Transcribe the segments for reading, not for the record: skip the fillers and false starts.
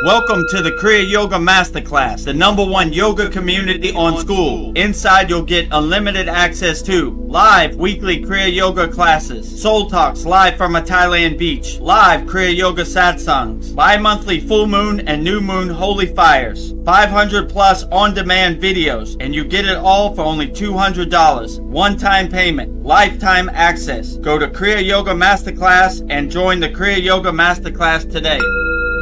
Welcome to the Kriya Yoga Masterclass, the #1 yoga community on SKOOL. Inside you'll get unlimited access to live weekly Kriya Yoga classes, soul talks live from a Thailand beach, live Kriya Yoga satsangs, bi-monthly full moon and new moon holy fires, 500 plus on-demand videos, and you get it all for only $200. One-time payment, lifetime access. Go to Kriya Yoga Masterclass and join the Kriya Yoga Masterclass today.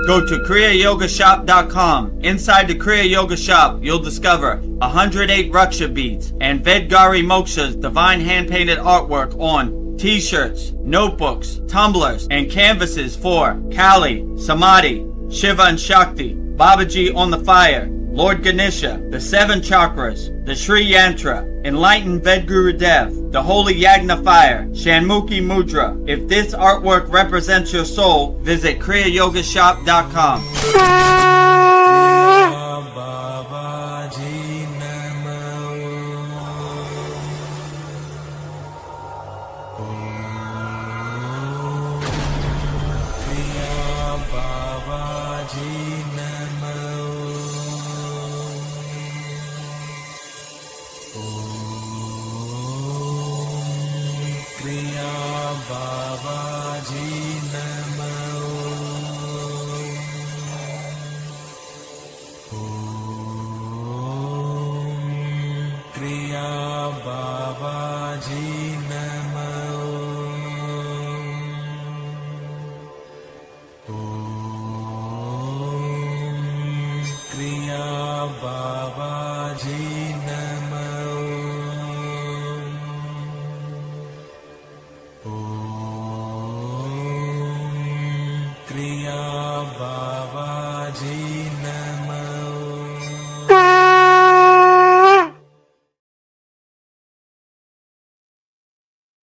Go to kriyayogamasterclass.com. Inside the Kriya Yoga shop, you'll discover 108 Raksha beads and Vedagurudev divine hand-painted artwork on t-shirts, notebooks, tumblers, and canvases for Kali, Samadhi, Shiva and Shakti, Babaji on the fire, Lord Ganesha, the 7 chakras, the Sri Yantra, Enlightened Vedagurudev, the Holy Yagna Fire, Shanmukhi Mudra. If this artwork represents your soul, visit kriyayogashop.com.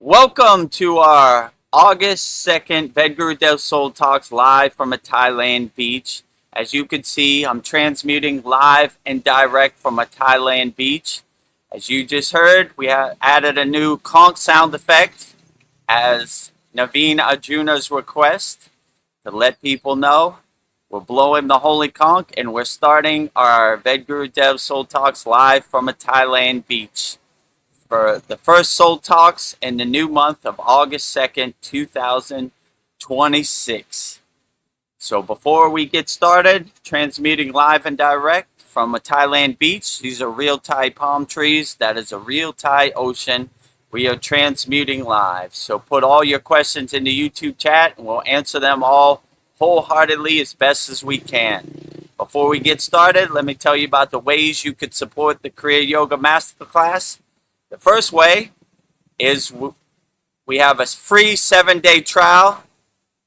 Welcome to our August 2nd Vedagurudev Soul Talks live from a Thailand beach. As you can see, I'm transmuting live and direct from a Thailand beach. As you just heard, we have added a new conch sound effect as Naveen Arjuna's request to let people know we're blowing the holy conch and we're starting our Vedagurudev Soul Talks live from a Thailand beach for the first Soul Talks in the new month of August 2nd, 2026. So before we get started, transmitting live and direct from a Thailand beach. These are real Thai palm trees. That is a real Thai ocean. We are transmuting live. So put all your questions in the YouTube chat and we'll answer them all wholeheartedly as best as we can. Before we get started, let me tell you about the ways you could support the Kriya Yoga Masterclass. The first way is we have a free 7-day trial.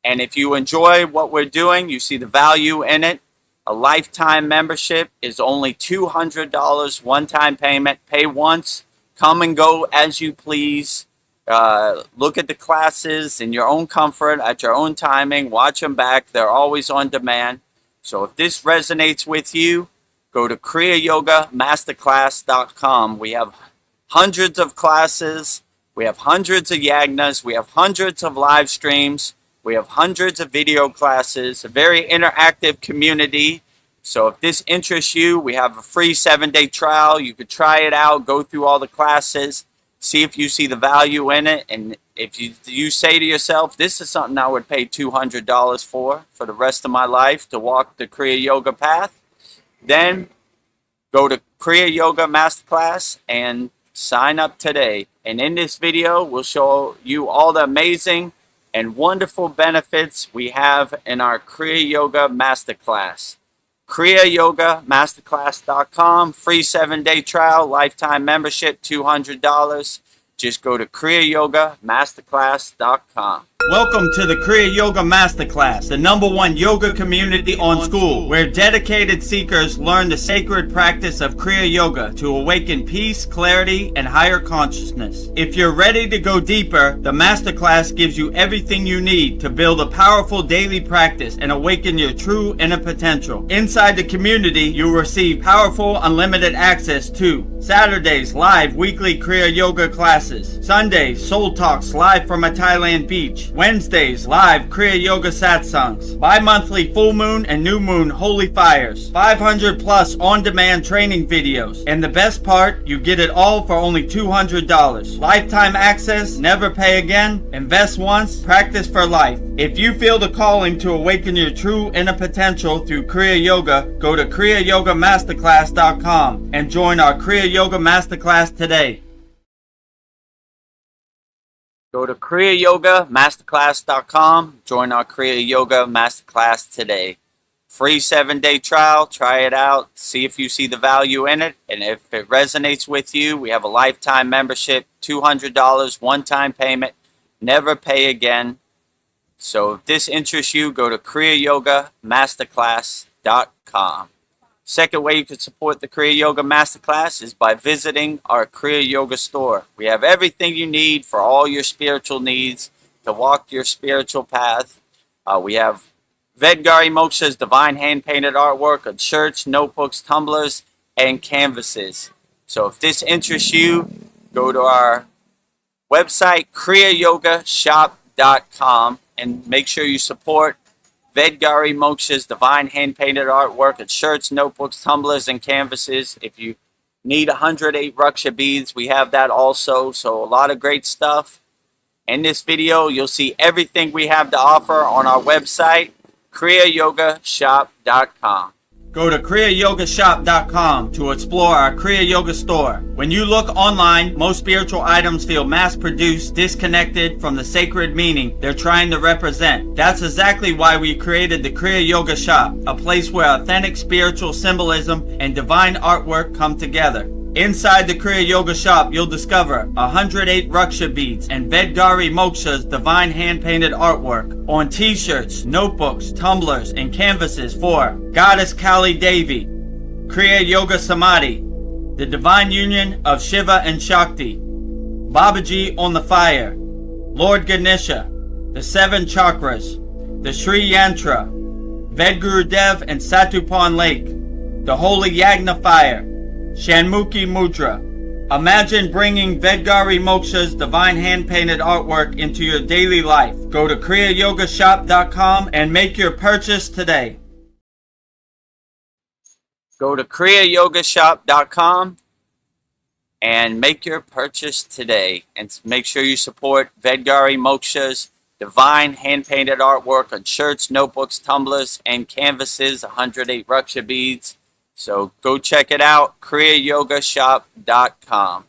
And if you enjoy what we're doing, you see the value in it, a lifetime membership is only $200, one-time payment. Pay once, come and go as you please. Look at the classes in your own comfort, at your own timing. Watch them back. They're always on demand. So if this resonates with you, go to kriyayogamasterclass.com. We have hundreds of classes. We have hundreds of yagnas. We have hundreds of live streams. We have hundreds of video classes, a very interactive community. So if this interests you, we have a free 7-day trial. You could try it out, go through all the classes, see if you see the value in it. And if you say to yourself, this is something I would pay $200 for the rest of my life to walk the Kriya Yoga path, then go to Kriya Yoga Masterclass and sign up today. And in this video, we'll show you all the amazing and wonderful benefits we have in our Kriya Yoga Masterclass. kriyayogamasterclass.com, free 7-day trial, lifetime membership, $200. Just go to kriyayogamasterclass.com. Welcome to the Kriya Yoga Masterclass, the #1 yoga community on SKOOL, where dedicated seekers learn the sacred practice of Kriya Yoga to awaken peace, clarity, and higher consciousness. If you're ready to go deeper, the Masterclass gives you everything you need to build a powerful daily practice and awaken your true inner potential. Inside the community, you'll receive powerful, unlimited access to Saturdays, live weekly Kriya Yoga classes, Sundays, Soul Talks live from a Thailand beach, Wednesdays, live Kriya Yoga Satsangs. Bi-monthly full moon and new moon holy fires. 500 plus on-demand training videos. And the best part, you get it all for only $200. Lifetime access, never pay again, invest once, practice for life. If you feel the calling to awaken your true inner potential through Kriya Yoga, go to kriyayogamasterclass.com and join our Kriya Yoga Masterclass today. Go to kriyayogamasterclass.com, join our Kriya Yoga Masterclass today. Free 7-day trial, try it out, see if you see the value in it, and if it resonates with you, we have a lifetime membership, $200, one-time payment, never pay again. So if this interests you, go to kriyayogamasterclass.com. Second way you can support the Kriya Yoga Masterclass is by visiting our Kriya Yoga store. We have everything you need for all your spiritual needs to walk your spiritual path. We have Vedagurudev Moksha's divine hand-painted artwork on shirts, notebooks, tumblers, and canvases. So if this interests you, go to our website, kriyayogashop.com, and make sure you support Vedagurudev Moksha's divine hand-painted artwork on shirts, notebooks, tumblers, and canvases. If you need 108 Raksha beads, we have that also. So a lot of great stuff. In this video, you'll see everything we have to offer on our website, kriyayogashop.com. Go to kriyayogashop.com to explore our Kriya Yoga store. When you look online, most spiritual items feel mass-produced, disconnected from the sacred meaning they're trying to represent. That's exactly why we created the Kriya Yoga shop, a place where authentic spiritual symbolism and divine artwork come together. Inside the Kriya Yoga shop, you'll discover 108 Raksha beads and Vedagurudev Moksha's divine hand-painted artwork on t-shirts, notebooks, tumblers, and canvases for Goddess Kali Devi, Kriya Yoga Samadhi, the divine union of Shiva and Shakti, Babaji on the fire, Lord Ganesha, the 7 chakras, the Sri Yantra, Vedagurudev and Satupan Lake, the Holy Yagna fire, Shanmukhi Mudra. Imagine bringing Vedagurudev Moksha's divine hand-painted artwork into your daily life. Go to kriyayogashop.com and make your purchase today. Go to kriyayogashop.com and make your purchase today. And make sure you support Vedagurudev Moksha's divine hand-painted artwork on shirts, notebooks, tumblers, and canvases, 108 Raksha beads. So go check it out, kriyayogashop.com.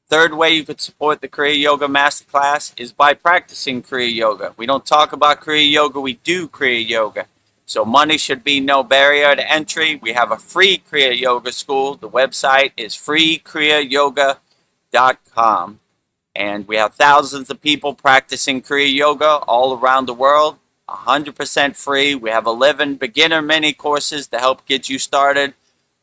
Third way you could support the Kriya Yoga Masterclass is by practicing Kriya Yoga. We don't talk about Kriya Yoga, we do Kriya Yoga. So money should be no barrier to entry. We have a free Kriya Yoga school. The website is freekriyayogamasterclass.com. And we have thousands of people practicing Kriya Yoga all around the world, 100% free. We have 11 beginner mini courses to help get you started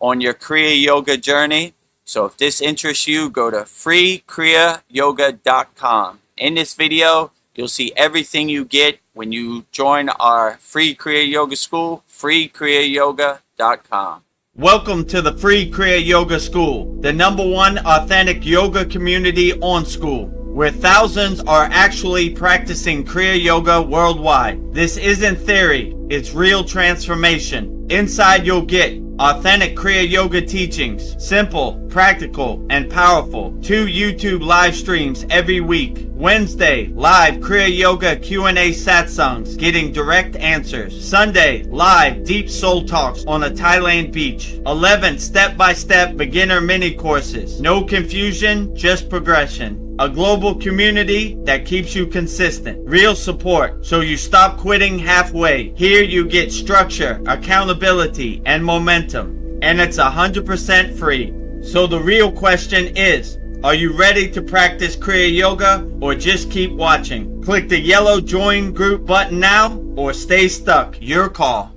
on your Kriya Yoga journey. So if this interests you, go to freekriyayoga.com. In this video, you'll see everything you get when you join our free Kriya Yoga school, freekriyayoga.com. Welcome to the free Kriya Yoga School, the #1 authentic yoga community on School, where thousands are actually practicing Kriya Yoga worldwide. This isn't theory, it's real transformation. Inside you'll get authentic Kriya Yoga teachings, simple, practical, and powerful. 2 YouTube live streams every week. Wednesday, live Kriya Yoga Q&A satsangs, getting direct answers. Sunday, live deep soul talks on a Thailand beach. 11 step-by-step beginner mini courses. No confusion, just progression. A global community that keeps you consistent. Real support, so you stop quitting halfway. Here you get structure, accountability, and momentum. And it's 100% free. So the real question is, are you ready to practice Kriya Yoga or just keep watching? Click the yellow join group button now or stay stuck. Your call.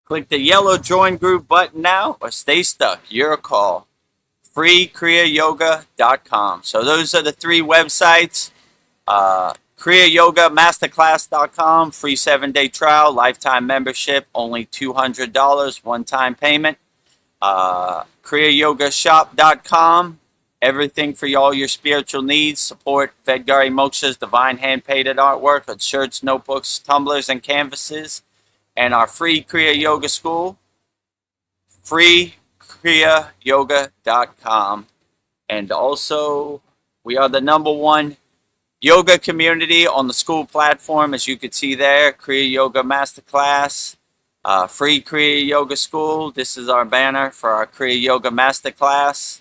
Click the yellow join group button now or stay stuck. Your call. freekriyayoga.com. So those are the 3 websites. kriyayogamasterclass.com, free 7-day trial, lifetime membership, only $200, one-time payment. kriyayogashop.com, everything for all your spiritual needs. Support Vedgari Moksha's divine hand-painted artwork on shirts, notebooks, tumblers, and canvases. And our free Kriya Yoga School, free kriyayogamasterclass.com. And also, we are the #1 yoga community on the SKOOL platform, as you can see there. Kriya Yoga Masterclass, free Kriya Yoga School. This is our banner for our Kriya Yoga Masterclass.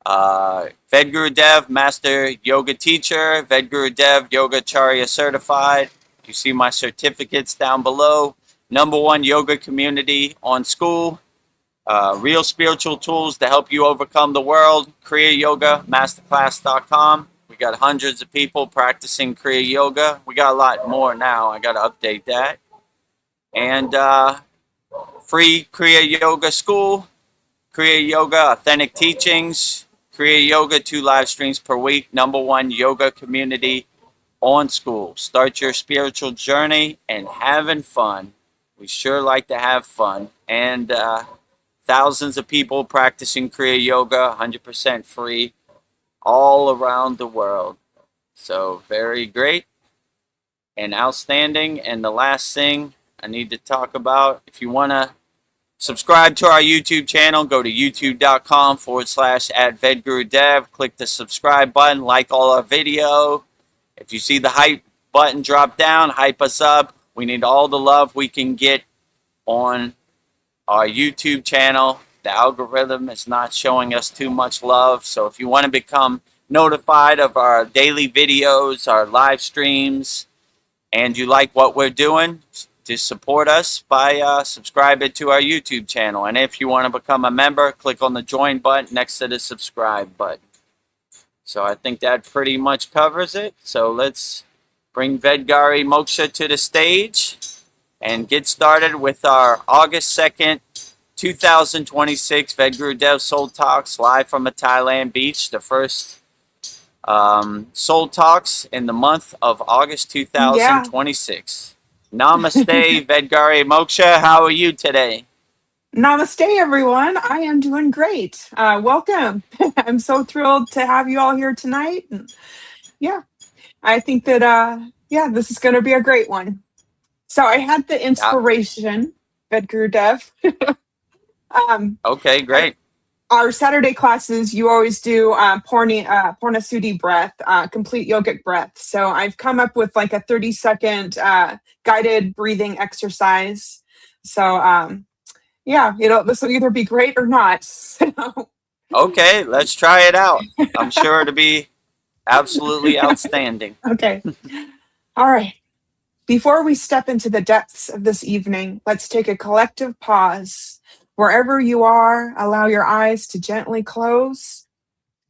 Vedagurudev, Master Yoga Teacher, Vedagurudev Yogacharya Certified. You see my certificates down below. #1 yoga community on SKOOL. Real spiritual tools to help you overcome the world. kriyayogamasterclass.com. We got hundreds of people practicing Kriya Yoga. We got a lot more now. I got to update that. And free Kriya Yoga School, Kriya Yoga Authentic Teachings, Kriya Yoga 2 live streams per week. #1 yoga community on SKOOL. Start your spiritual journey and having fun. We sure like to have fun. And thousands of people practicing Kriya Yoga, 100% free, all around the world. So very great and outstanding. And the last thing I need to talk about, if you want to subscribe to our YouTube channel, go to youtube.com/@Vedagurudev. Click the subscribe button, like all our video. If you see the hype button drop down, hype us up. We need all the love we can get on our YouTube channel. The algorithm is not showing us too much love. So if you want to become notified of our daily videos, our live streams, and you like what we're doing, just support us by subscribing to our YouTube channel. And if you want to become a member, click on the join button next to the subscribe button. So I think that pretty much covers it. So let's bring Vedgari Moksha to the stage and get started with our August 2nd, 2026 Vedagurudev Soul Talks live from a Thailand beach. The first Soul Talks in the month of August 2026. Namaste, Vedgari Moksha. How are you today? Namaste, everyone. I am doing great. Welcome. I'm so thrilled to have you all here tonight. And yeah, I think that, this is going to be a great one. So I had the inspiration, Vedagurudev. Okay, great. Our Saturday classes, you always do Purnasudhi breath, complete yogic breath. So I've come up with like a 30-second guided breathing exercise. So this will either be great or not. So. Okay, let's try it out. I'm sure it'll be absolutely outstanding. Okay. All right. Before we step into the depths of this evening, let's take a collective pause. Wherever you are, allow your eyes to gently close.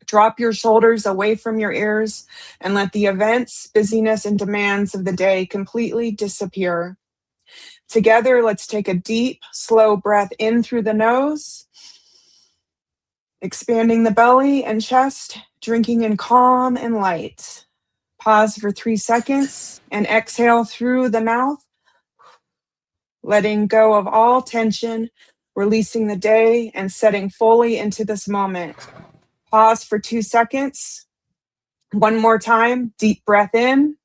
Drop your shoulders away from your ears and let the events, busyness, and demands of the day completely disappear. Together, let's take a deep, slow breath in through the nose, expanding the belly and chest, drinking in calm and light. Pause for 3 seconds and exhale through the mouth, letting go of all tension, releasing the day and setting fully into this moment. Pause for 2 seconds. One more time, deep breath in,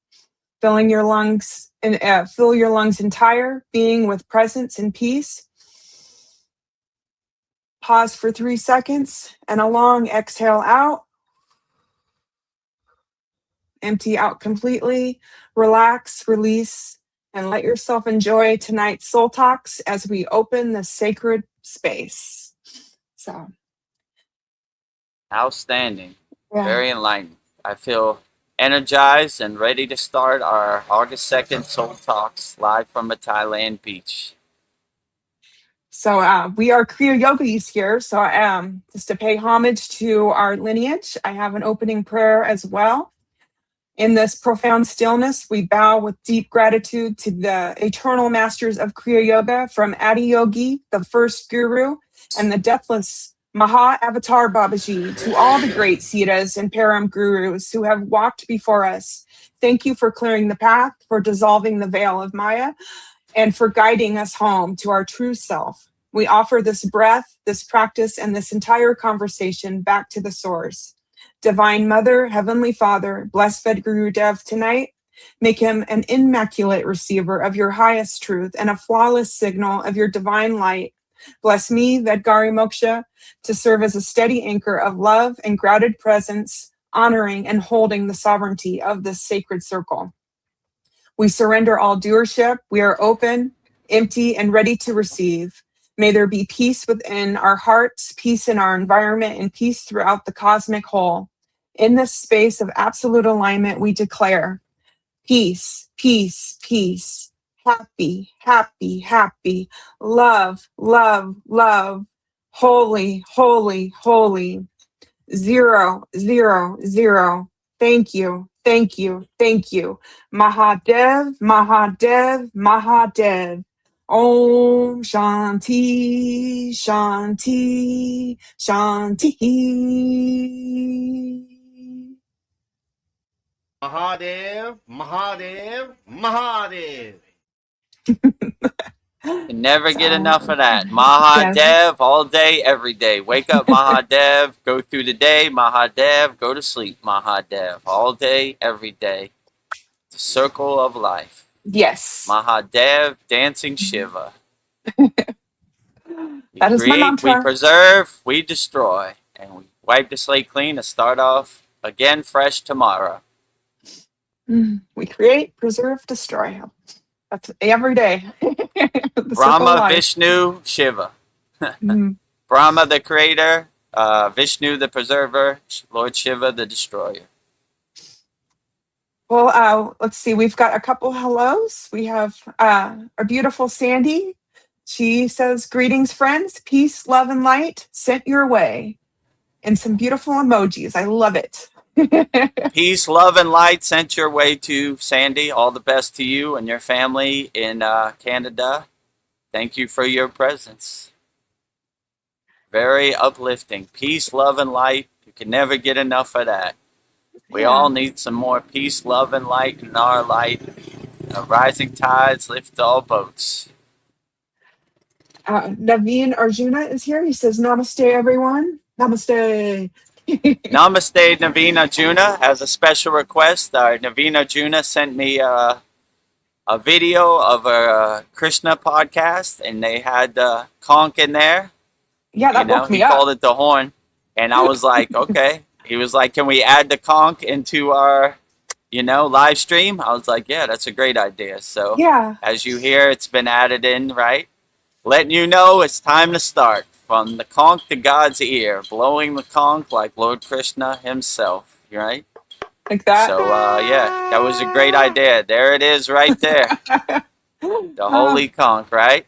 filling your lungs and fill your lungs entire, being with presence and peace. Pause for 3 seconds and a long exhale out. Empty out completely, relax, release, and let yourself enjoy tonight's Soul Talks as we open the sacred space. So, outstanding. Yeah. Very enlightened. I feel energized and ready to start our August 2nd Soul Talks live from a Thailand beach. So we are Kriya Yogis here. So just to pay homage to our lineage, I have an opening prayer as well. In this profound stillness, we bow with deep gratitude to the eternal masters of Kriya Yoga, from Adiyogi, the first guru, and the deathless Maha Avatar Babaji, to all the great Siddhas and Param gurus who have walked before us. Thank you for clearing the path, for dissolving the veil of Maya, and for guiding us home to our true self. We offer this breath, this practice, and this entire conversation back to the source. Divine Mother, Heavenly Father, bless Vedagurudev tonight. Make him an immaculate receiver of your highest truth and a flawless signal of your divine light. Bless me, Vedgari Moksha, to serve as a steady anchor of love and grounded presence, honoring and holding the sovereignty of this sacred circle. We surrender all doership. We are open, empty, and ready to receive. May there be peace within our hearts, peace in our environment, and peace throughout the cosmic whole. In this space of absolute alignment, we declare peace, peace, peace, happy, happy, happy, love, love, love, holy, holy, holy, 0, 0, 0. Thank you, thank you, thank you. Mahadev, Mahadev, Mahadev. Om Shanti, Shanti, Shanti. Mahadev, Mahadev, Mahadev. Can never get So, enough of that. yes. Mahadev, all day, every day. Wake up, Mahadev. Go through the day, Mahadev. Go to sleep, Mahadev. All day, every day. The circle of life. Yes. Mahadev, dancing Shiva. We That is my create, we mantra. preserve, we destroy. And we wipe the slate clean to start off again fresh tomorrow. We create, preserve, destroy. That's every day. The circle Brahma, of life. Vishnu, Shiva. Mhm. Brahma, the creator. Vishnu, the preserver. Lord Shiva, the destroyer. Well, let's see. We've got a couple hellos. We have our beautiful Sandy. She says, "Greetings, friends. Peace, love, and light sent your way." And some beautiful emojis. I love it. Peace, love, and light sent your way to Sandy. All the best to you and your family in Canada. Thank you for your presence. Very uplifting. Peace, love, and light. You can never get enough of that. We Yeah. all need some more peace, love, and light in our light. Rising tides lift all boats. Naveen Arjuna is here. He says, "Namaste, everyone. Namaste." Namaste, Naveen Arjuna. Has a special request. Naveen Arjuna sent me a video of a Krishna podcast, and they had conch in there. Yeah, that woke He me up. called it the horn, and I was like, okay. He was like, can we add the conch into our, live stream? I was like, yeah, that's a great idea. So Yeah. as you hear, it's been added in, right? Letting you know it's time to start. From the conch to God's ear, blowing the conch like Lord Krishna himself, right? Like that. So, yeah, that was a great idea. There it is right there. The holy conch, right?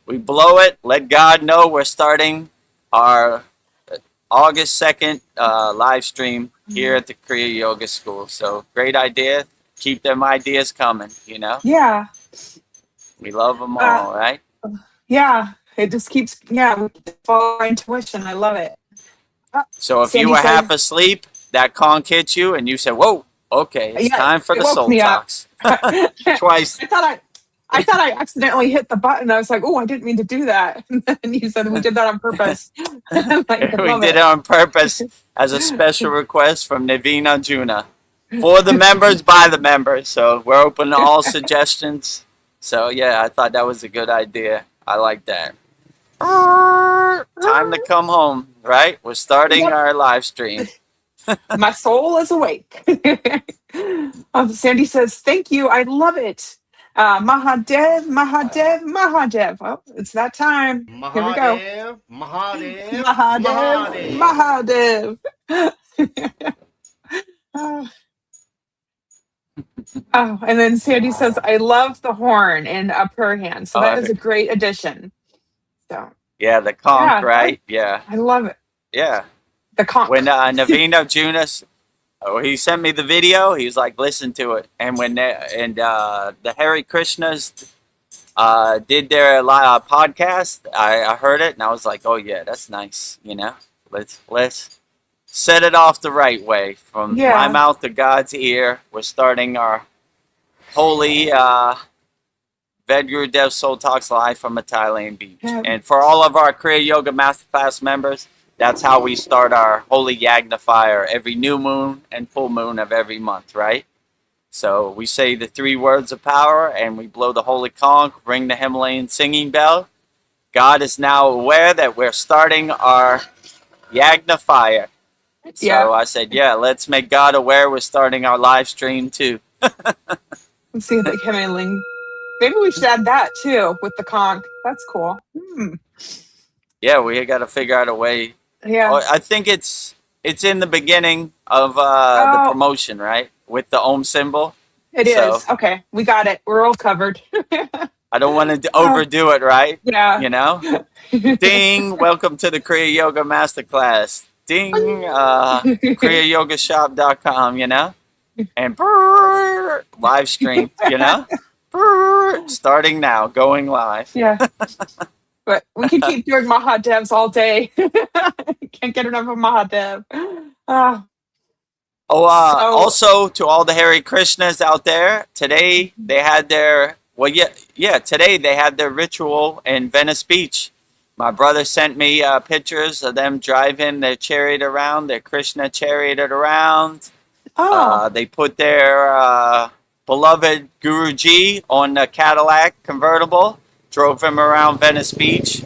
We blow it, let God know we're starting our August 2nd live stream here at the Kriya Yoga School. So, great idea. Keep them ideas coming, Yeah. We love them all, right? Yeah. It just keeps, we follow our intuition. I love it. So if Sandy you were says- half asleep, that conch hit you, and you said, "Whoa, okay, it's time for it the woke soul me up. talks." Twice. I thought I accidentally hit the button. I was like, "Oh, I didn't mean to do that." And you said we did that on purpose. I'm like, I We love did it on purpose as a special request from Naveen Arjuna for the members by the members. So we're open to all suggestions. So yeah, I thought that was a good idea. I like that. Time to come home, right? We're starting Yep. our live stream. My soul is awake. Sandy says, "Thank you. I love it. Mahadev, Mahadev, Mahadev." Oh, it's that time. Here we go. Mahadev, Mahadev, Mahadev, Mahadev. Oh, and then Sandy says, "I love the horn in a prayer hand." So that is a great addition. So Yeah, the conch, Yeah, right? Yeah, I love it. yeah. The conch. When Naveen Arjuna, he sent me the video, he was like, listen to it. And when the Hare Krishnas did their podcast, I heard it, and I was like, oh yeah, that's nice. Let's set it off the right way. From my mouth to God's ear, we're starting our holy Vedagurudev Soul Talks live from a Thailand beach. Yeah. And for all of our Kriya Yoga Masterclass members, that's how we start our holy yagna fire every new moon and full moon of every month, right? So we say the 3 words of power and we blow the holy conch, ring the Himalayan singing bell. God is now aware that we're starting our yagna fire. So Yeah. I said, yeah, let's make God aware we're starting our live stream too. Let's see the Himalayan. Maybe we should add that too with the conch. That's cool. Yeah, we got to figure out a way. Yeah. I think it's in the beginning of the Oh, promotion, right? With the Om symbol. it So is. Okay. We got it. We're all covered. I don't want to Oh, overdo it, right? yeah. You know? Ding! Welcome to the Kriya Yoga Masterclass. Ding! kriyayogashop.com, you know? And brrr, live stream, you know? Brrr, starting now, going live. Yeah. But we can keep doing Mahadevs all day. Can't get enough of Mahadev. Ah, Oh, so, also to all the Hare Krishnas out there, today they had their, today they had their ritual in Venice Beach. My brother sent me pictures of them driving their chariot around, their Krishna chariot around. oh, They put their beloved Guruji on a Cadillac convertible, drove him around Venice Beach.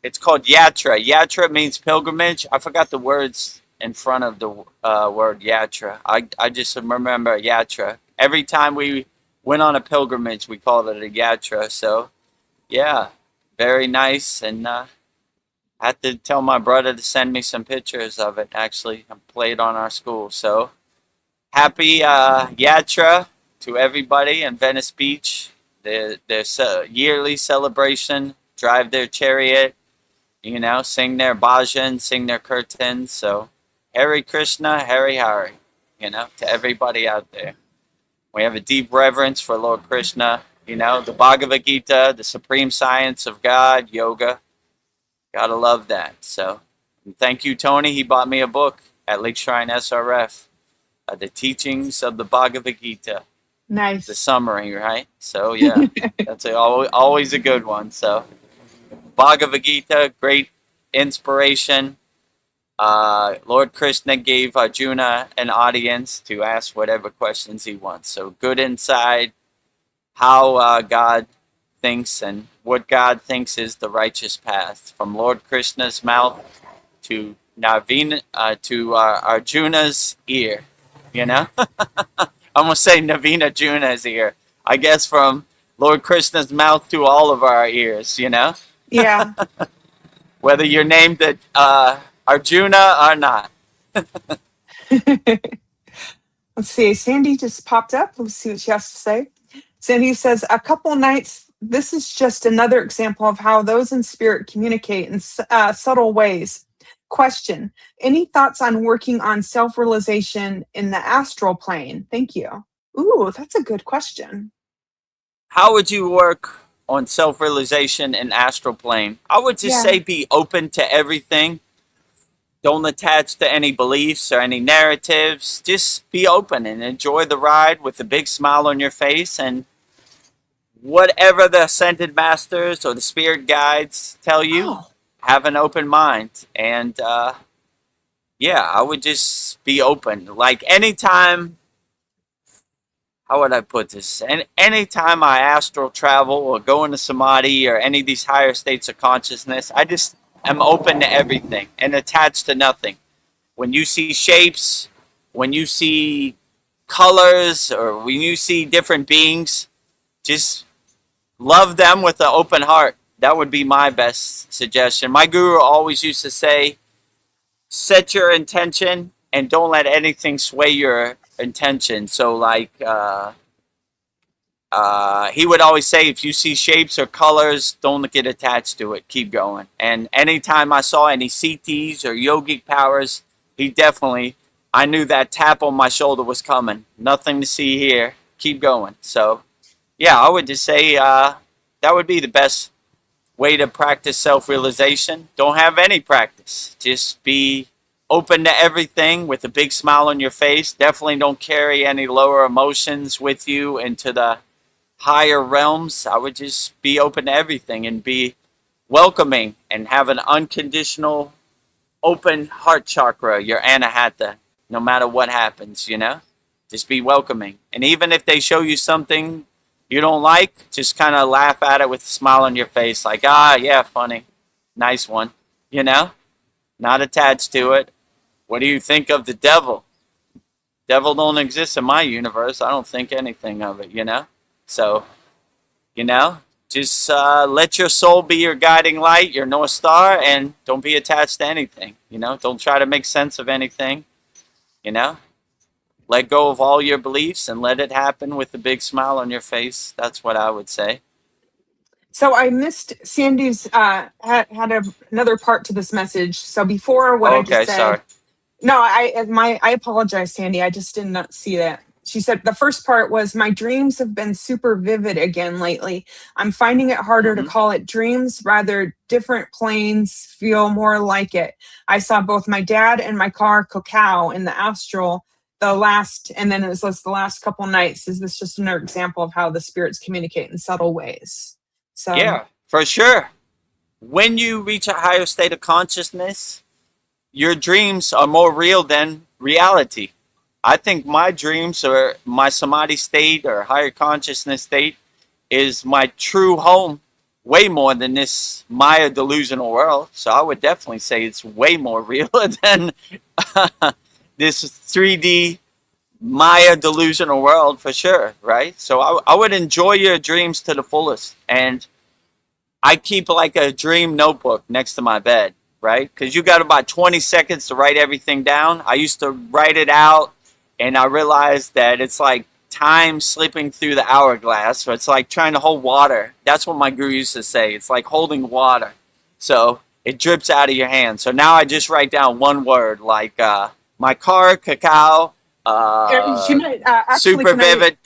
It's called Yatra. Yatra means pilgrimage. I forgot the words in front of the word Yatra. I just remember Yatra. Every time we went on a pilgrimage, we called it a Yatra. So, yeah, very nice. And I had to tell my brother to send me some pictures of it. Actually, I played on our school. So, happy Yatra to everybody in Venice Beach. Their yearly celebration, drive their chariot, you know, sing their bhajan, sing their kirtans. So, Hare Krishna, Hare Hare, you know, to everybody out there. We have a deep reverence for Lord Krishna, you know, the Bhagavad Gita, the supreme science of God, yoga. Gotta love that. So, and thank you, Tony. He bought me a book at Lake Shrine SRF, The Teachings of the Bhagavad Gita, the nice. summary, right? So, yeah, that's always a good one. So, Bhagavad Gita, great inspiration. Lord Krishna gave Arjuna an audience to ask whatever questions he wants. So good insight, how God thinks and what God thinks is the righteous path. From Lord Krishna's mouth to Arjuna's ear, you know? I'm going to say Navina Juna's ear. I guess from Lord Krishna's mouth to all of our ears, you know? Yeah. Whether you're named Arjuna or not. Let's see. Sandy just popped up. Let's see what she has to say. Sandy says, a couple nights. This is just another example of how those in spirit communicate in subtle ways. Question. Any thoughts on working on self-realization in the astral plane? Thank you. Ooh, that's a good question. How would you work on self-realization in astral plane? I would just say be open to everything. Don't attach to any beliefs or any narratives. Just be open and enjoy the ride with a big smile on your face. And whatever the ascended masters or the spirit guides tell you, have an open mind. And I would just be open. Like anytime, how would I put this? And anytime I astral travel or go into samadhi or any of these higher states of consciousness, I'm open to everything and attached to nothing. When you see shapes, when you see colors, or when you see different beings, just love them with an open heart. That would be my best suggestion. My guru always used to say, set your intention and don't let anything sway your intention. So like, he would always say, if you see shapes or colors, don't get attached to it. Keep going. And anytime I saw any CTs or yogic powers, I knew that tap on my shoulder was coming. Nothing to see here. Keep going. So, yeah, I would just say that would be the best way to practice self-realization. Don't have any practice. Just be open to everything with a big smile on your face. Definitely don't carry any lower emotions with you into the higher realms. I would just be open to everything and be welcoming and have an unconditional open heart chakra, your anahata, no matter what happens, just be welcoming. And even if they show you something you don't like, just kind of laugh at it with a smile on your face, like, yeah, funny, nice one, not attached to it. What do you think of the devil? Devil don't exist in my universe. I don't think anything of it, So, just let your soul be your guiding light, your North Star, and don't be attached to anything, Don't try to make sense of anything, Let go of all your beliefs and let it happen with a big smile on your face. That's what I would say. So I missed Sandy's another part to this message. So before what I just said. Sorry. No, I apologize, Sandy. I just did not see that. She said the first part was, my dreams have been super vivid again lately. I'm finding it harder to call it dreams, rather different planes feel more like it. I saw both my dad and my car cacao in the astral and then it was the last couple nights. Is this just another example of how the spirits communicate in subtle ways? So yeah, for sure. When you reach a higher state of consciousness, your dreams are more real than reality. I think my dreams or my samadhi state or higher consciousness state is my true home way more than this Maya delusional world. So I would definitely say it's way more real than this 3D Maya delusional world, for sure, right? So I would enjoy your dreams to the fullest. And I keep like a dream notebook next to my bed, right? Because you got about 20 seconds to write everything down. I used to write it out, and I realized that it's like time slipping through the hourglass. So it's like trying to hold water. That's what my guru used to say. It's like holding water. So it drips out of your hand. So now I just write down one word, like my car, cacao, super vivid.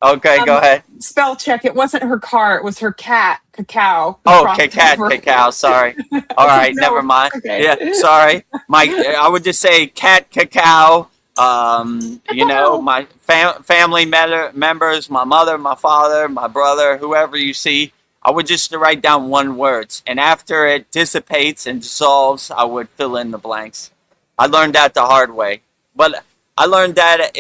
Okay, go ahead. Spell check. It wasn't her car. It was her cat, Cacao. Cacao. Sorry. All right, never mind. Okay. Yeah, sorry. I would just say cat, Cacao. My family members, my mother, my father, my brother, whoever you see. I would just write down one word, and after it dissipates and dissolves, I would fill in the blanks. I learned that the hard way, but I learned that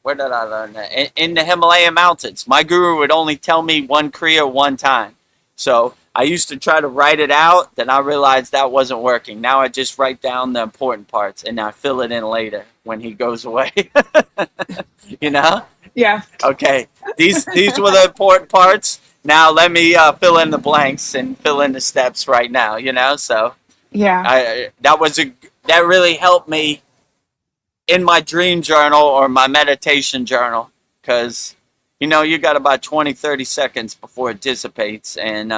where did I learn that? In the Himalayan mountains. My guru would only tell me one Kriya one time. So I used to try to write it out, then I realized that wasn't working. Now I just write down the important parts and I fill it in later when he goes away. Yeah. Okay. These were the important parts. Now let me fill in the blanks and fill in the steps right now, So yeah. That really helped me in my dream journal or my meditation journal, because you got about 20-30 seconds before it dissipates and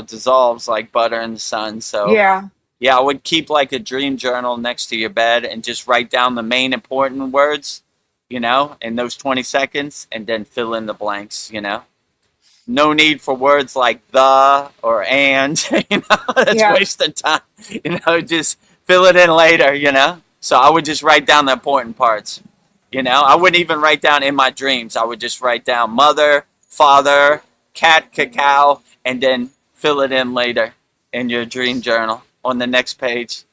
dissolves like butter in the sun. So yeah, I would keep like a dream journal next to your bed and just write down the main important words in those 20 seconds, and then fill in the blanks. No need for words like the or and. That's wasting time. Just fill it in later. So I would just write down the important parts. I wouldn't even write down in my dreams. I would just write down mother, father, cat, cacao, and then fill it in later in your dream journal on the next page.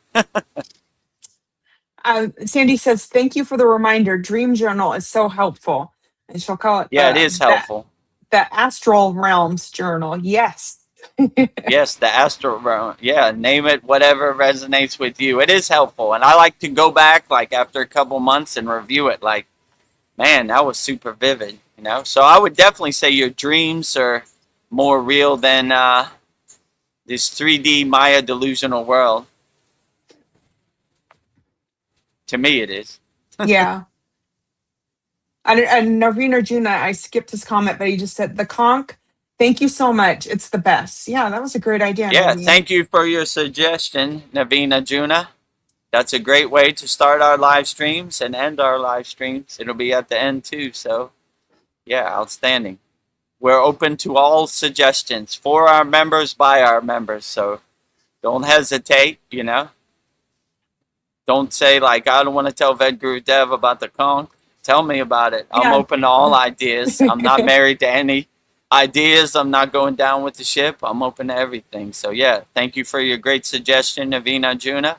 Sandy says, thank you for the reminder. Dream journal is so helpful. And she'll call it. Yeah, it is helpful. The astral realms journal. Yes. Yes, the astral realm. Yeah, name it whatever resonates with you. It is helpful. And I like to go back like after a couple months and review it like, man, that was super vivid, So I would definitely say your dreams are more real than this 3D Maya delusional world. To me, it is. Yeah. And Naveen Arjuna, I skipped his comment, but he just said, the conch, thank you so much. It's the best. Yeah, that was a great idea. Yeah, Naveen. Thank you for your suggestion, Naveen Arjuna. That's a great way to start our live streams and end our live streams. It'll be at the end too. So, yeah, outstanding. We're open to all suggestions for our members, by our members. So don't hesitate, Don't say like, I don't want to tell Vedagurudev about the conch. Tell me about it. I'm open to all ideas. I'm not married to any ideas. I'm not going down with the ship. I'm open to everything. So yeah, thank you for your great suggestion, Navina Juna.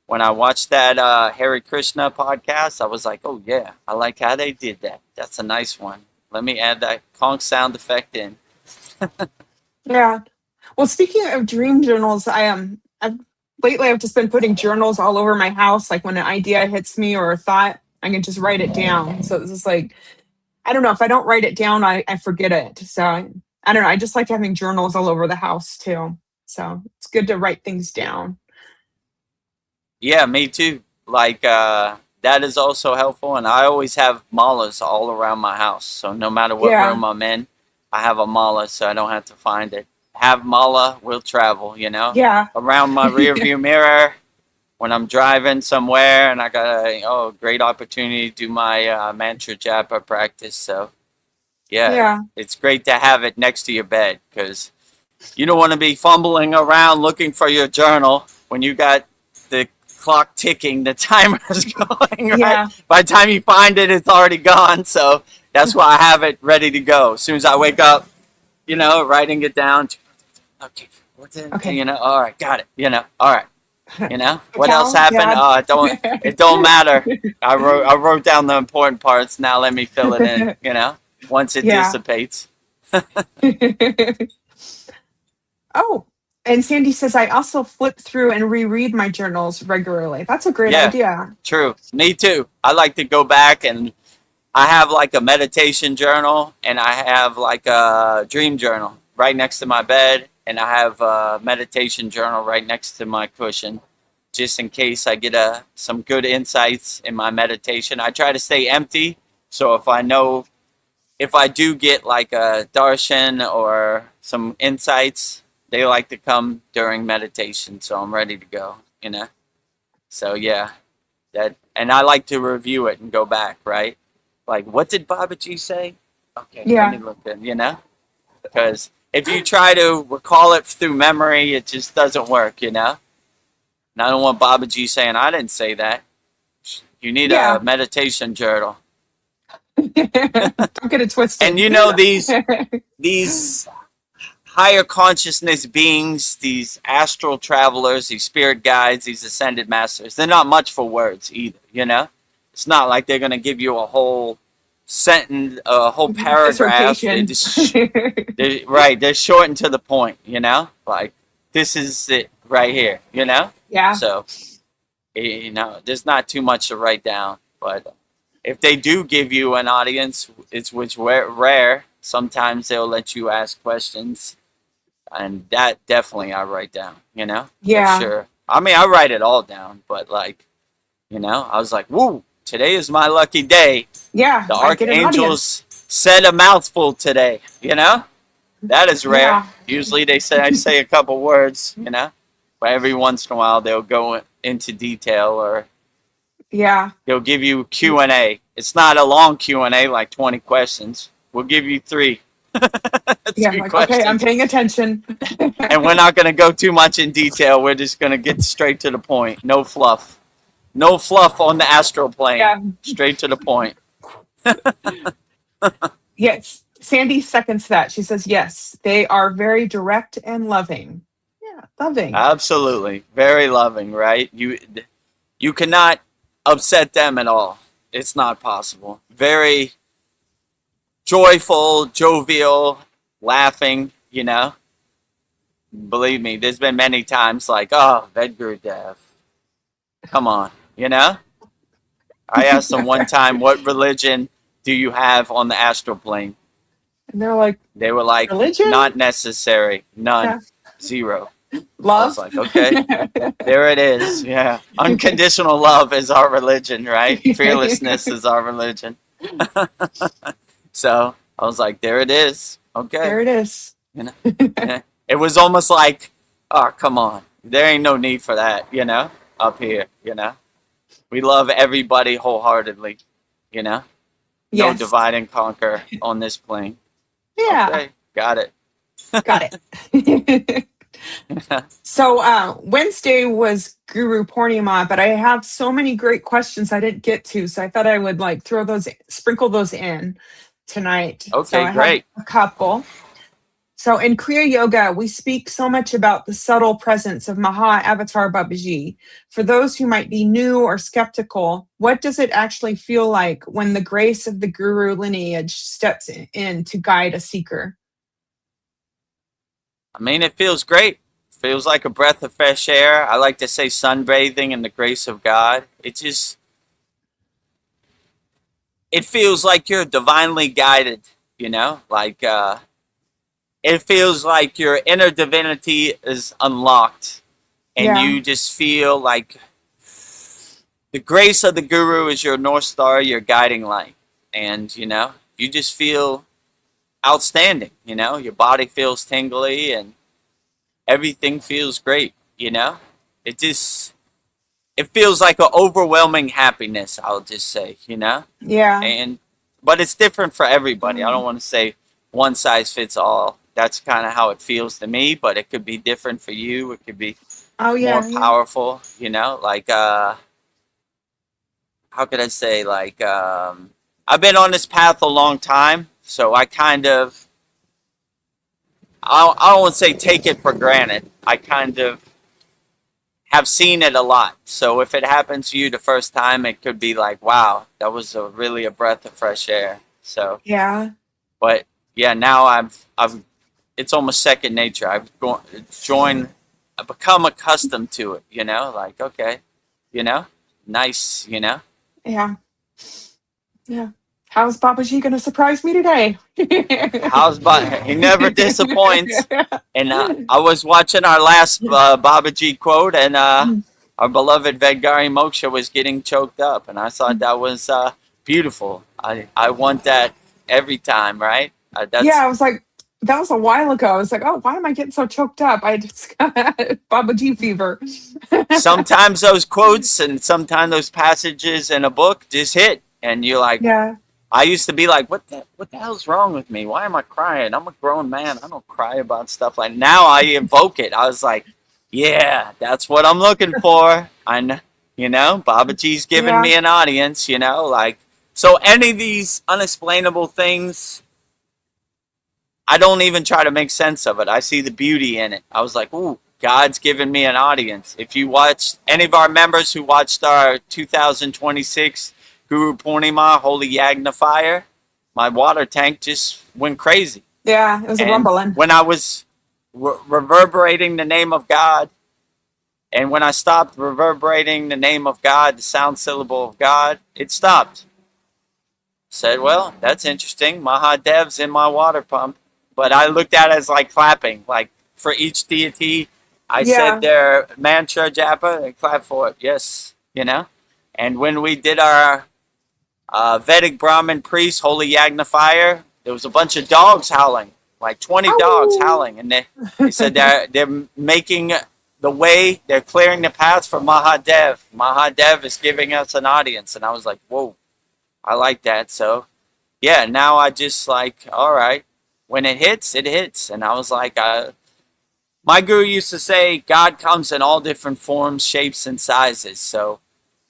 When I watched that Hare Krishna podcast, I was like, oh yeah, I like how they did that. That's a nice one. Let me add that conch sound effect in. Yeah. Well, speaking of dream journals, lately I've just been putting journals all over my house. Like when an idea hits me or a thought, I can just write it down. So it's just like, I don't know, if I don't write it down, I forget it. So I don't know. I just like having journals all over the house too. So it's good to write things down. Yeah, me too. Like that is also helpful, and I always have malas all around my house. So no matter what Yeah. room I'm in, I have a mala, so I don't have to find it. Have mala will travel, you know, Yeah. around my rear view mirror when I'm driving somewhere, and I got a great opportunity to do my mantra japa practice. So yeah, Yeah. it's great to have it next to your bed because you don't want to be fumbling around looking for your journal when you got the clock ticking, the timer's going, right? Yeah. By the time you find it, it's already gone. So that's why I have it ready to go. As soon as I wake up, you know, writing it down. Okay, what's it? Okay. You know, all right, got it. You know, all right. You know, what Cal, else happened? Dad? It don't matter. I wrote down the important parts. Now let me fill it in. You know, once it Yeah. dissipates. Oh, and Sandy says, I also flip through and reread my journals regularly. That's a great Yeah. idea. True. Me too. I like to go back, and I have like a meditation journal and I have like a dream journal right next to my bed, and I have a meditation journal right next to my cushion just in case I get some good insights in my meditation. I try to stay empty, so if I do get like a darshan or some insights, they like to come during meditation, so I'm ready to go, you know. So yeah, and I like to review it and go back, right? Like, what did Babaji say? Okay, Yeah. let me look in, you know? Because if you try to recall it through memory, it just doesn't work, you know? And I don't want Babaji saying, I didn't say that. You need Yeah. a meditation journal. Don't get it twisted. And you know, these higher consciousness beings, these astral travelers, these spirit guides, these ascended masters, they're not much for words either, you know? It's not like they're going to give you a whole sentence, a whole paragraph. Dissertation. Right, they're short and to the point, you know? Like, this is it right here, you know? Yeah. So, you know, there's not too much to write down. But if they do give you an audience, which rare, sometimes they'll let you ask questions. And that definitely I write down, you know? Yeah. For sure. I mean, I write it all down, but like, you know, I was like, woo, today is my lucky day. Yeah. The I get an audience. archangels said a mouthful today, you know? That is rare. Yeah. Usually I say a couple words, you know? But every once in a while they'll go into detail, or Yeah. they'll give you Q&A. It's not a long Q&A like 20 questions. We'll give you 3. Yeah. 3 Like, questions. okay, I'm paying attention. And we're not going to go too much in detail. We're just going to get straight to the point. No fluff. No fluff on the astral plane. Yeah. Straight to the point. Yes. Sandy seconds that. She says, yes, they are very direct and loving. Yeah. Loving. Absolutely. Very loving, right? You cannot upset them at all. It's not possible. Very joyful, jovial, laughing, you know? Believe me, there's been many times like, oh, Vedagurudev, come on, you know? I asked them one time, what religion do you have on the astral plane? And they're like, They were like, religion? not necessary, none, Yeah. 0. I Love. was like, okay, there it is. Yeah. Unconditional love is our religion, right? Fearlessness is our religion. So I was like, there it is. Okay. There it is. You know? Yeah. It was almost like, oh, come on. There ain't no need for that, you know, up here, you know. We love everybody wholeheartedly, you know. No Yes. divide and conquer on this plane. Yeah. Okay, got it. Got it. So Wednesday was Guru Purnima, but I have so many great questions I didn't get to, so I thought I would like sprinkle those in tonight. Okay, So I great. have a couple. So in Kriya Yoga, we speak so much about the subtle presence of Maha Avatar Babaji. For those who might be new or skeptical, what does it actually feel like when the grace of the guru lineage steps in to guide a seeker? I mean, it feels great. Feels like a breath of fresh air. I like to say sunbathing in the grace of God. It feels like you're divinely guided, you know? Like, it feels like your inner divinity is unlocked. And Yeah. you just feel like the grace of the guru is your North Star, your guiding light. And, you know, you just feel outstanding, you know? Your body feels tingly and everything feels great, you know? It feels like an overwhelming happiness, I'll just say, you know? Yeah. But it's different for everybody. I don't want to say one size fits all. That's kind of how it feels to me, but it could be different for you. It could be Oh, yeah. more powerful, you know? Like, how could I say? Like, I've been on this path a long time, so I kind of, I don't want to say take it for granted. I kind of have seen it a lot. So if it happens to you the first time, it could be like, wow, that was really a breath of fresh air. So, Yeah. but yeah, now I've it's almost second nature. I've become accustomed to it, you know, like, okay, you know, nice, you know. Yeah. Yeah. How's Babaji going to surprise me today? He never disappoints. And I was watching our last Babaji quote, and our beloved Vedgari Moksha was getting choked up, and I thought that was beautiful. I want that every time, right? Yeah, I was like, that was a while ago. I was like, oh, why am I getting so choked up? I just got Babaji fever. Sometimes those quotes and sometimes those passages in a book just hit, and you're like, Yeah. I used to be like, what the hell's wrong with me? Why am I crying? I'm a grown man. I don't cry about stuff like now. I invoke it. I was like, yeah, that's what I'm looking for. You know, Babaji's giving me an audience, you know, like, so any of these unexplainable things, I don't even try to make sense of it. I see the beauty in it. I was like, ooh, God's giving me an audience. If you watch any of our members who watched our 2026 Guru Purnima Holy Yagna Fire, my water tank just went crazy. Yeah, it was a rumbling. When I was reverberating the name of God, and when I stopped reverberating the name of God, the sound syllable of God, it stopped. Said, well, that's interesting. Mahadev's in my water pump. But I looked at it as like clapping. Like for each deity, I said their mantra japa and clap for it. Yes, you know. And when we did our Vedic Brahmin priest, Holy Yagna Fire, there was a bunch of dogs howling, like 20 dogs howling. And they said they're making the way, they're clearing the path for Mahadev. Mahadev is giving us an audience. And I was like, whoa, I like that. So, yeah, now I just like, all right, when it hits, it hits. And I was like, my guru used to say, God comes in all different forms, shapes, and sizes. So,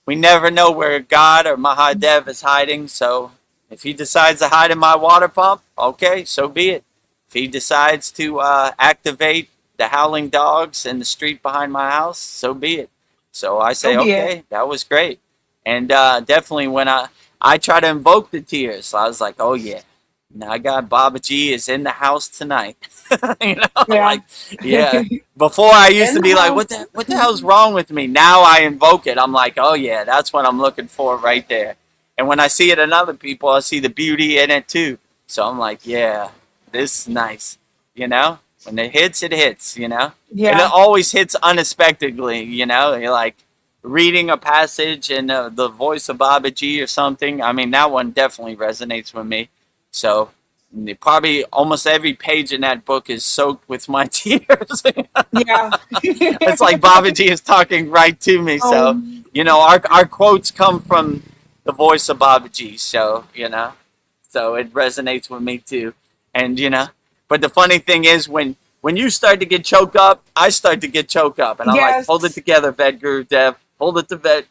we never know where God or Mahadev is hiding, so if he decides to hide in my water pump, okay, so be it. If he decides to activate the howling dogs in the street behind my house, so be it. So I say, okay, that was great. And definitely when I try to invoke the tears, so I was like, oh yeah, now I got Babaji is in the house tonight. You know, like, yeah. Before I used to be like, what the hell's wrong with me? Now I invoke it. I'm like, oh yeah, that's what I'm looking for right there. And when I see it in other people, I see the beauty in it too. So I'm like, yeah, this is nice. You know, when it hits, you know? Yeah. And it always hits unexpectedly, you know? You're like reading a passage in the voice of Babaji or something. I mean, that one definitely resonates with me. So probably almost every page in that book is soaked with my tears. Yeah. It's like Babaji is talking right to me. So, you know, our quotes come from the voice of Babaji. So, you know, so it resonates with me too. And, you know, but the funny thing is when you start to get choked up, I start to get choked up. And I'm like, hold it together, Vedagurudev. Hold it to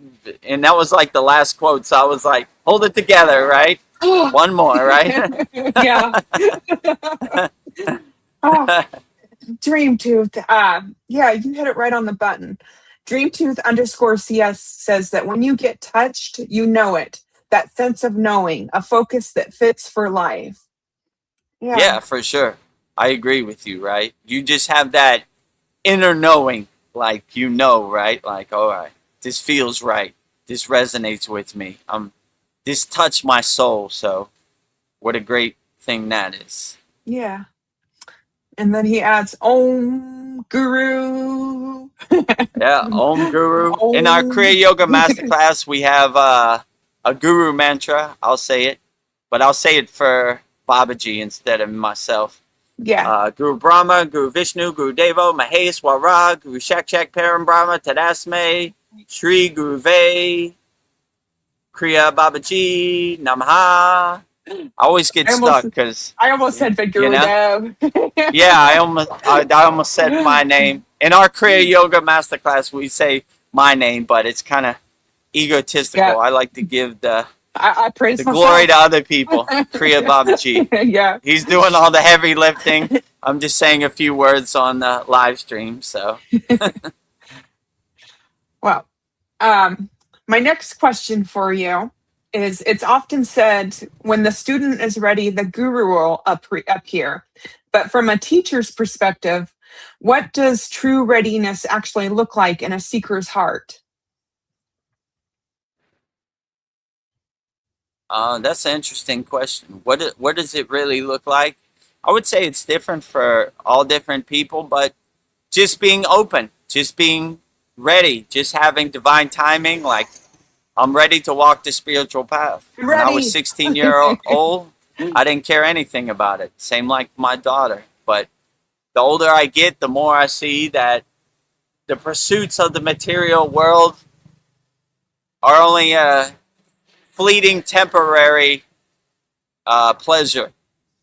and that was like the last quote. So I was like, hold it together, right? One more, right? Yeah. Oh, Dreamtooth. Yeah, you hit it right on the button. Dreamtooth_CS says that when you get touched, you know it. That sense of knowing, a focus that fits for life. Yeah, Yeah, for sure. I agree with you, right? You just have that inner knowing, like right? Like, all right, this feels right. This resonates with me. This touched my soul. So, what a great thing that is. yeah. And then he adds, Om Guru. Yeah, Om Guru. In our Om. Kriya Yoga Masterclass, we have a Guru mantra. I'll say it, but I'll say it for Babaji instead of myself. Yeah. Guru Brahma, Guru Vishnu, Guru Devo, Mahesh, Wara, Guru Shak Param Brahma, Tadasme, Shri Guru Ve, Kriya Babaji, Namaha. I always get stuck because I almost said Vedagurudev. yeah, I almost said my name. In our Kriya Yoga Masterclass, we say my name, but it's kind of egotistical. Yeah. I like to give the I praise the myself. glory to other people. Kriya Babaji. Yeah. He's doing all the heavy lifting. I'm just saying a few words on the live stream. So, Well, my next question for you is, it's often said when the student is ready, the guru will appear. But from a teacher's perspective, what does true readiness actually look like in a seeker's heart? that's an interesting question. What does it really look like? I would say it's different for all different people, but just being open, just being ready, just having divine timing. Like, I'm ready to walk the spiritual path. When I was 16 old, I didn't care anything about it. Same like my daughter. But the older I get, the more I see that the pursuits of the material world are only a fleeting, temporary pleasure.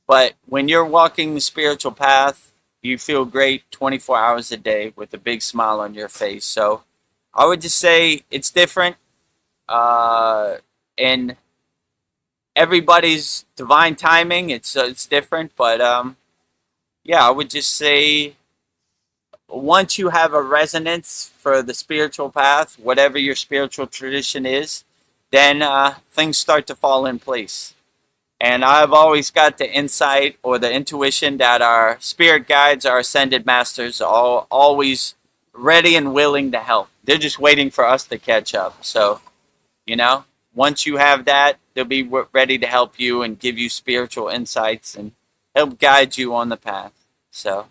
But when you're walking the spiritual path, you feel great 24 hours a day with a big smile on your face. So I would just say it's different. And everybody's divine timing, it's different. But yeah, I would just say once you have a resonance for the spiritual path, whatever your spiritual tradition is, then things start to fall in place. And I've always got the insight or the intuition that our spirit guides, our ascended masters, are always ready and willing to help. They're just waiting for us to catch up. So, once you have that, they'll be ready to help you and give you spiritual insights and help guide you on the path. So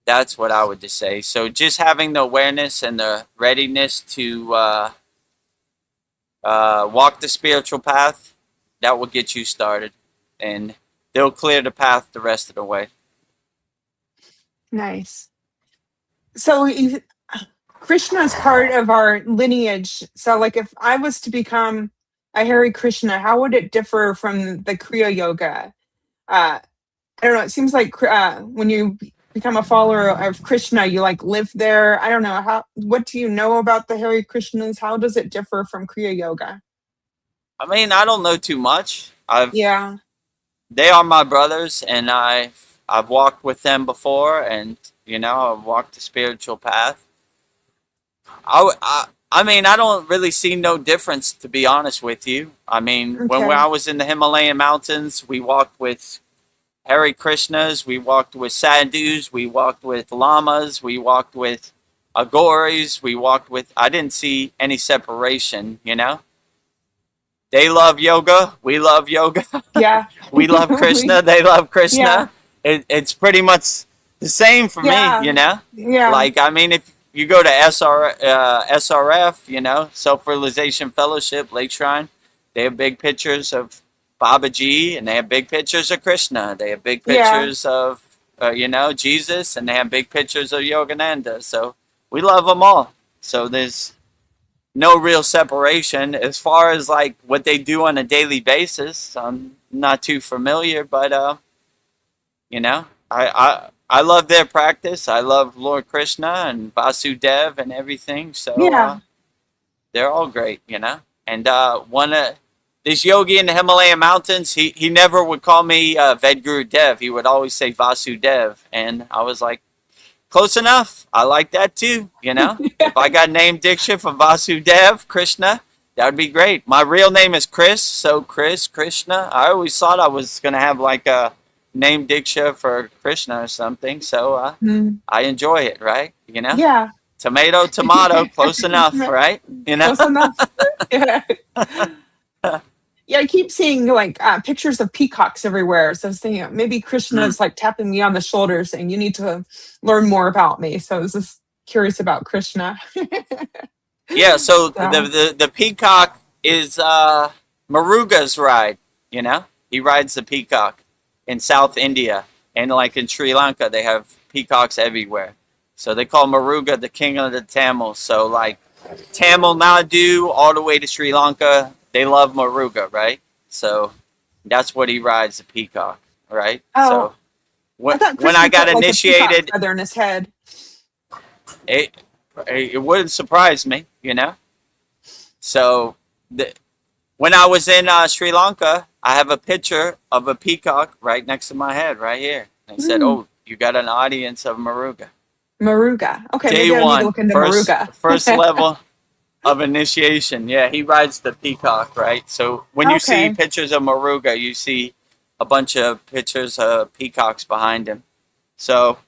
that's what I would just say. So just having the awareness and the readiness to walk the spiritual path, that will get you started, and they'll clear the path the rest of the way. Nice. So Krishna is part of our lineage. So, like, if I was to become a Hare Krishna, how would it differ from the Kriya Yoga? I don't know. It seems like when you become a follower of Krishna, you like live there. I don't know. What do you know about the Hare Krishnas? How does it differ from Kriya Yoga? I mean, I don't know too much. Yeah. They are my brothers, and I've walked with them before, and I've walked the spiritual path. I mean, I don't really see no difference, to be honest with you. I mean, when Okay. I was in the Himalayan mountains, we walked with Hare Krishnas, we walked with sadhus, we walked with lamas, we walked with agoris, I didn't see any separation, They love yoga, we love yoga. Yeah. We love Krishna, they love Krishna. Yeah. It's pretty much the same for me, Yeah. Like, I mean, if you go to SRF, Self-Realization Fellowship, Lake Shrine, they have big pictures of Babaji, and they have big pictures of Krishna. They have big pictures of, Jesus, and they have big pictures of Yogananda. So we love them all. So there's no real separation. As far as like what they do on a daily basis, I'm not too familiar, but I love their practice. I love Lord Krishna and Vasudev and everything. So they're all great, And this yogi in the Himalayan mountains, he never would call me Vedagurudev. He would always say Vasudev. And I was like, close enough. I like that too, you know? If I got name diksha for Vasudev, Krishna, that would be great. My real name is Chris, so Krishna. I always thought I was going to have like a name diksha for Krishna or something. So I enjoy it, right? You know? Yeah. Tomato, close enough, right? You know? Close enough. Yeah. Yeah, I keep seeing like pictures of peacocks everywhere. So I was thinking maybe Krishna is like tapping me on the shoulder saying, you need to learn more about me. So I was just curious about Krishna. Yeah, so the peacock is Maruga's ride, you know? He rides the peacock in South India. And like in Sri Lanka, they have peacocks everywhere. So they call Maruga the king of the Tamils. So like Tamil Nadu all the way to Sri Lanka, they love Maruga, right? So that's what he rides, the peacock, right? Oh, so when I got put, like, a initiated, peacock feather in his head. it wouldn't surprise me, you know? So when I was in Sri Lanka, I have a picture of a peacock right next to my head, right here. And they said, oh, you got an audience of Maruga. Maruga. Okay, Day maybe I need one, to look into first, Maruga. first level of initiation. Yeah, he rides the peacock, right? So when you see pictures of Maruga, you see a bunch of pictures of peacocks behind him. So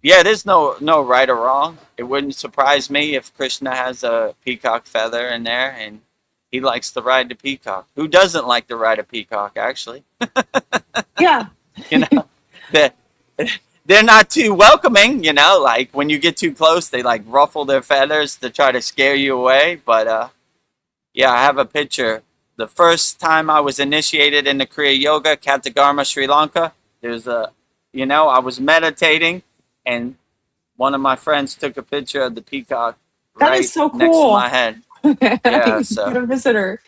yeah, there's no right or wrong. It wouldn't surprise me if Krishna has a peacock feather in there and he likes to ride the peacock. Who doesn't like to ride a peacock, actually? Yeah. You know, they're not too welcoming, you know, like when you get too close, they like ruffle their feathers to try to scare you away. But yeah, I have a picture. The first time I was initiated into Kriya Yoga, Katagama, Sri Lanka, there's I was meditating and one of my friends took a picture of the peacock right so cool. next to my head. Yeah, so get a visitor.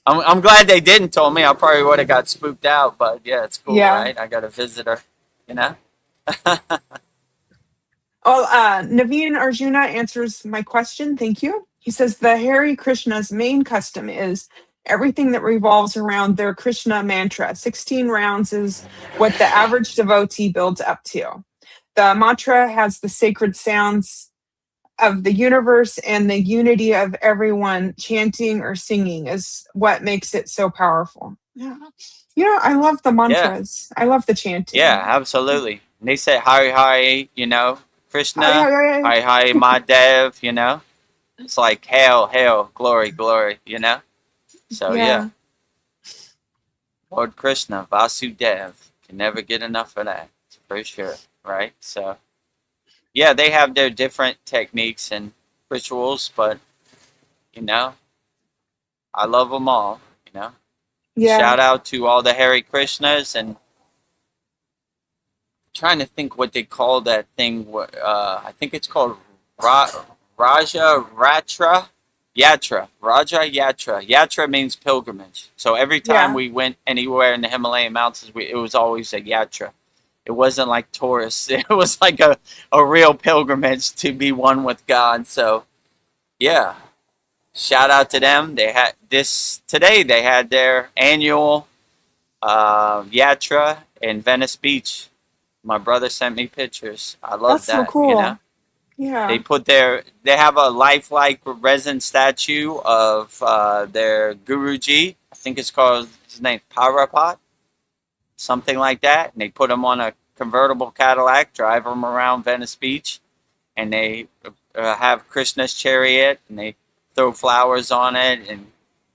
I'm glad they didn't tell me. I probably would have got spooked out, but yeah, it's cool, Yeah. right? I got a visitor, you know? Well, Naveen Arjuna answers my question. Thank you. He says the Hare Krishna's main custom is everything that revolves around their Krishna mantra. 16 rounds is what the average devotee builds up to. The mantra has the sacred sounds of the universe and the unity of everyone chanting or singing is what makes it so powerful. Yeah. You know, I love the mantras. I love the chanting. Yeah, absolutely. And they say Hari Hari, you know, Krishna, Hari Hari Hari Mahadev, you know. It's like hail, hail, glory, glory, you know. So yeah. Lord Krishna, Vasudev, can never get enough of that, for sure, right? So yeah, they have their different techniques and rituals, but you know, I love them all, you know. Yeah. Shout out to all the Hare Krishnas, and trying to think what they call that thing. I think it's called Raja Ratra Yatra. Raja Yatra. Yatra means pilgrimage. So every time we went anywhere in the Himalayan mountains, it was always a yatra. It wasn't like tourists. It was like a real pilgrimage to be one with God. So yeah. Shout out to them. They had today. They had their annual yatra in Venice Beach. My brother sent me pictures. I love that. So cool. You know? Yeah. They have a lifelike resin statue of their Guruji. I think it's called his name Parapat, something like that. And they put him on a convertible Cadillac, drive him around Venice Beach, and they have Krishna's chariot, and they throw flowers on it and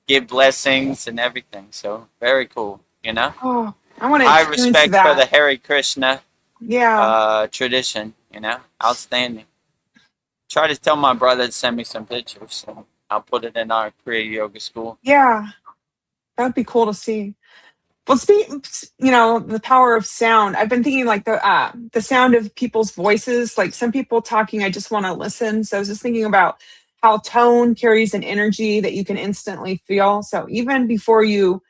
give blessings and everything. So very cool, you know. Oh, I want to high experience respect that. for the Hare Krishna tradition, you know. Outstanding. Try to tell my brother to send me some pictures, and I'll put it in our Kriya Yoga school. Yeah, that would be cool to see. Well, the power of sound. I've been thinking like the sound of people's voices. Like some people talking, I just want to listen. So I was just thinking about how tone carries an energy that you can instantly feel. So even before you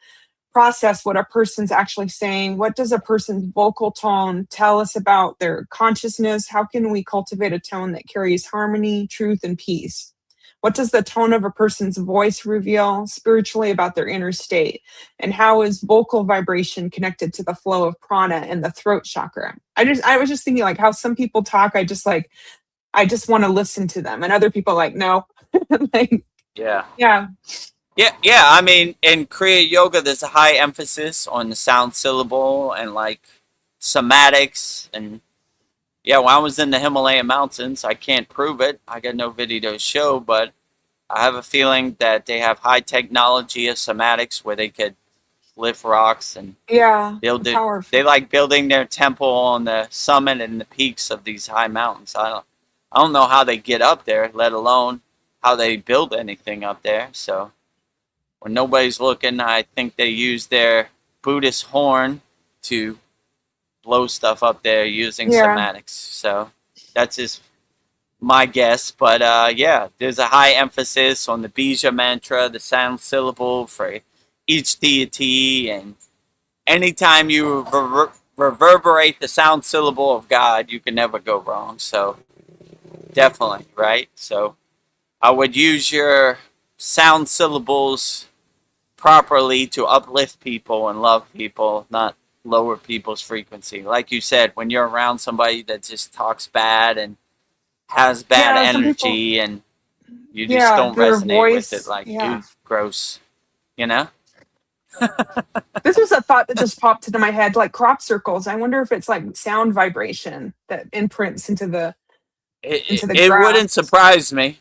process what a person's actually saying, what does a person's vocal tone tell us about their consciousness? How can we cultivate a tone that carries harmony, truth, and peace? What does the tone of a person's voice reveal spiritually about their inner state? And how is vocal vibration connected to the flow of prana and the throat chakra? I was just thinking like how some people talk, I just want to listen to them. And other people like, no. Like, Yeah. yeah. Yeah. I mean, in Kriya yoga, there's a high emphasis on the sound syllable and like somatics. And yeah, when I was in the Himalayan mountains, I can't prove it. I got no video to show, but I have a feeling that they have high technology of somatics where they could lift rocks and Yeah. build it. Powerful. They like building their temple on the summit and the peaks of these high mountains. I don't know how they get up there, let alone how they build anything up there. So when nobody's looking, I think they use their Buddhist horn to blow stuff up there using somatics. So that's just my guess. But yeah, there's a high emphasis on the bija mantra, the sound syllable for each deity, and anytime you reverberate the sound syllable of God, you can never go wrong. So definitely, right? So I would use your sound syllables properly to uplift people and love people, not lower people's frequency. Like you said, when you're around somebody that just talks bad and has bad energy and you just don't resonate with it, like, dude, gross, you know? This was a thought that just popped into my head, like crop circles. I wonder if it's like sound vibration that imprints into the It wouldn't surprise me.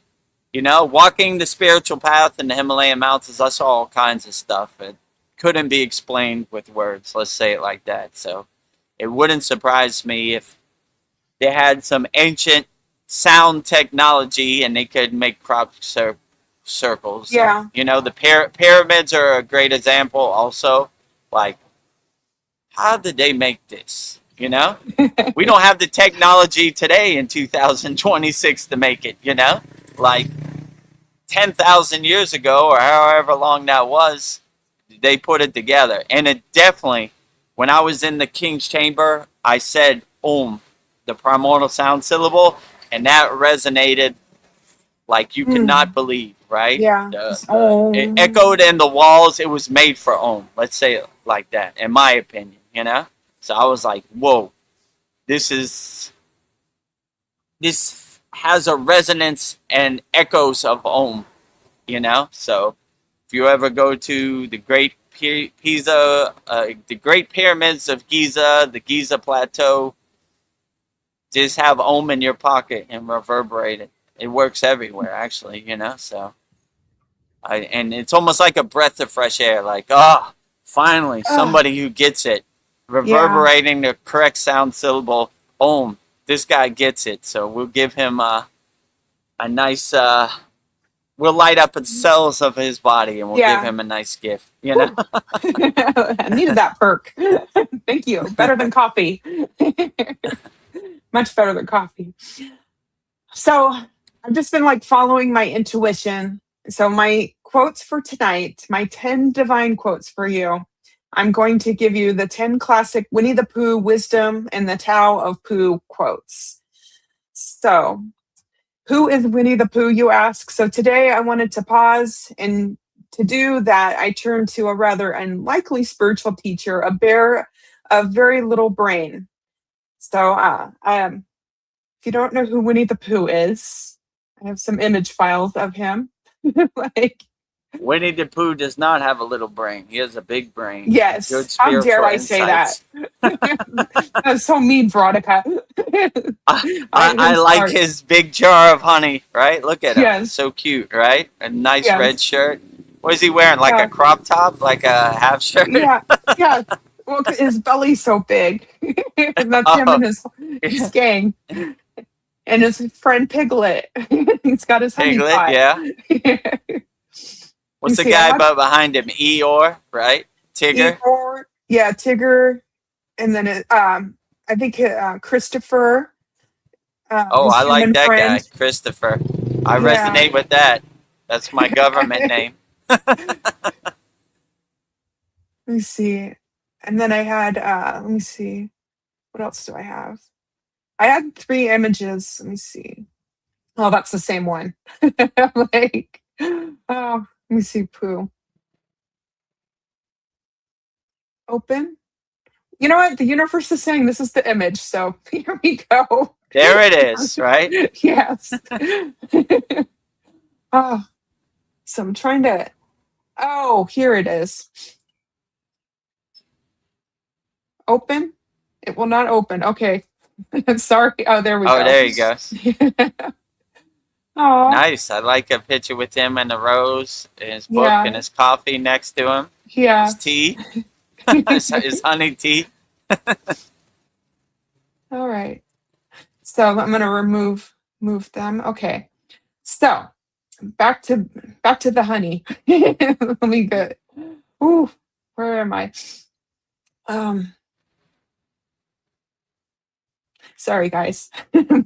You know, walking the spiritual path in the Himalayan mountains, I saw all kinds of stuff. It couldn't be explained with words, let's say it like that. So it wouldn't surprise me if they had some ancient sound technology and they could make crop circles. Yeah. And, you know, the pyramids are a great example also. Like, how did they make this? You know? We don't have the technology today in 2026 to make it, you know? Like 10,000 years ago or however long that was, they put it together. And it definitely, when I was in the King's Chamber, I said Om, the primordial sound syllable, and that resonated like you could not believe, right? Yeah. It echoed in the walls. It was made for Om. Let's say it like that, in my opinion, you know? So I was like, whoa, this has a resonance and echoes of Om, you know? So if you ever go to the Great Pisa, the Great Pyramids of Giza, the Giza Plateau, just have Om in your pocket and reverberate it. It works everywhere, actually, you know? So, and it's almost like a breath of fresh air, like, finally, somebody who gets it. Reverberating the correct sound syllable, Om. This guy gets it, so we'll give him a nice. We'll light up the cells of his body, and we'll give him a nice gift. You know, I needed that perk. Thank you. Better than coffee. Much better than coffee. So I've just been like following my intuition. So my quotes for tonight, my 10 divine quotes for you. I'm going to give you the 10 classic Winnie the Pooh wisdom and the Tao of Pooh quotes. So, who is Winnie the Pooh, you ask? So today I wanted to pause, and to do that, I turned to a rather unlikely spiritual teacher, a bear of very little brain. So, if you don't know who Winnie the Pooh is, I have some image files of him. Like, Winnie the Pooh does not have a little brain. He has a big brain. Yes. Good How dare I insights. say that? That's so mean, Veronica. I like his big jar of honey, right? Look at him. Yes. So cute, right? A nice red shirt. What is he wearing? Like a crop top? Like a half shirt? Yeah. Well, his belly's so big. And that's him and his gang. And his friend Piglet. He's got his honey Piglet, pot. yeah. What's the guy behind him? Eeyore, right? Tigger? Eeyore, yeah, Tigger. And then I think Christopher. I like that friend. guy, Christopher. I resonate with that. That's my government name. Let me see. And then I had, let me see. What else do I have? I had 3 images. Let me see. Oh, that's the same one. Like, oh, let me see, Pooh. Open. You know what? The universe is saying this is the image. So here we go. There it is, right? Yes. Oh, so I'm trying to. Oh, here it is. Open. It will not open. Okay. Sorry. Oh, there we Oh, go. there you go. Oh, Nice. I like a picture with him and a rose in his book and yeah. his coffee next to him. Yeah. His tea. his honey tea. All right. So I'm going to move them. Okay. So back to the honey. Let me get. Ooh, where am I? Sorry guys.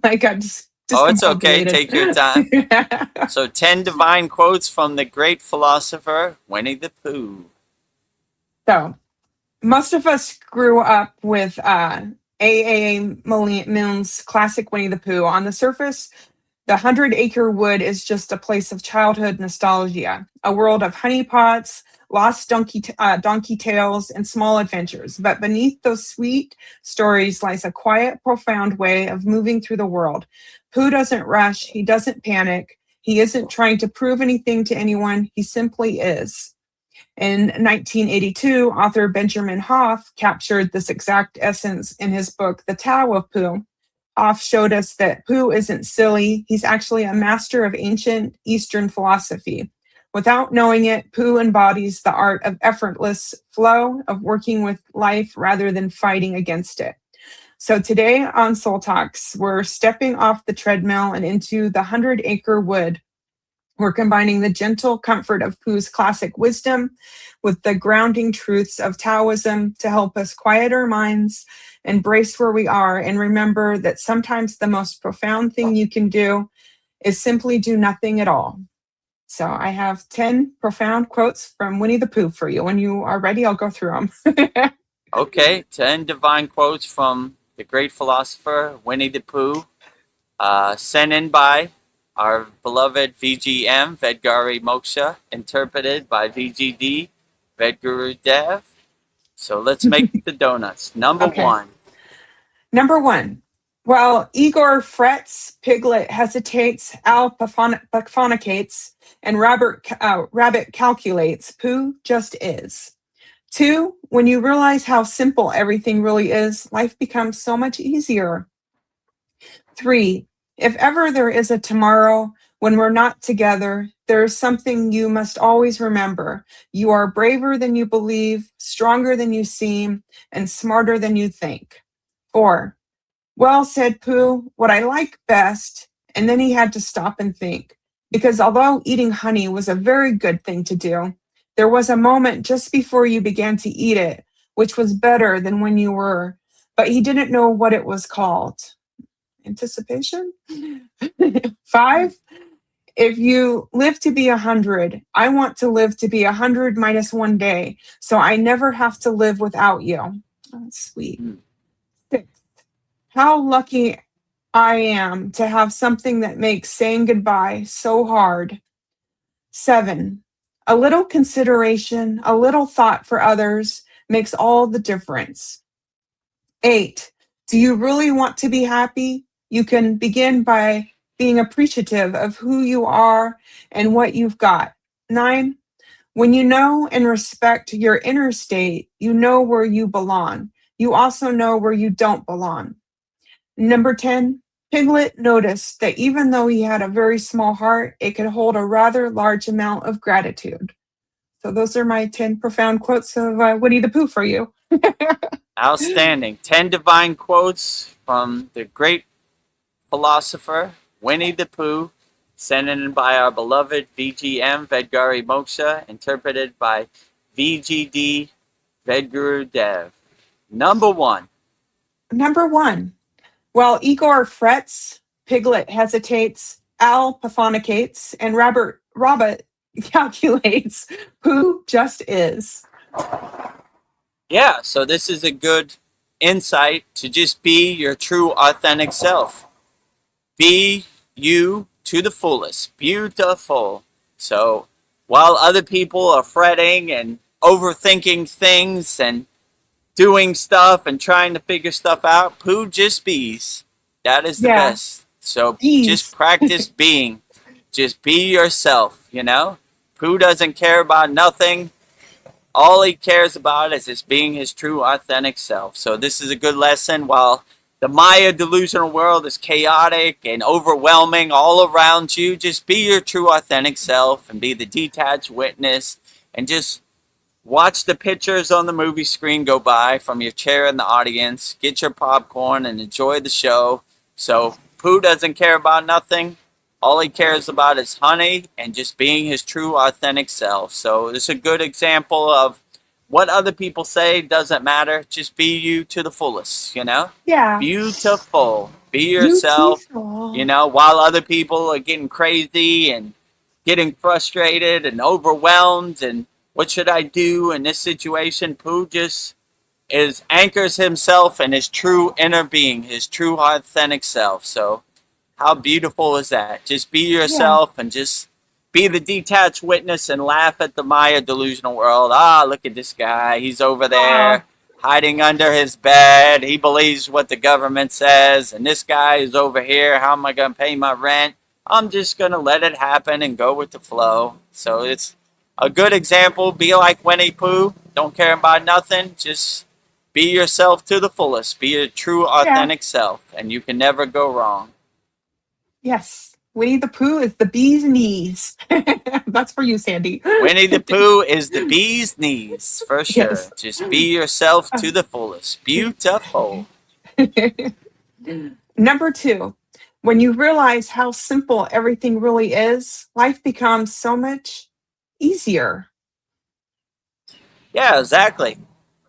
I got Oh, it's okay. discombobulated. Take your time. So 10 divine quotes from the great philosopher Winnie the Pooh. So most of us grew up with A.A. Milne's classic Winnie the Pooh. On the surface, the 100-Acre Wood is just a place of childhood nostalgia, a world of honeypots, lost donkey tales, and small adventures. But beneath those sweet stories lies a quiet, profound way of moving through the world. Pooh doesn't rush. He doesn't panic. He isn't trying to prove anything to anyone. He simply is. In 1982, author Benjamin Hoff captured this exact essence in his book, The Tao of Pooh. Hoff showed us that Pooh isn't silly. He's actually a master of ancient Eastern philosophy. Without knowing it, Pooh embodies the art of effortless flow, of working with life rather than fighting against it. So today on Soul Talks, we're stepping off the treadmill and into the 100-Acre Wood. We're combining the gentle comfort of Pooh's classic wisdom with the grounding truths of Taoism to help us quiet our minds, embrace where we are, and remember that sometimes the most profound thing you can do is simply do nothing at all. So I have 10 profound quotes from Winnie the Pooh for you. When you are ready, I'll go through them. Okay, 10 divine quotes from the great philosopher Winnie the Pooh, sent in by our beloved VGM, Vedgari Moksha, interpreted by VGD, Vedagurudev. So let's make the donuts. Number Okay. 1. Number 1. While Igor frets, Piglet hesitates, Al paphonicates, and Rabbit calculates, Pooh just is. 2, when you realize how simple everything really is, life becomes so much easier. 3, if ever there is a tomorrow when we're not together, there is something you must always remember. You are braver than you believe, stronger than you seem, and smarter than you think. 4, well, said Pooh, what I like best, and then he had to stop and think, because although eating honey was a very good thing to do, there was a moment just before you began to eat it, which was better than when you were, but he didn't know what it was called. Anticipation? 5, if you live to be 100, I want to live to be 100 minus 1 day, so I never have to live without you. Oh, that's sweet. 6, how lucky I am to have something that makes saying goodbye so hard. 7, a little consideration, a little thought for others makes all the difference. 8, do you really want to be happy? You can begin by being appreciative of who you are and what you've got. 9, when you know and respect your inner state, you know where you belong. You also know where you don't belong. Number 10, Piglet noticed that even though he had a very small heart, it could hold a rather large amount of gratitude. So those are my 10 profound quotes of Winnie the Pooh for you. Outstanding. 10 divine quotes from the great philosopher Winnie the Pooh, sent in by our beloved VGM, Vedgari Moksha, interpreted by VGD, Vedagurudev. Number 1. Number 1, while Igor frets, Piglet hesitates, Al paphonicates, and Rabbit calculates, Pooh just is. Yeah, so this is a good insight to just be your true authentic self. Be you, to the fullest. Beautiful. So while other people are fretting and overthinking things and doing stuff and trying to figure stuff out, poo just bees. That is the Yeah. best. So just Bees. practice being. Just be yourself, you know? Pooh doesn't care about nothing. All he cares about is just being his true, authentic self. So this is a good lesson. While the Maya delusional world is chaotic and overwhelming all around you, just be your true, authentic self and be the detached witness and just watch the pictures on the movie screen go by from your chair in the audience. Get your popcorn and enjoy the show. So Pooh doesn't care about nothing. All he cares about is honey and just being his true, authentic self. So it's a good example of what other people say doesn't matter. Just be you to the fullest, you know? Yeah. Beautiful. Be yourself, Beautiful. you know, while other people are getting crazy and getting frustrated and overwhelmed and what should I do in this situation? Pooh just anchors himself in his true inner being, his true authentic self. So how beautiful is that? Just be yourself and just be the detached witness and laugh at the Maya delusional world. Ah, look at this guy. He's over there hiding under his bed. He believes what the government says. And this guy is over here. How am I going to pay my rent? I'm just going to let it happen and go with the flow. So it's a good example. Be like Winnie Pooh. Don't care about nothing. Just be yourself to the fullest. Be your true, authentic self. And you can never go wrong. Yes. Winnie the Pooh is the bee's knees. That's for you, Sandy. Winnie the Pooh is the bee's knees, for sure. Yes. Just be yourself to the fullest. Beautiful. Number 2, when you realize how simple everything really is, life becomes so much easier. Yeah, exactly.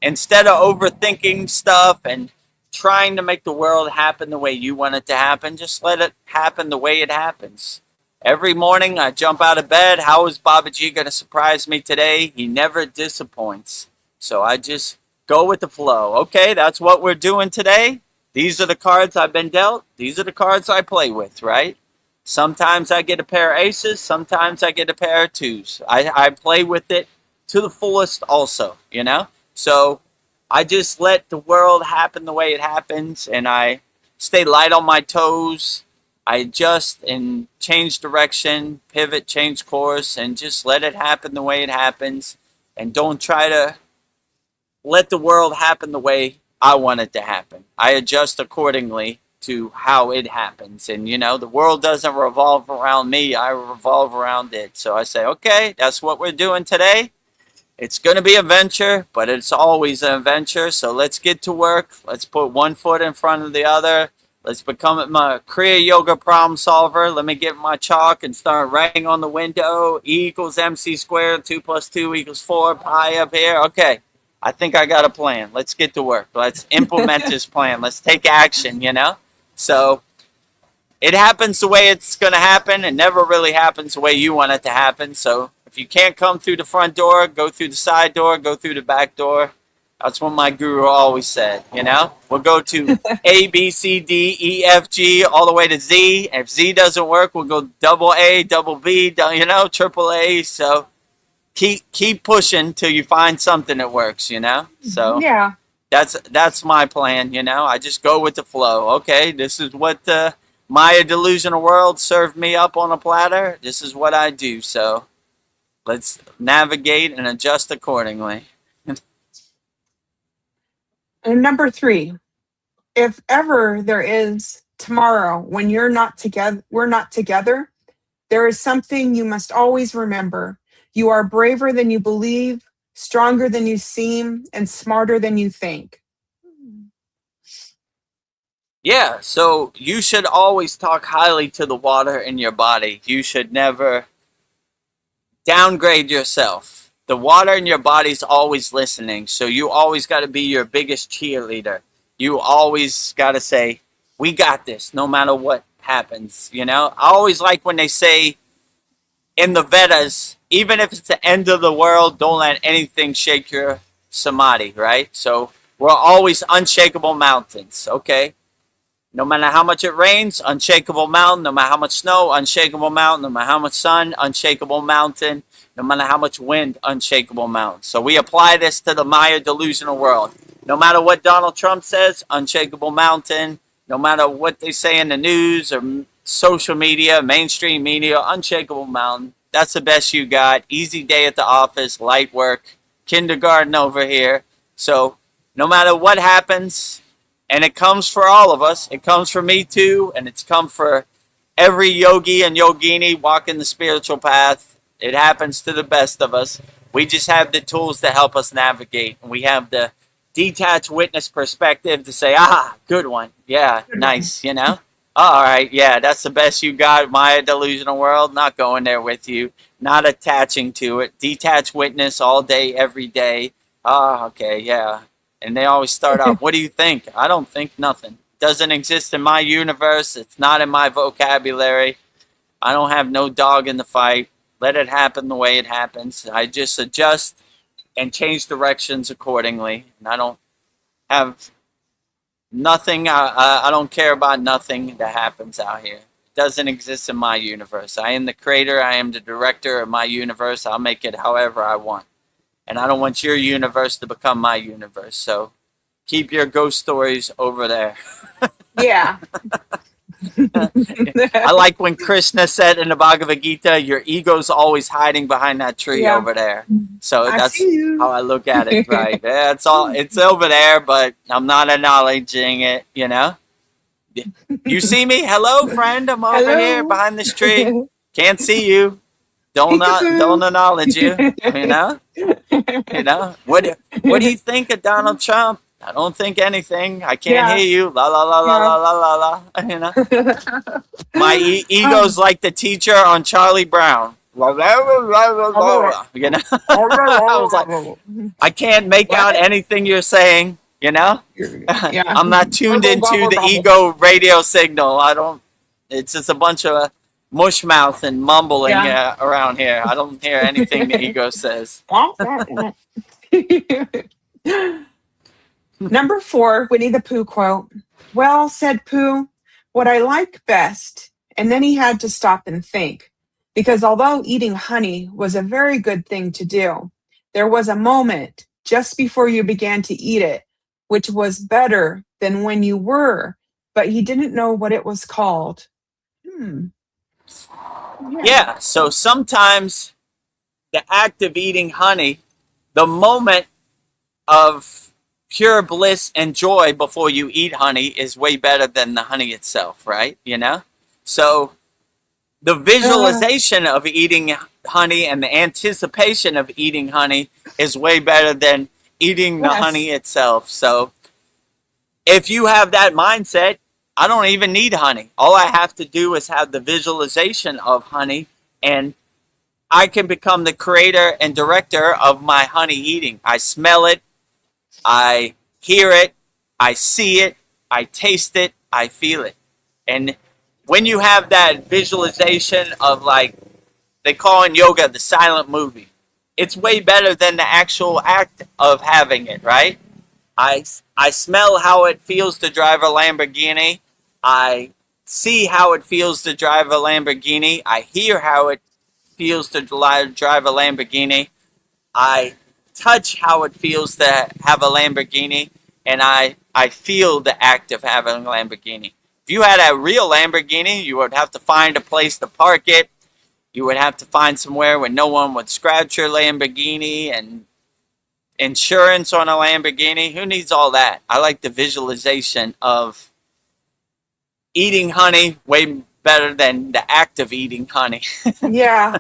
Instead of overthinking stuff and trying to make the world happen the way you want it to happen, just let it happen the way it happens. Every morning I jump out of bed. How is Babaji going to surprise me today? He never disappoints. So I just go with the flow. Okay, that's what we're doing today. These are the cards I've been dealt. These are the cards I play with, right? Sometimes I get a pair of aces. Sometimes I get a pair of twos. I play with it to the fullest also, you know? So I just let the world happen the way it happens, and I stay light on my toes. I adjust and change direction, pivot, change course, and just let it happen the way it happens. And don't try to let the world happen the way I want it to happen. I adjust accordingly to how it happens. And, you know, the world doesn't revolve around me. I revolve around it. So I say, okay, that's what we're doing today. It's going to be a venture, but it's always an adventure. So let's get to work. Let's put one foot in front of the other. Let's become my Kriya Yoga problem solver. Let me get my chalk and start writing on the window. E equals MC squared. 2 plus 2 equals 4. Pi up here. Okay, I think I got a plan. Let's get to work. Let's implement this plan. Let's take action, you know? So it happens the way it's going to happen. It never really happens the way you want it to happen. So if you can't come through the front door, go through the side door, go through the back door. That's what my guru always said, you know? We'll go to A, B, C, D, E, F, G, all the way to Z. If Z doesn't work, we'll go double A, double B, you know, triple A. So keep pushing till you find something that works, you know? So Yeah. that's my plan, you know? I just go with the flow. Okay, this is what the Maya delusional world served me up on a platter. This is what I do. So let's navigate and adjust accordingly. And number 3, if ever there is tomorrow when we're not together, there is something you must always remember. You are braver than you believe, stronger than you seem, and smarter than you think. Yeah, so you should always talk highly to the water in your body. You should never downgrade yourself. The water in your body's always listening, so you always got to be your biggest cheerleader. You always got to say, we got this, no matter what happens, you know? I always like when they say in the Vedas, even if it's the end of the world, don't let anything shake your samadhi, right? So we're always unshakable mountains, okay? No matter how much it rains, unshakable mountain. No matter how much snow, unshakable mountain. No matter how much sun, unshakable mountain. No matter how much wind, unshakable mountain. So we apply this to the Maya delusional world. No matter what Donald Trump says, unshakable mountain. No matter what they say in the news or social media, mainstream media, unshakable mountain. That's the best you got. Easy day at the office, light work, kindergarten over here. So no matter what happens, and it comes for all of us, it comes for me too, and it's come for every yogi and yogini walking the spiritual path. It happens to the best of us. We just have the tools to help us navigate. We have the detached witness perspective to say, good one. Yeah, nice, you know? All right, yeah, that's the best you got, Maya delusional world. Not going there with you, not attaching to it. Detached witness all day, every day. Okay, yeah. And they always start off, what do you think? I don't think nothing. Doesn't exist in my universe. It's not in my vocabulary. I don't have no dog in the fight. Let it happen the way it happens. I just adjust and change directions accordingly. And I don't have nothing. I don't care about nothing that happens out here. It doesn't exist in my universe. I am the creator. I am the director of my universe. I'll make it however I want. And I don't want your universe to become my universe. So keep your ghost stories over there. Yeah. I like when Krishna said in the Bhagavad Gita, your ego's always hiding behind that tree over there. So that's how I look at it, right? Yeah, it's over there, but I'm not acknowledging it, you know? You see me? Hello, friend. I'm over here behind this tree. Can't see you. Don't acknowledge you, you know? You know? What do you think of Donald Trump? I don't think anything. I can't hear you. La la la la la la la la. You know, my ego's like the teacher on Charlie Brown. You know, I was like, I can't make out anything you're saying. You know, I'm not tuned into the ego radio signal. I don't. It's just a bunch of mush mouth and mumbling around here. I don't hear anything the ego says. Number 4, Winnie the Pooh quote. Well, said Pooh, what I like best. And then he had to stop and think. Because although eating honey was a very good thing to do, there was a moment just before you began to eat it, which was better than when you were, but he didn't know what it was called. Yeah, so sometimes the act of eating honey, the moment of pure bliss and joy before you eat honey is way better than the honey itself, right? You know? So the visualization of eating honey and the anticipation of eating honey is way better than eating the honey itself. So if you have that mindset, I don't even need honey. All I have to do is have the visualization of honey, and I can become the creator and director of my honey eating. I smell it, I hear it, I see it, I taste it, I feel it. And when you have that visualization of, like, they call in yoga the silent movie, it's way better than the actual act of having it, right? I smell how it feels to drive a Lamborghini. I see how it feels to drive a Lamborghini. I hear how it feels to drive a Lamborghini. I touch how it feels to have a Lamborghini, and I feel the act of having a Lamborghini. If you had a real Lamborghini, you would have to find a place to park it. You would have to find somewhere where no one would scratch your Lamborghini, and insurance on a Lamborghini. Who needs all that? I like the visualization of eating honey way better than the act of eating honey. Yeah.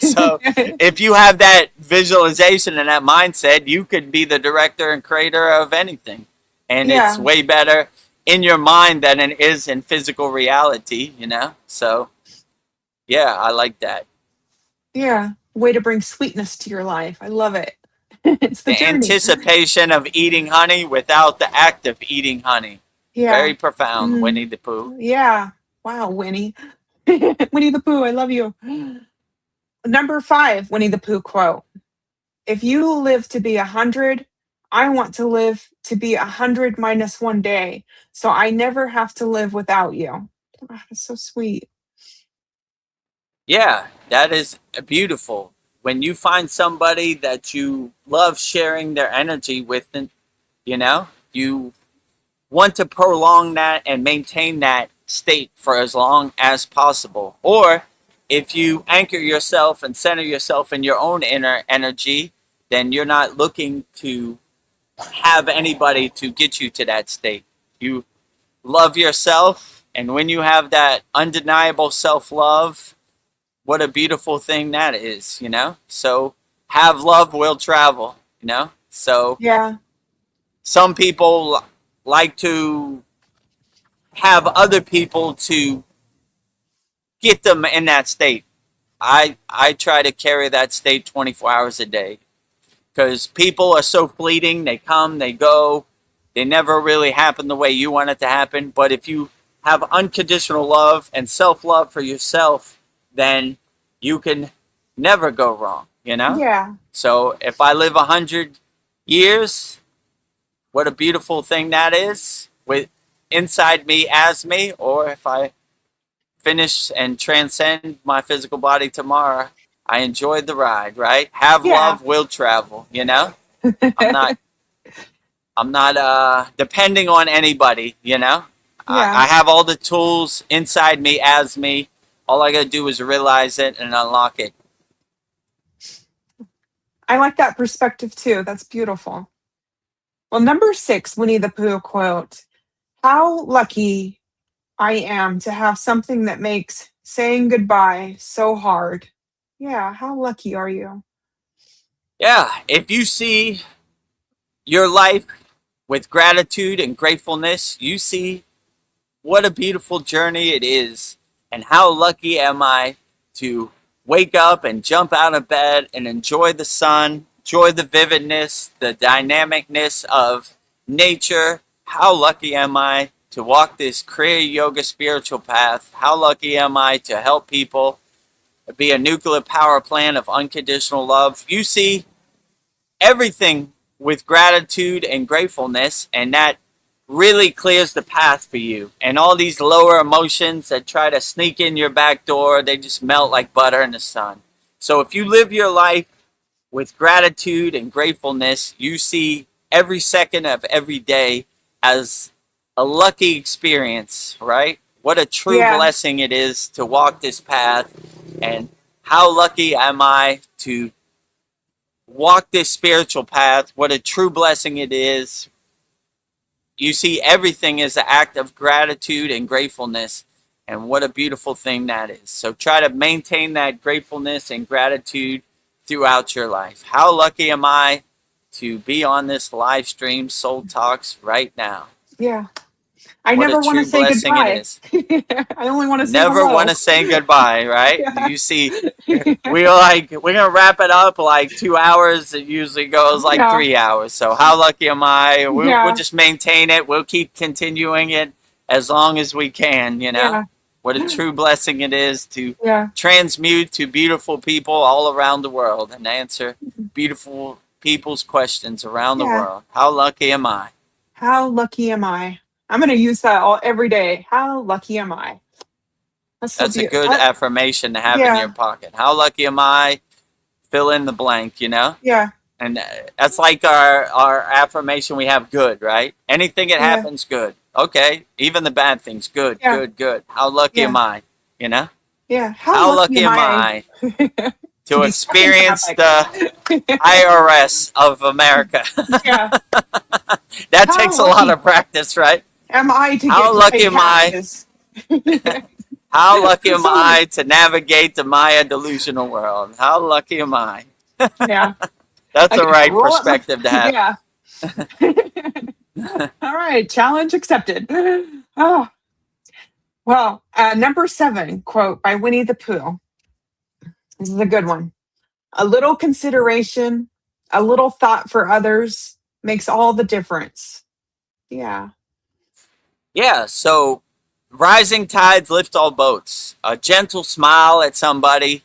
So if you have that visualization and that mindset, you could be the director and creator of anything. And it's way better in your mind than it is in physical reality, you know? So, yeah, I like that. Yeah. Way to bring sweetness to your life. I love it. It's the journey. Anticipation of eating honey without the act of eating honey. Yeah. Very profound, Winnie the Pooh. Yeah. Wow, Winnie. Winnie the Pooh, I love you. Number 5, Winnie the Pooh quote. If you live to be 100, I want to live to be 100 minus 1 day, so I never have to live without you. Ah, that's so sweet. Yeah, that is beautiful. When you find somebody that you love sharing their energy with, and you want to prolong that and maintain that state for as long as possible. Or if you anchor yourself and center yourself in your own inner energy, then you're not looking to have anybody to get you to that state. You love yourself, and when you have that undeniable self-love, what a beautiful thing that is. So have love will travel. So Yeah, some people like to have other people to get them in that state. I try to carry that state 24 hours a day, because people are so fleeting. They come, they go, they never really happen the way you want it to happen. But if you have unconditional love and self-love for yourself, then you can never go wrong. yeah, So if I live 100 years, what a beautiful thing that is, with inside me as me. Or if I finish and transcend my physical body tomorrow, I enjoyed the ride, right? Have yeah. love will travel. I'm not I'm not depending on anybody. Yeah, I have all the tools inside me as me. All I gotta do is realize it and unlock it. I like that perspective too. That's beautiful. Well, number 6, Winnie the Pooh quote: "How lucky I am to have something that makes saying goodbye so hard." Yeah, how lucky are you? Yeah, if you see your life with gratitude and gratefulness, you see what a beautiful journey it is. And how lucky am I to wake up and jump out of bed and enjoy the sun, enjoy the vividness, the dynamicness of nature. How lucky am I to walk this Kriya Yoga spiritual path? How lucky am I to help people be a nuclear power plant of unconditional love? You see everything with gratitude and gratefulness, and that really clears the path for you. And all these lower emotions that try to sneak in your back door, they just melt like butter in the sun. So if you live your life with gratitude and gratefulness, you see every second of every day as a lucky experience, right? What a true Yeah, blessing it is to walk this path. And how lucky am I to walk this spiritual path? What a true blessing it is. You see everything as an act of gratitude and gratefulness, and what a beautiful thing that is. So try to maintain that gratefulness and gratitude throughout your life. How lucky am I to be on this live stream Soul Talks right now? yeah. I What a never want to true say blessing it goodbye. is. I only want to say Never want hello. to say goodbye, right? Yeah. You see, we're gonna wrap it up like 2 hours. It usually goes like Yeah, 3 hours. So how lucky am I? We'll yeah, just maintain it. We'll keep continuing it as long as we can. yeah, What a true blessing it is to yeah, transmute to beautiful people all around the world and answer beautiful people's questions around the yeah. world. How lucky am I? How lucky am I? I'm going to use that all every day. How lucky am I? That's so That's a beautiful. good affirmation to have in your Yeah, pocket. How lucky am I? Fill in the blank. yeah, And that's like our affirmation we have: good, right? Anything that yeah, happens, good. Okay, even the bad things, good, yeah, good, good. How lucky yeah, am I? You know? yeah. How How lucky lucky am am I I to to be stuck in experience traffic? the IRS of America? Yeah. That How takes a lot lucky of practice, right? am I to How get to lucky pay am I? taxes? How lucky am So, I to navigate the Maya delusional world? How lucky am I? yeah, That's I the get to right roll up my, perspective to have. yeah. All right, challenge accepted. Oh, well, number 7 quote by Winnie the Pooh. This is a good one. A little consideration, a little thought for others makes all the difference. Yeah, Yeah, so rising tides lift all boats. A gentle smile at somebody,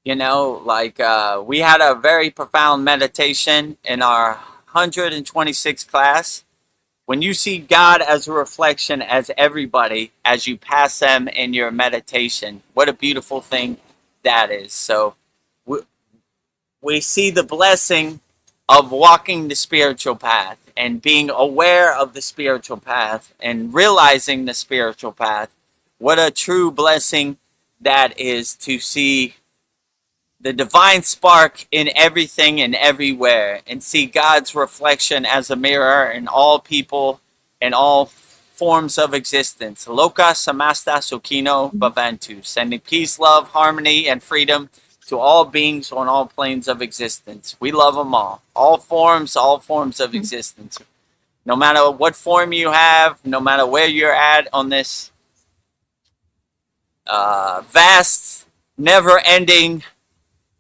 like we had a very profound meditation in our 126 class, when you see God as a reflection as everybody, as you pass them in your meditation, what a beautiful thing that is. So we see the blessing of walking the spiritual path and being aware of the spiritual path and realizing the spiritual path. What a true blessing that is, to see the divine spark in everything and everywhere, and see God's reflection as a mirror in all people and all forms of existence. Loka samasta sukhino bhavantu. Sending peace, love, harmony, and freedom to all beings on all planes of existence. We love them all forms of existence. No matter what form you have, no matter where you're at on this vast, never-ending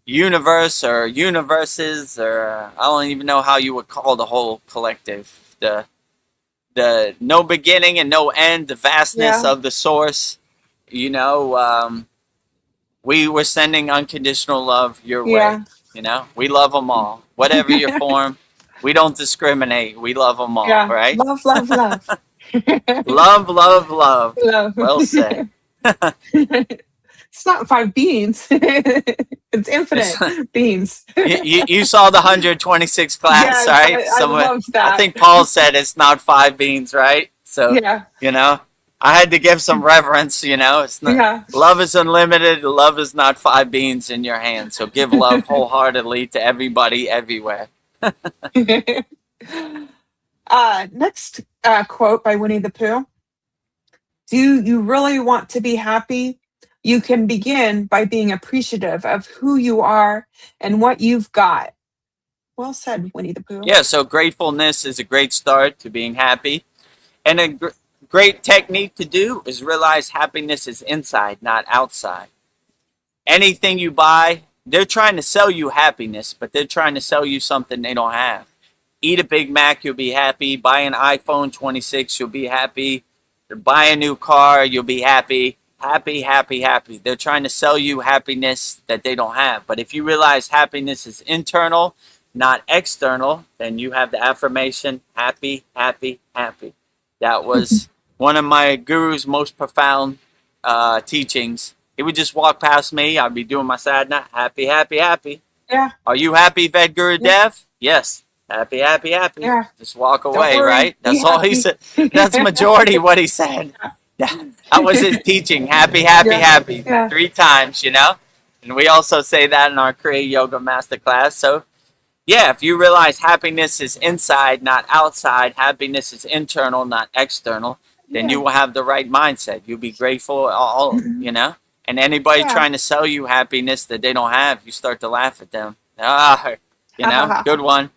universe or universes, or I don't even know how you would call the whole collective. The no beginning and no end, the vastness of the source. You know, we were sending unconditional love your way. You know, we love them all. Whatever your form, we don't discriminate. We love them all, right? Love, love, love. Love, love, love. Love. Well said. It's not 5 beans. It's infinite beans. You saw the 126 class, Yes, right? I love that. I think Paul said it's not 5 beans, right? So, you know, I had to give some reverence, you know. It's not, love is unlimited. Love is not 5 beans in your hand. So give love wholeheartedly to everybody, everywhere. Next quote by Winnie the Pooh. Do you really want to be happy? You can begin by being appreciative of who you are and what you've got. Well said, Winnie the Pooh. Yeah, so gratefulness is a great start to being happy. And a great technique to do is realize happiness is inside, not outside. Anything you buy, they're trying to sell you happiness, but they're trying to sell you something they don't have. Eat a Big Mac, you'll be happy. Buy an iPhone 26, you'll be happy. Buy a new car, you'll be happy. Happy, happy, happy. They're trying to sell you happiness that they don't have. But if you realize happiness is internal, not external, then you have the affirmation, happy, happy, happy. That was one of my guru's most profound teachings. He would just walk past me. I'd be doing my sadhana, happy, happy, happy. Yeah. Are you happy, Vedagurudev? Yeah. Yes. Happy, happy, happy. Yeah. Just walk away, worry, right? That's all he said. That's majority what he said. That was his teaching. Happy, happy, happy. 3 times, you know? And we also say that in our Kriya Yoga Masterclass. So, yeah, if you realize happiness is inside, not outside, happiness is internal, not external, then you will have the right mindset. You'll be grateful, all, you know? And anybody trying to sell you happiness that they don't have, you start to laugh at them. You know, good one.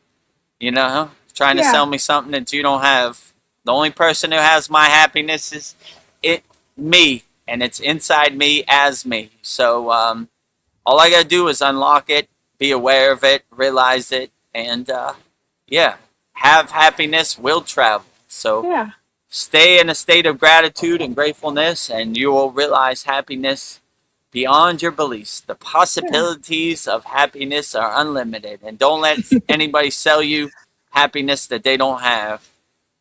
You know, trying to sell me something that you don't have. The only person who has my happiness is me, and it's inside me as me. So all I got to do is unlock it, be aware of it, realize it, and have happiness will travel. So stay in a state of gratitude and gratefulness, and you will realize happiness beyond your beliefs. The possibilities of happiness are unlimited, and don't let anybody sell you happiness that they don't have.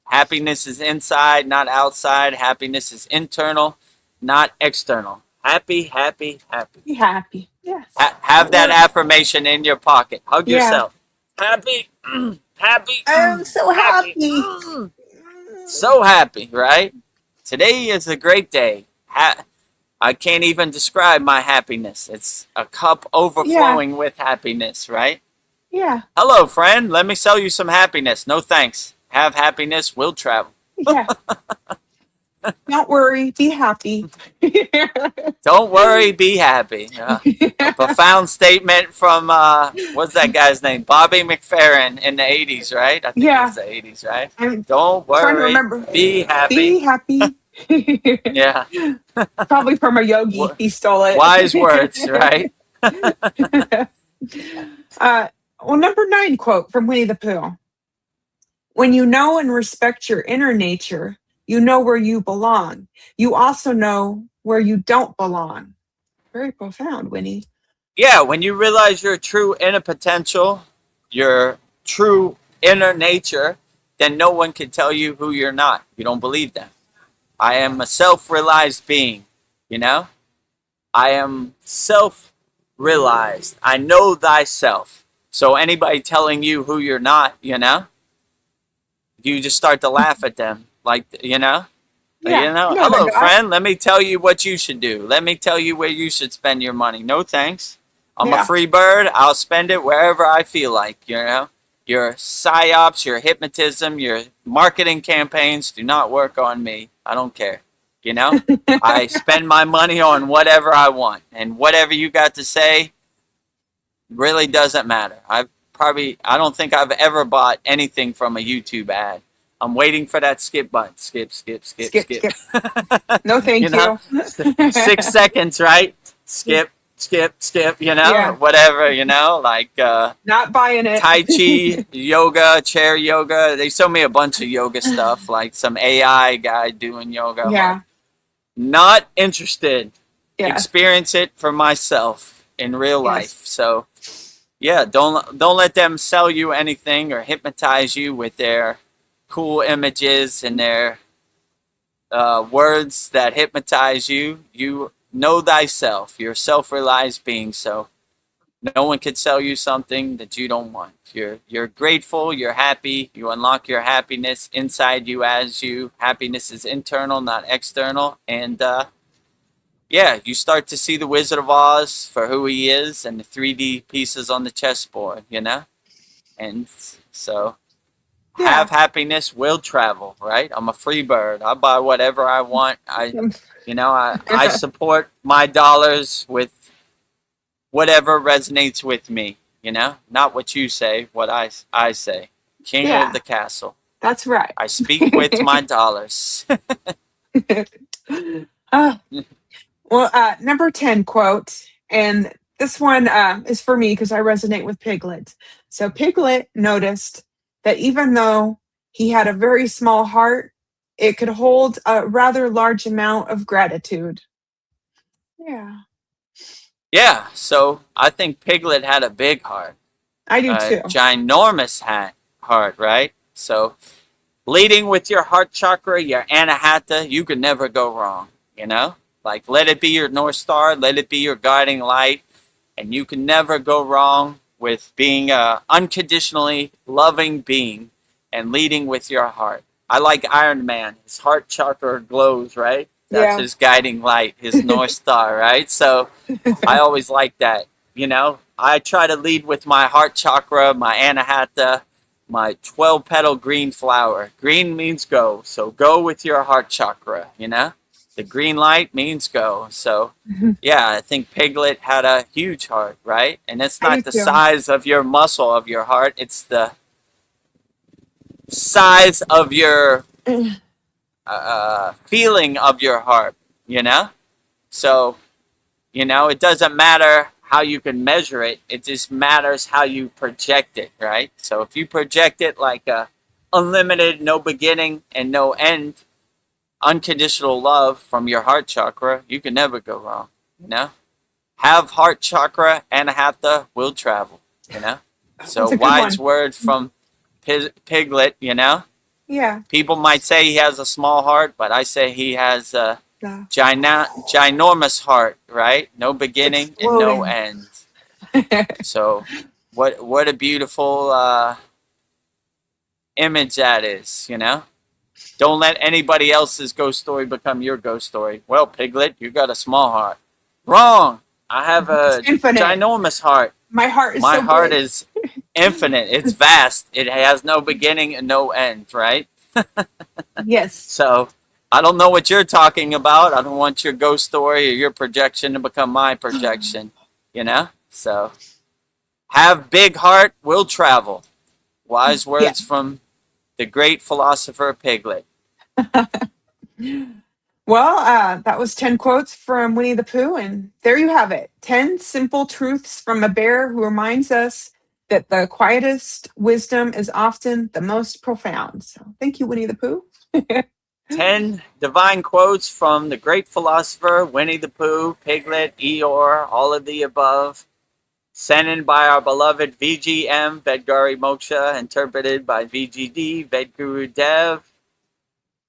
Happiness is inside, not outside. Happiness is internal, not external. Happy, happy, happy. Be happy. Yes. Have that affirmation in your pocket. Hug yourself. Happy, happy. I'm so happy. So happy, right? Today is a great day. I can't even describe my happiness. It's a cup overflowing with happiness, right? Yeah. Hello, friend. Let me sell you some happiness. No thanks. Have happiness, will travel. Yeah. Don't worry. Be happy. Don't worry, be happy. A profound statement from, what's that guy's name? Bobby McFerrin in the 80s, right? I think it was the 80s, right? Don't worry, be happy. Be happy. Yeah. Probably from a yogi. He stole it. Wise words, right? Well, number 9 quote from Winnie the Pooh. When you know and respect your inner nature, you know where you belong. You also know where you don't belong. Very profound, Winnie. Yeah, when you realize your true inner potential, your true inner nature, then no one can tell you who you're not. You don't believe them. I am a self-realized being, you know? I am self-realized. I know thyself. So anybody telling you who you're not, you know, you just start to laugh at them. Like, you know? Yeah. You know, No, hello, no, friend. Let me tell you what you should do. Let me tell you where you should spend your money. No thanks. I'm a Yeah. free bird. I'll spend it wherever I feel like, you know? Your psyops, your hypnotism, your marketing campaigns do not work on me. I don't care. You know? I spend my money on whatever I want. And whatever you got to say really doesn't matter. I don't think I've ever bought anything from a YouTube ad. I'm waiting for that skip button. Skip. Skip. No, thank You know? you. 6 seconds, right? Skip, you know? Yeah. Whatever, you know? Like, Not buying it. Tai Chi, yoga, chair yoga. They showed me a bunch of yoga stuff, like some AI guy doing yoga. I'm Yeah. like, not interested. Yeah. Experience it for myself in real Yes. life. So, yeah, don't let them sell you anything or hypnotize you with their cool images and their words that hypnotize you. You know thyself. You're a self-realized being, so no one can sell you something that you don't want. You're grateful, you're happy, you unlock your happiness inside you as you. Happiness is internal, not external. And yeah, you start to see the Wizard of Oz for who he is and the 3D pieces on the chessboard, you know? And so have happiness, will travel, right? I'm a free bird. I buy whatever I want. I support my dollars with whatever resonates with me, you know? Not what you say, what I say. King Yeah. of the castle. That's right. I speak with my dollars. Well, number 10 quote, and this one is for me because I resonate with Piglet. So Piglet noticed that even though he had a very small heart, it could hold a rather large amount of gratitude. Yeah, Yeah, so I think Piglet had a big heart. I do too. Ginormous heart, right? So leading with your heart chakra, your anahata, you can never go wrong, you know? Like, let it be your North Star, let it be your guiding light, and you can never go wrong with being a unconditionally loving being and leading with your heart. I like Iron Man. His heart chakra glows, right? That's his guiding light, his North Star, right? So I always like that, you know? I try to lead with my heart chakra, my anahata, my 12-petal green flower. Green means go, so go with your heart chakra, you know? The green light means go. So, yeah, I think Piglet had a huge heart, right? And it's not the size of your muscle of your heart. It's the size of your feeling of your heart, you know? So, you know, it doesn't matter how you can measure it. It just matters how you project it, right? So if you project it like a unlimited, no beginning and no end, unconditional love from your heart chakra, you can never go wrong, you know? Have heart chakra, anahata, will travel, you know? So wise word from Piglet, you know? Yeah. People might say he has a small heart, but I say he has a ginormous heart, right? No beginning and no end. So what a beautiful image that is, you know? Don't let anybody else's ghost story become your ghost story. Well, Piglet, you got a small heart. Wrong. I have a ginormous heart. My heart is My so heart big. is infinite. It's vast. It has no beginning and no end, right? Yes. So I don't know what you're talking about. I don't want your ghost story or your projection to become my projection, you know? So have big heart, will travel. Wise words from the great philosopher Piglet. Well, that was 10 quotes from Winnie the Pooh, and there you have it. 10 simple truths from a bear who reminds us that the quietest wisdom is often the most profound. So thank you, Winnie the Pooh. 10 divine quotes from the great philosopher Winnie the Pooh, Piglet, Eeyore, all of the above. sent in by our beloved VGM, Vedgari Moksha, interpreted by VGD, Vedagurudev.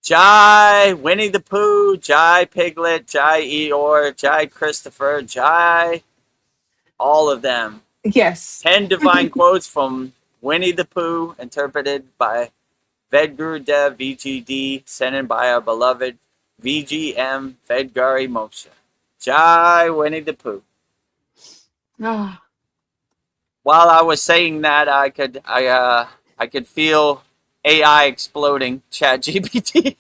Jai Winnie the Pooh, Jai Piglet, Jai Eeyore, Jai Christopher, Jai all of them. Yes. 10 divine quotes from Winnie the Pooh, interpreted by Vedagurudev, VGD, sent in by our beloved VGM, Vedgari Moksha. Jai Winnie the Pooh. Ah, While I was saying that, I could feel AI exploding. ChatGPT.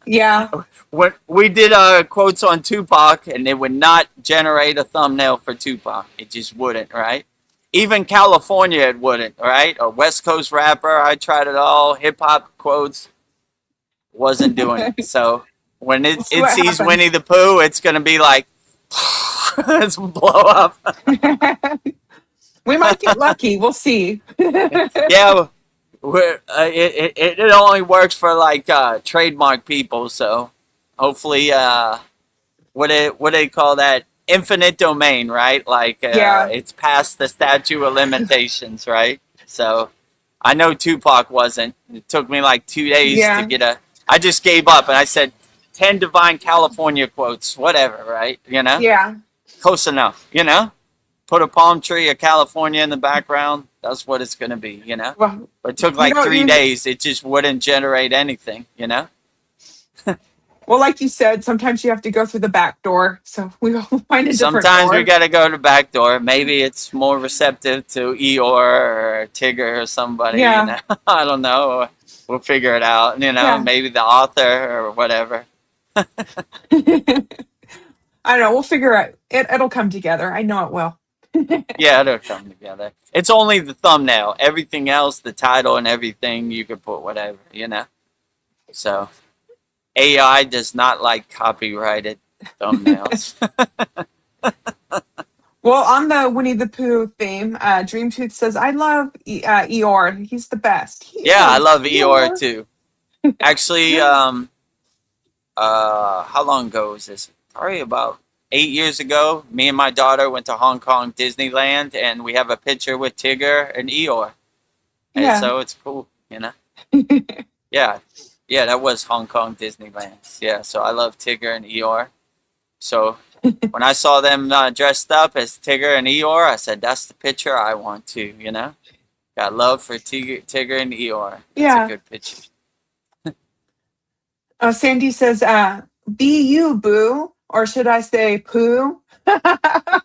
yeah. When we did quotes on Tupac, and it would not generate a thumbnail for Tupac. It just wouldn't, right? Even California, it wouldn't, right? A West Coast rapper, I tried it all. Hip hop quotes, wasn't doing it. So when it See what sees happens. Winnie the Pooh, it's gonna be like, it's blow up. We might get lucky. We'll see. Yeah, it only works for like trademark people. So hopefully, what do they call that? Infinite domain, right? Like Yeah. it's past the statute of limitations, right? So I know Tupac wasn't. It took me like 2 days Yeah. to get I just gave up and I said 10 divine California quotes, whatever, right? You know, Yeah. close enough. You know, put a palm tree of California in the background. That's what it's gonna be. You know, Well, but it took You like don't 3 use- days. It just wouldn't generate anything. You know. well, like you said, sometimes you have to go through the back door. So we'll find a different Sometimes door. we gotta go to the back door. Maybe it's more receptive to Eeyore or Tigger or somebody. Yeah. You know? I don't know. We'll figure it out. You know, Yeah. maybe the author or whatever. I don't know. We'll figure it. It'll come together. I know it will. Yeah, it'll come together. It's only the thumbnail. Everything else, the title and everything, you could put whatever. You know. So AI does not like copyrighted thumbnails. Well, on the Winnie the Pooh theme, Dream Tooth says, "I love Eeyore. He's the best." He Yeah, I is. love Eeyore too. Actually, how long ago was this? Probably about 8 years ago. Me and my daughter went to Hong Kong Disneyland, and we have a picture with Tigger and Eeyore. And Yeah. so it's cool, you know? Yeah. Yeah, that was Hong Kong Disneyland. Yeah, so I love Tigger and Eeyore. So when I saw them dressed up as Tigger and Eeyore, I said, that's the picture I want too, you know? Got love for Tigger and Eeyore. It's Yeah. a good picture. Sandy says, "Be you, boo," or should I say, "Pooh"?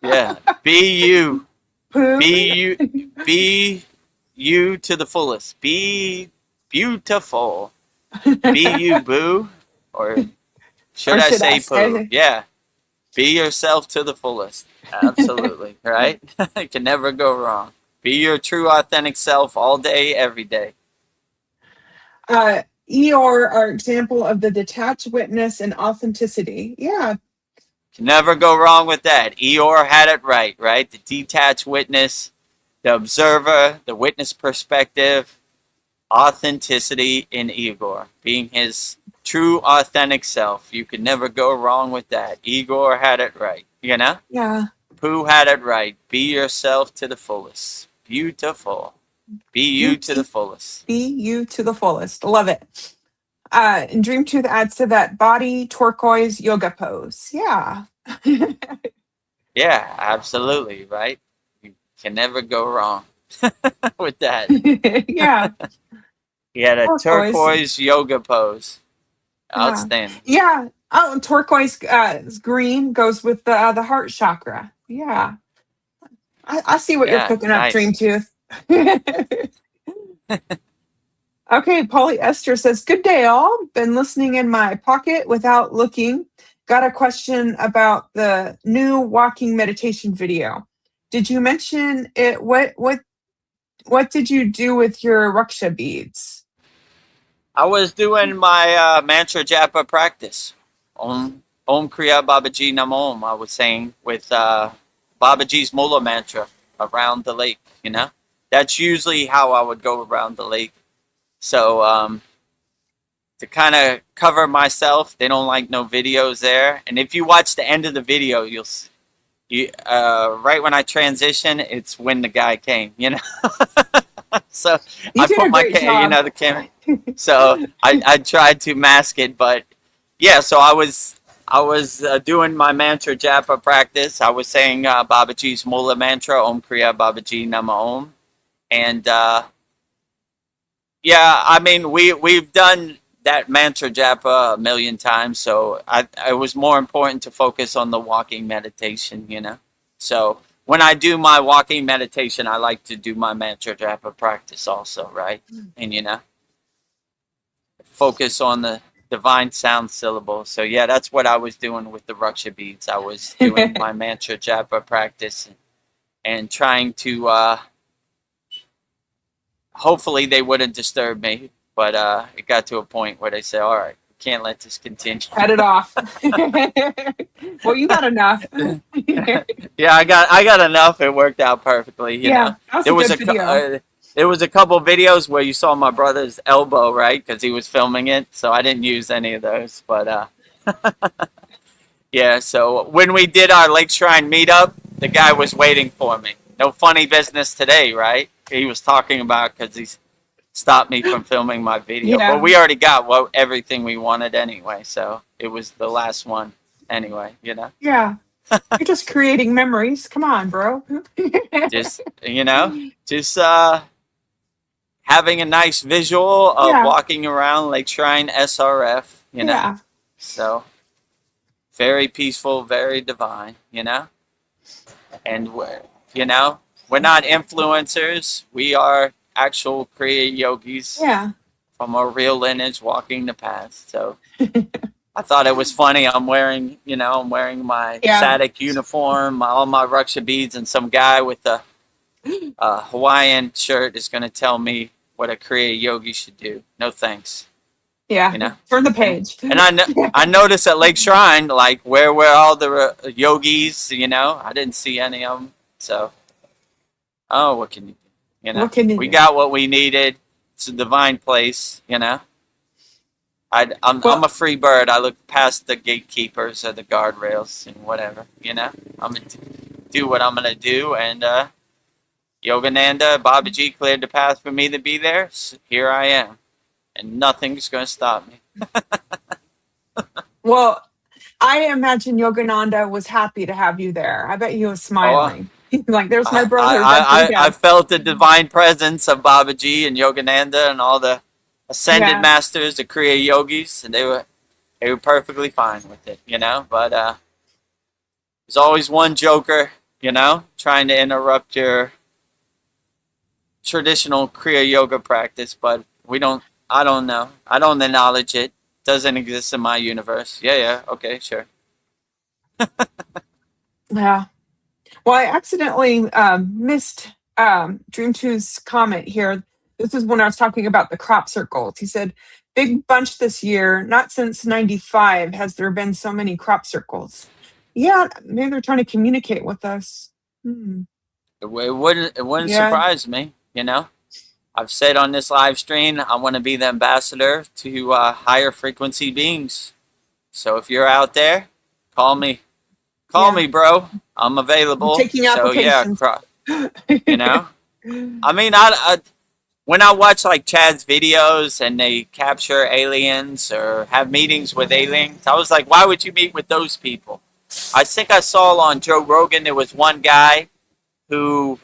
Yeah. Be you. Pooh. Be you to the fullest. Be beautiful. Be you, boo. Or should I say poo? Yeah. Be yourself to the fullest. Absolutely. Right? It can never go wrong. Be your true, authentic self all day, every day. Eeyore are example of the detached witness and authenticity. Yeah. Can never go wrong with that. Eeyore had it right? The detached witness, the observer, the witness perspective, authenticity in Igor, being his true, authentic self. You could never go wrong with that. Igor had it right, you know? Yeah. Pooh had it right. Be yourself to the fullest. Beautiful. Be you to the fullest. Be you to the fullest. Love it. And Dream Tooth adds to that, body turquoise yoga pose. Yeah. Yeah, absolutely, right? You can never go wrong with that. Yeah. He had a Turquoise. turquoise yoga pose. Yeah. Outstanding. Yeah. Oh, turquoise green goes with the heart chakra. Yeah. I see what you're Yeah, cooking up, nice. Dream Tooth. Okay, Polyester says, "Good day, all. Been listening in my pocket without looking. Got a question about the new walking meditation video. Did you mention it? What did you do with your Raksha beads?" I was doing my mantra japa practice. Om Kriya Babaji Namom, I was saying, with Babaji's Mula mantra around the lake, you know? That's usually how I would go around the lake. So to kind of cover myself, they don't like no videos there. And if you watch the end of the video, you right when I transition, it's when the guy came, So You I did put a my great job. the camera. So I tried to mask it, but yeah. So I was doing my mantra japa practice. I was saying Babaji's Mula mantra, Om Kriya Babaji Nama Om, and yeah, I mean we've done that mantra japa a million times. So it was more important to focus on the walking meditation. So when I do my walking meditation, I like to do my mantra japa practice also, right? And focus on the divine sound syllable. So yeah, that's what I was doing with the Raksha beads. I was doing my mantra japa practice and trying to hopefully they wouldn't disturb me, but it got to a point where they said, all right, we can't let this continue. Cut it off. Well, you got enough. Yeah, I got enough. It worked out perfectly, Yeah, that was There a was good video. there was a couple videos where you saw my brother's elbow, right? Because he was filming it, so I didn't use any of those. But yeah, so when we did our Lake Shrine meetup, the guy was waiting for me. No funny business today, right? He was talking about because he's stopped me from filming my video. Yeah. But we already got everything we wanted anyway, so it was the last one anyway, Yeah. You're just creating memories. Come on, bro. Just, just having a nice visual of Yeah. walking around Lake Shrine SRF, Yeah. So very peaceful, very divine, And we're not influencers. We are actual Kriya yogis Yeah. from our real lineage walking the path. So I thought it was funny. I'm wearing my Yeah. Sadik uniform, all my Raksha beads, and some guy with a Hawaiian shirt is going to tell me what a Kriya yogi should do. No thanks. Yeah. Turn the page. And I noticed at Lake Shrine, like where were all the yogis? I didn't see any of them. So, what can you do? What can you we do? got what we needed. It's a divine place. I'm a free bird. I look past the gatekeepers or the guardrails and whatever. I'm gonna do what I'm gonna do, and Yogananda Babaji cleared the path for me to be there. So here I am, and nothing's gonna stop me. Well, I imagine Yogananda was happy to have you there. I bet he was smiling. Like, there's my brother. I felt the divine presence of Babaji and Yogananda and all the ascended masters, the Kriya yogis, and they were perfectly fine with it, But there's always one joker, trying to interrupt your traditional Kriya yoga practice. But I don't know. I don't acknowledge it. Doesn't exist in my universe. Yeah, okay, sure. Yeah. Well, I accidentally missed Dream 2's comment here. This is when I was talking about the crop circles. He said, big bunch this year. Not since 95 has there been so many crop circles. Yeah, maybe they're trying to communicate with us. It wouldn't surprise me, I've said on this live stream, I want to be the ambassador to higher frequency beings. So if you're out there, call me. Call me, bro. I'm available. I'm taking applications. I mean, when I watch like Chad's videos and they capture aliens or have meetings with aliens, I was like, why would you meet with those people? I think I saw on Joe Rogan there was one guy who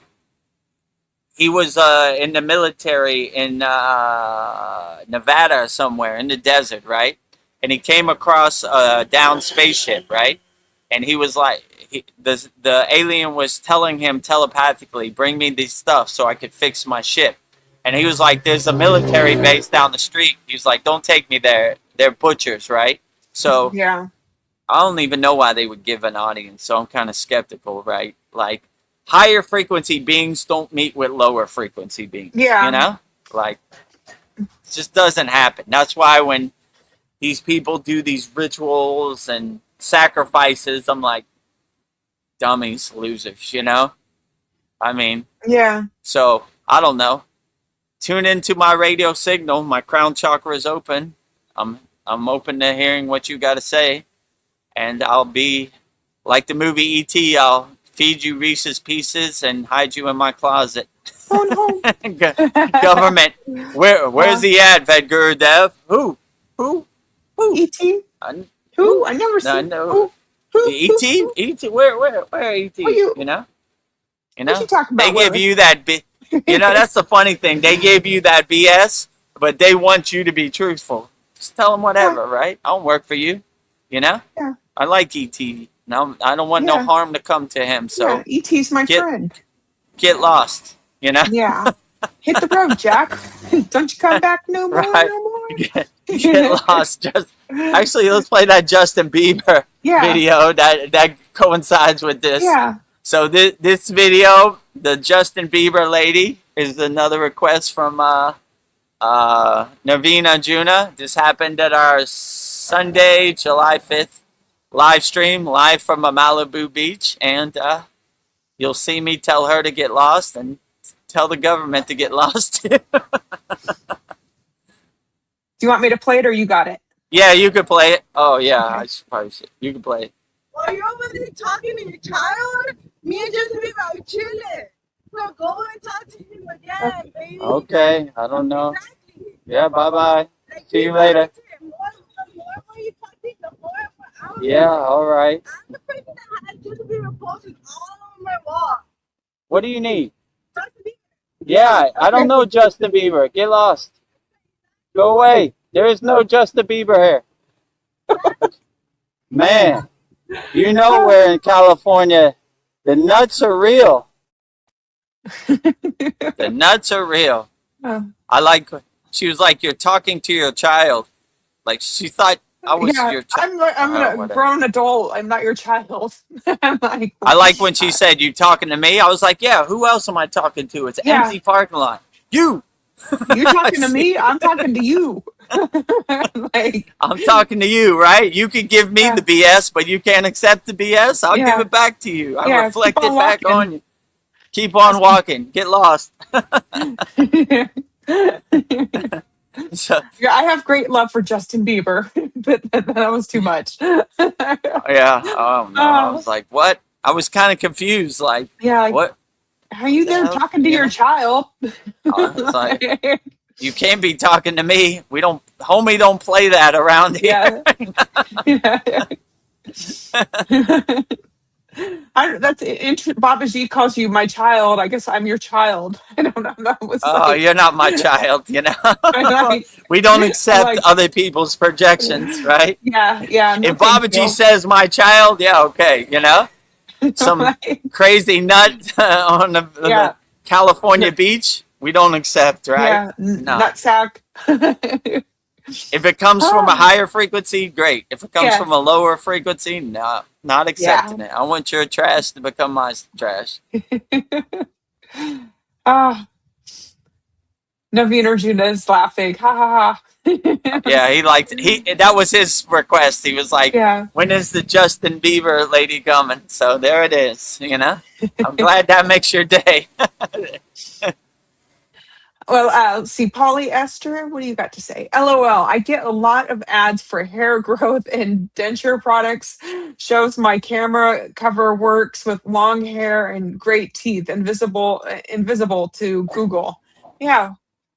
he was in the military in Nevada or somewhere in the desert, right? And he came across a downed spaceship, right? And he was like, the alien was telling him telepathically, bring me this stuff so I could fix my ship. And he was like, there's a military base down the street. He was like, don't take me there. They're butchers, right? So Yeah. I don't even know why they would give an audience. So I'm kind of skeptical, right? Like, higher frequency beings don't meet with lower frequency beings. Yeah. Like, it just doesn't happen. That's why when these people do these rituals and sacrifices, I'm like, dummies, losers, I mean, Yeah. so I don't know. Tune into my radio signal. My crown chakra is open. I'm open to hearing what you got to say, and I'll be like the movie E.T. I'll feed you Reese's Pieces and hide you in my closet. Oh Government. Where's he at, Vedagurudev? Who? E.T. I, Who? I never seen. know. Who? E.T. E.T. Where E.T. What You know? What you talking They about? give you that that's the funny thing. They gave you that BS, but they want you to be truthful. Just tell them whatever, right? I don't work for you. You know? Yeah. I like E.T. No, I don't want no harm to come to him. So yeah, E.T.'s my friend. Get lost. You know? Yeah. Hit the road, Jack. Don't you come back no more, Right. no more. Get lost. Actually, let's play that Justin Bieber video that coincides with this. Yeah. So this video, the Justin Bieber lady, is another request from Navina Juna. This happened at our Sunday, July 5th live stream, live from a Malibu beach. And you'll see me tell her to get lost and tell the government to get lost too. Do you want me to play it or you got it? Yeah, you could play it. Oh, yeah, Okay. I should probably should. You can play it. While you're over there talking to your child, me and Justin Bieber are chilling. So go and talk to him again, baby. Okay, I don't know. Exactly. Yeah, bye-bye. Like, See you keep later. talking to him. The more you talk to him, the more I was Yeah, all right. I'm the person that had Justin Bieber posters all over my wall. What do you need? Justin Bieber. Yeah, I don't know Justin Bieber. Get lost. Go away. There is no Justin Bieber here. Man, you know where in California the nuts are real. The nuts are real. Oh. She was like, you're talking to your child. Like, she thought I was Yeah, your child. I'm a whatever. grown adult. I'm not your child. I'm like, I like when she said, you talking to me? I was like, yeah, who else am I talking to? It's an Yeah. empty parking lot. You! You're talking to me. I'm talking to you. Like, I'm talking to you, right? You can give me Yeah. the BS, but you can't accept the BS. I'll Yeah. give it back to you. I Yeah, reflect keep it on back walking. on you. Keep on walking. Get lost. So, yeah, I have great love for Justin Bieber, but that was too much. yeah. Oh, no. I was like, what? I was kind of confused. Like, Yeah, like, what? how you the there hell? talking to You your know? child? I was like, you can't be talking to me. Homie don't play that around here. Yeah. Baba G calls you my child. I guess I'm your child. I don't know. That was Oh, like, you're not my child, you know? like, We don't accept like- other people's projections, right? yeah. No If Baba G says my child, yeah, okay, you know? Some Like, crazy nut on the Yeah. California beach, we don't accept, right? yeah, No. nutsack. If it comes from a higher frequency, great. If it comes Yeah. from a lower frequency, no, not accepting it. I want your trash to become my trash. Ah, Naveen Arjuna is laughing. Ha ha ha. Yeah, that was his request. He was like, Yeah. when is the Justin Bieber lady coming? So there it is, you know? I'm glad that makes your day. Well, let's see, polyester, what do you got to say? LOL, I get a lot of ads for hair growth and denture products. Shows my camera cover works with long hair and great teeth, invisible to Google. Yeah.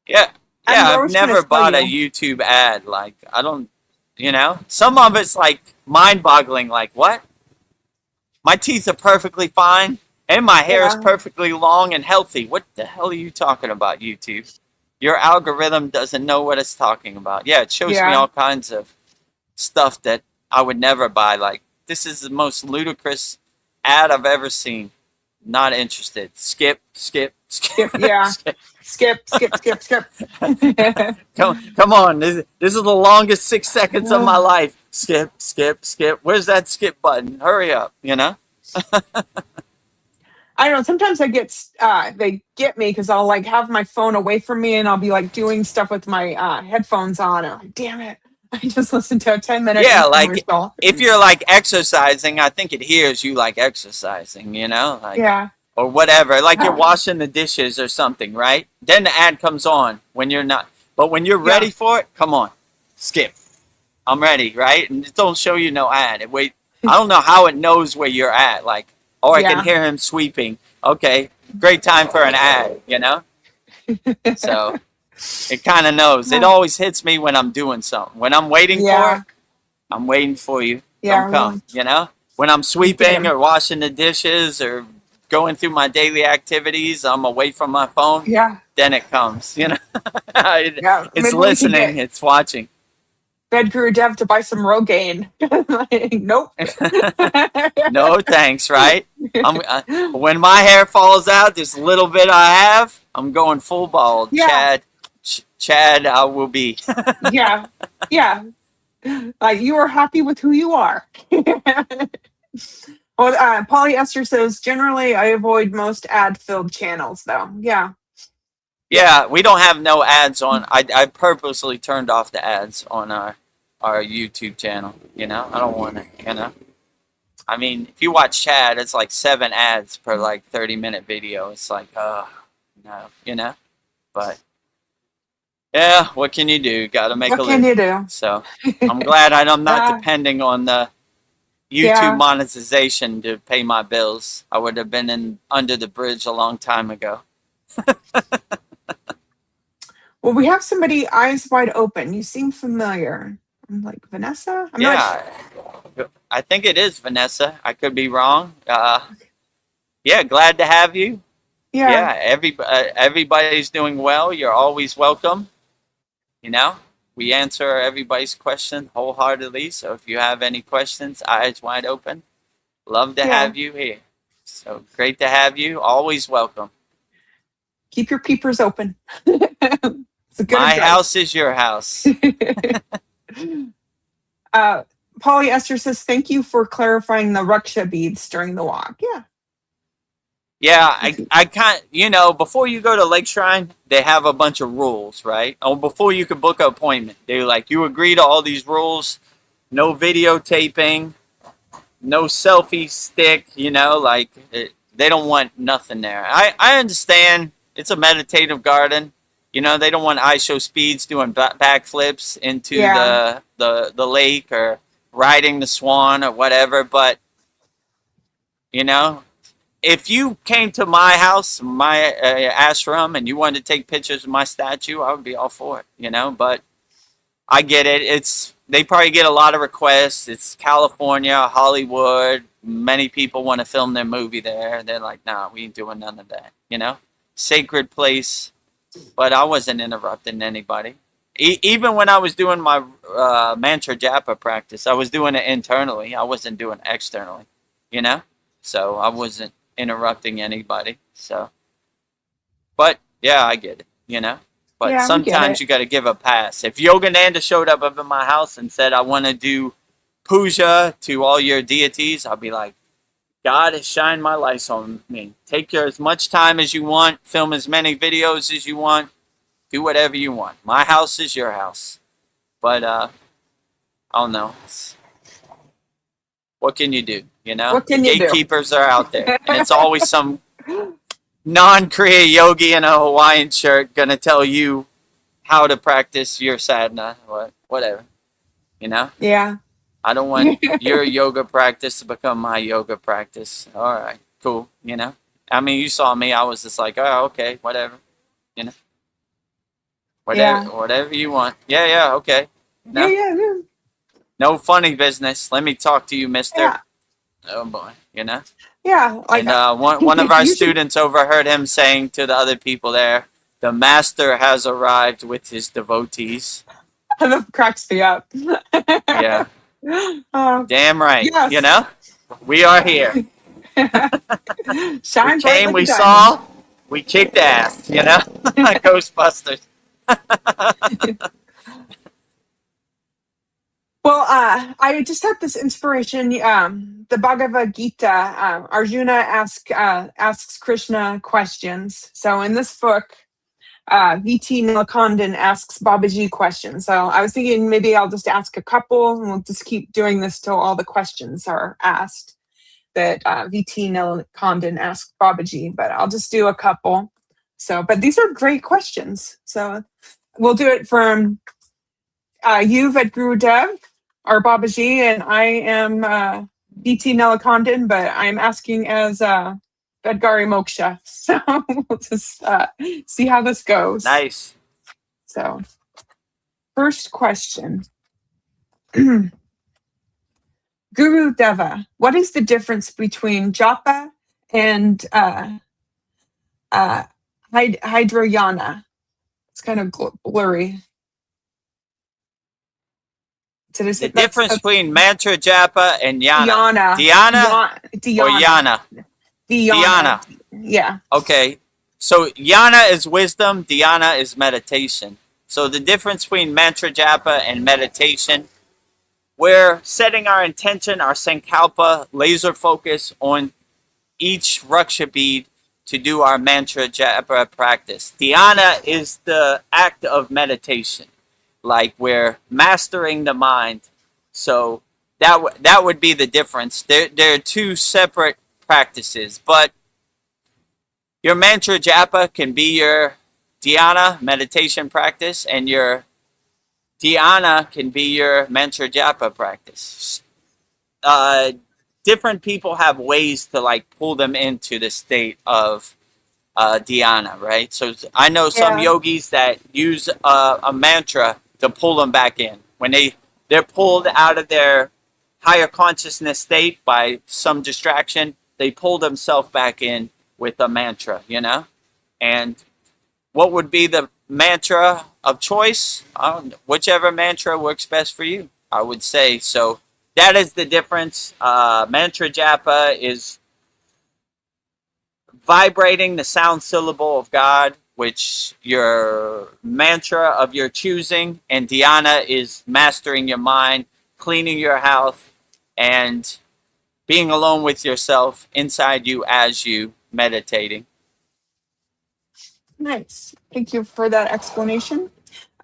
Yeah. I'm Yeah, I've always trying to never sell bought a you. YouTube ad. Like, I don't, you know? Some of it's like mind-boggling. Like, what? My teeth are perfectly fine, and my hair is Yeah. perfectly long and healthy. What the hell are you talking about, YouTube? Your algorithm doesn't know what it's talking about. Yeah, it shows me Yeah. all kinds of stuff that I would never buy. Like, this is the most ludicrous ad I've ever seen. Not interested. Skip. Yeah. Skip. Skip. Come on. This is the longest 6 seconds of my life. Skip. Where's that skip button? Hurry up, you know? I don't know. Sometimes they get me because I'll like have my phone away from me and I'll be like doing stuff with my headphones on. And I'm like, damn it. I just listened to a 10-minute Yeah, like infomercial. if you're like exercising, I think it hears you like exercising, you know? Like, Yeah. or whatever. Like you're washing the dishes or something, right? Then the ad comes on when you're not. But when you're ready for it, come on. Skip. I'm ready, right? And it don't show you no ad. I don't know how it knows where you're at. Like, or I can Yeah. hear him sweeping. Okay, great time for an ad, you know? So it kind of knows. It always hits me when I'm doing something. When I'm waiting for Yeah. it, I'm waiting for you. Yeah. Don't come, you know? When I'm sweeping or washing the dishes or going through my daily activities, I'm away from my phone, Yeah. then it comes, you know? Yeah. It's Maybe we could listening, get it's watching. Vedagurudev to buy some Rogaine. Like, nope. No thanks, right? When my hair falls out, this little bit I have, I'm going full bald. Yeah. Chad, I will be. Yeah. Yeah. You are happy with who you are. Well, polyester says generally I avoid most ad-filled channels, though. Yeah. Yeah, we don't have no ads on. I purposely turned off the ads on our YouTube channel. You know, I don't want it. You know, I mean, if you watch Chad, it's like 7 ads per like 30-minute video. It's like, no, you know. But yeah, what can you do? Got to make What a can living. you do? So I'm glad I'm not Yeah. depending on the YouTube Yeah. monetization to pay my bills. I would have been under the bridge a long time ago. Well, we have somebody eyes wide open. You seem familiar. I'm like, Vanessa? I'm not sure. Yeah, I think it is Vanessa. I could be wrong. Yeah, glad to have you. Yeah. Everybody's doing well. You're always welcome. You know, we answer everybody's question wholeheartedly. So if you have any questions, eyes wide open. Love to Yeah. have you here. So great to have you. Always welcome. Keep your peepers open. It's a good My advice. house is your house. Polyester says, thank you for clarifying the Raksha beads during the walk. Yeah. Yeah, I can't, you know, before you go to Lake Shrine, they have a bunch of rules, right? Oh, before you can book an appointment, they're like, you agree to all these rules, no videotaping, no selfie stick, you know, like they don't want nothing there. I understand it's a meditative garden. You know, they don't want ISO speeds doing backflips into Yeah. the lake or riding the swan or whatever, but, you know, if you came to my house, my ashram, and you wanted to take pictures of my statue, I would be all for it, you know. But I get it. They probably get a lot of requests. It's California, Hollywood. Many people want to film their movie there. They're like, nah, we ain't doing none of that, you know. Sacred place. But I wasn't interrupting anybody. Even when I was doing my mantra japa practice, I was doing it internally. I wasn't doing it externally, you know. So I wasn't interrupting anybody. So, but yeah, I get it, you know. But Yeah, we get sometimes it. you got to give a pass. If Yogananda showed up in my house and said, I want to do puja to all your deities, I'll be like, God has shined my lights on me. Take as much time as you want, film as many videos as you want, do whatever you want. My house is your house. But I don't know. What can you do? You know, What can you do? gatekeepers are out there, and it's always some non-Kriya yogi in a Hawaiian shirt gonna tell you how to practice your sadhana, whatever. You know, Yeah. I don't want your yoga practice to become my yoga practice. All right, cool. You know, I mean, you saw me. I was just like, oh, okay, whatever. You know, whatever you want. Yeah, okay. No, Yeah. no funny business. Let me talk to you, mister. Yeah. Oh boy, you know. Yeah. Like, And one of our you should- students overheard him saying to the other people there, the master has arrived with his devotees. that cracks me up. Yeah, damn right. Yes. You know, we are here. Shine We bright came, like we a diamond. saw, we kicked ass, you know? Ghostbusters. Well, I just had this inspiration. The Bhagavad Gita, Arjuna asks Krishna questions. So in this book, VT Nilakandan asks Babaji questions. So I was thinking maybe I'll just ask a couple, and we'll just keep doing this till all the questions are asked that VT Nilakandan asked Babaji. But I'll just do a couple. So, but these are great questions. So we'll do it from you, Vedagurudev, or Babaji, and I am BT Nelakandan, but I'm asking as Vedgari Moksha. So we'll just see how this goes. Nice. So, first question. Guru Deva, what is the difference between japa and hydroyana? It's kind of blurry. The difference between mantra japa and yana. Dhyana. Dhyana or yana? Dhyana. Yeah. Okay. So yana is wisdom, dhyana is meditation. So the difference between mantra japa and meditation, we're setting our intention, our sankalpa, laser focus on each raksha bead to do our mantra japa practice. Dhyana is the act of meditation, like we're mastering the mind. So that would be the difference. There are two separate practices, but your mantra japa can be your dhyana meditation practice, and your dhyana can be your mantra japa practice. Different people have ways to like pull them into the state of dhyana, right? So I know some yogis that use a mantra to pull them back in. When they're pulled out of their higher consciousness state by some distraction, they pull themselves back in with a mantra, you know? And what would be the mantra of choice? Whichever mantra works best for you, I would say. So that is the difference. Mantra japa is vibrating the sound syllable of God, which your mantra of your choosing, and dhyana is mastering your mind, cleaning your house, and being alone with yourself inside you as you meditating. Nice. Thank you for that explanation.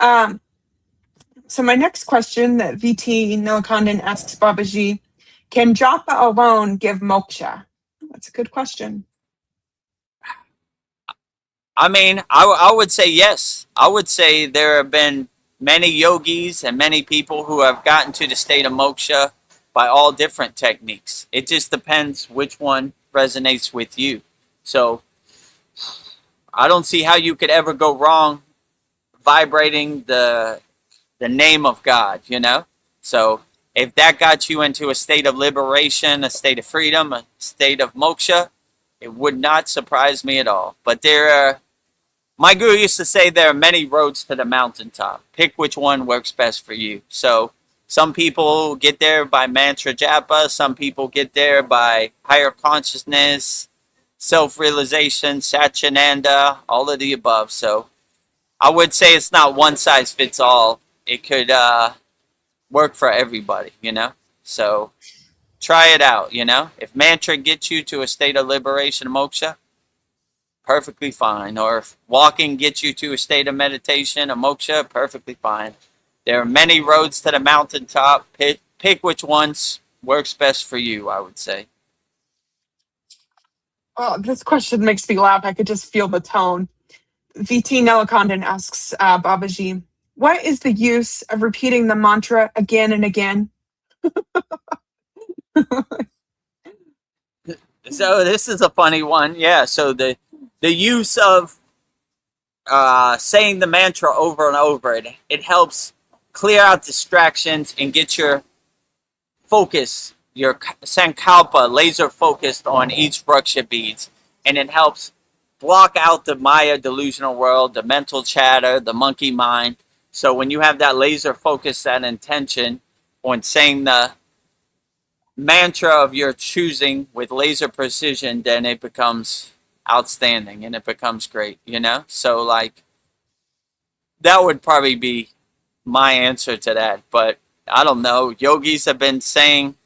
So my next question that VT Nilkandan asks Babaji, can japa alone give moksha? That's a good question. I mean, I would say yes. I would say there have been many yogis and many people who have gotten to the state of moksha by all different techniques. It just depends which one resonates with you. So I don't see how you could ever go wrong vibrating the name of God, you know? So if that got you into a state of liberation, a state of freedom, a state of moksha, it would not surprise me at all. But my guru used to say there are many roads to the mountaintop. Pick which one works best for you. So some people get there by mantra japa, some people get there by higher consciousness, self-realization, satchinanda, all of the above. So I would say it's not one size fits all. It could work for everybody, you know? So try it out, you know? If mantra gets you to a state of liberation, moksha, perfectly fine. Or if walking gets you to a state of meditation, a moksha, perfectly fine. There are many roads to the mountaintop. Pick which ones works best for you, I would say. Oh, this question makes me laugh. I could just feel the tone. VT Nelakandan asks Babaji, what is the use of repeating the mantra again and again? So this is a funny one. Yeah, so the use of saying the mantra over and over, it helps clear out distractions and get your focus, your sankalpa, laser focused on each raksha beads. And it helps block out the Maya delusional world, the mental chatter, the monkey mind. So when you have that laser focus, that intention on saying the mantra of your choosing with laser precision, then it becomes outstanding and it becomes great, you know? So like, that would probably be my answer to that. But I don't know, yogis have been saying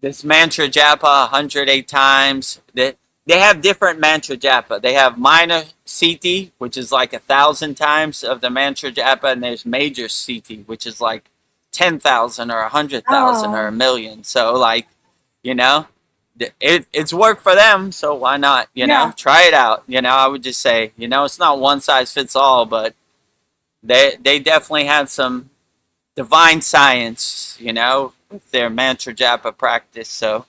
this mantra japa 108 times. That they have different mantra japa. They have minor siti, which is like 1,000 times of the mantra japa, and there's major siti, which is like 10,000 or 100,000 or a million. So like, you know, it's work for them, so why not, you know? Try it out. You know, I would just say, you know, it's not one size fits all, but they definitely have some divine science, you know, with their mantra japa practice. So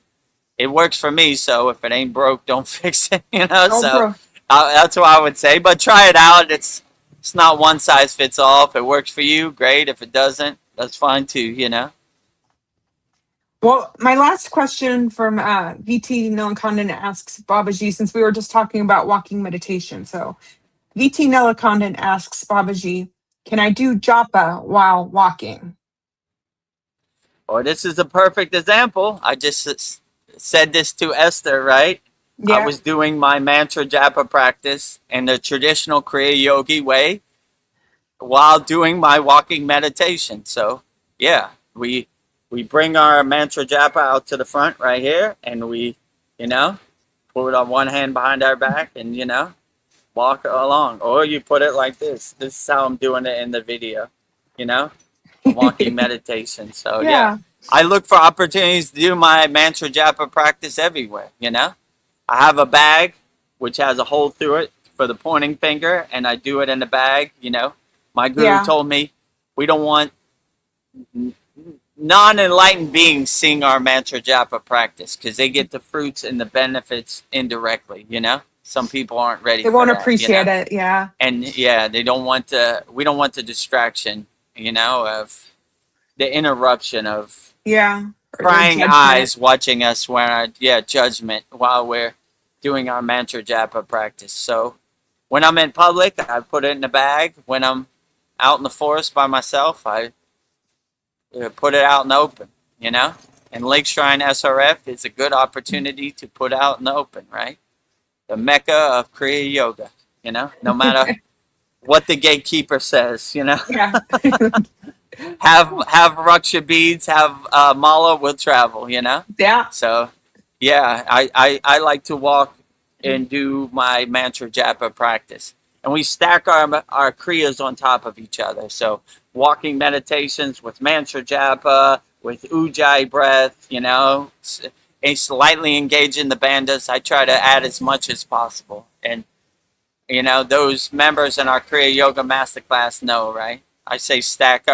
it works for me. So if it ain't broke, don't fix it. Oh, So bro. that's what I would say. But try it out. It's not one size fits all. If it works for you, great. If it doesn't, that's fine too. Well, my last question from VT Nilakondon asks Babaji, since we were just talking about walking meditation. So VT Nilakondon asks Babaji, can I do japa while walking? Or this is a perfect example. I just said this to Esther, right? I Yeah. was doing my mantra japa practice in the traditional Kriya yogi way while doing my walking meditation. So yeah, we bring our mantra japa out to the front right here, and we, put it on one hand behind our back, and walk along. Or you put it like this. This is how I'm doing it in the video. Walking meditation. So yeah, I look for opportunities to do my mantra japa practice everywhere. I have a bag which has a hole through it for the pointing finger, and I do it in the bag. My guru told me we don't want non-enlightened beings seeing our mantra japa practice because they get the fruits and the benefits indirectly. Some people aren't ready. They won't appreciate it. Yeah. And yeah, they don't want to. We don't want the distraction. Of the interruption of prying eyes watching us judgment while we're doing our mantra japa practice. So when I'm in public, I put it in a bag. When I'm out in the forest by myself, I put it out in the open, And Lake Shrine SRF is a good opportunity to put out in the open, right? The mecca of Kriya Yoga, no matter what the gatekeeper says, Yeah. have Raksha beads, have mala will travel, Yeah. So yeah, I like to walk and do my mantra japa practice, and we stack our kriyas on top of each other. So walking meditations with mantra japa, with ujjayi breath, and slightly engaging the bandhas. I try to add as much as possible, and those members in our Kriya Yoga Masterclass know, right? I say stack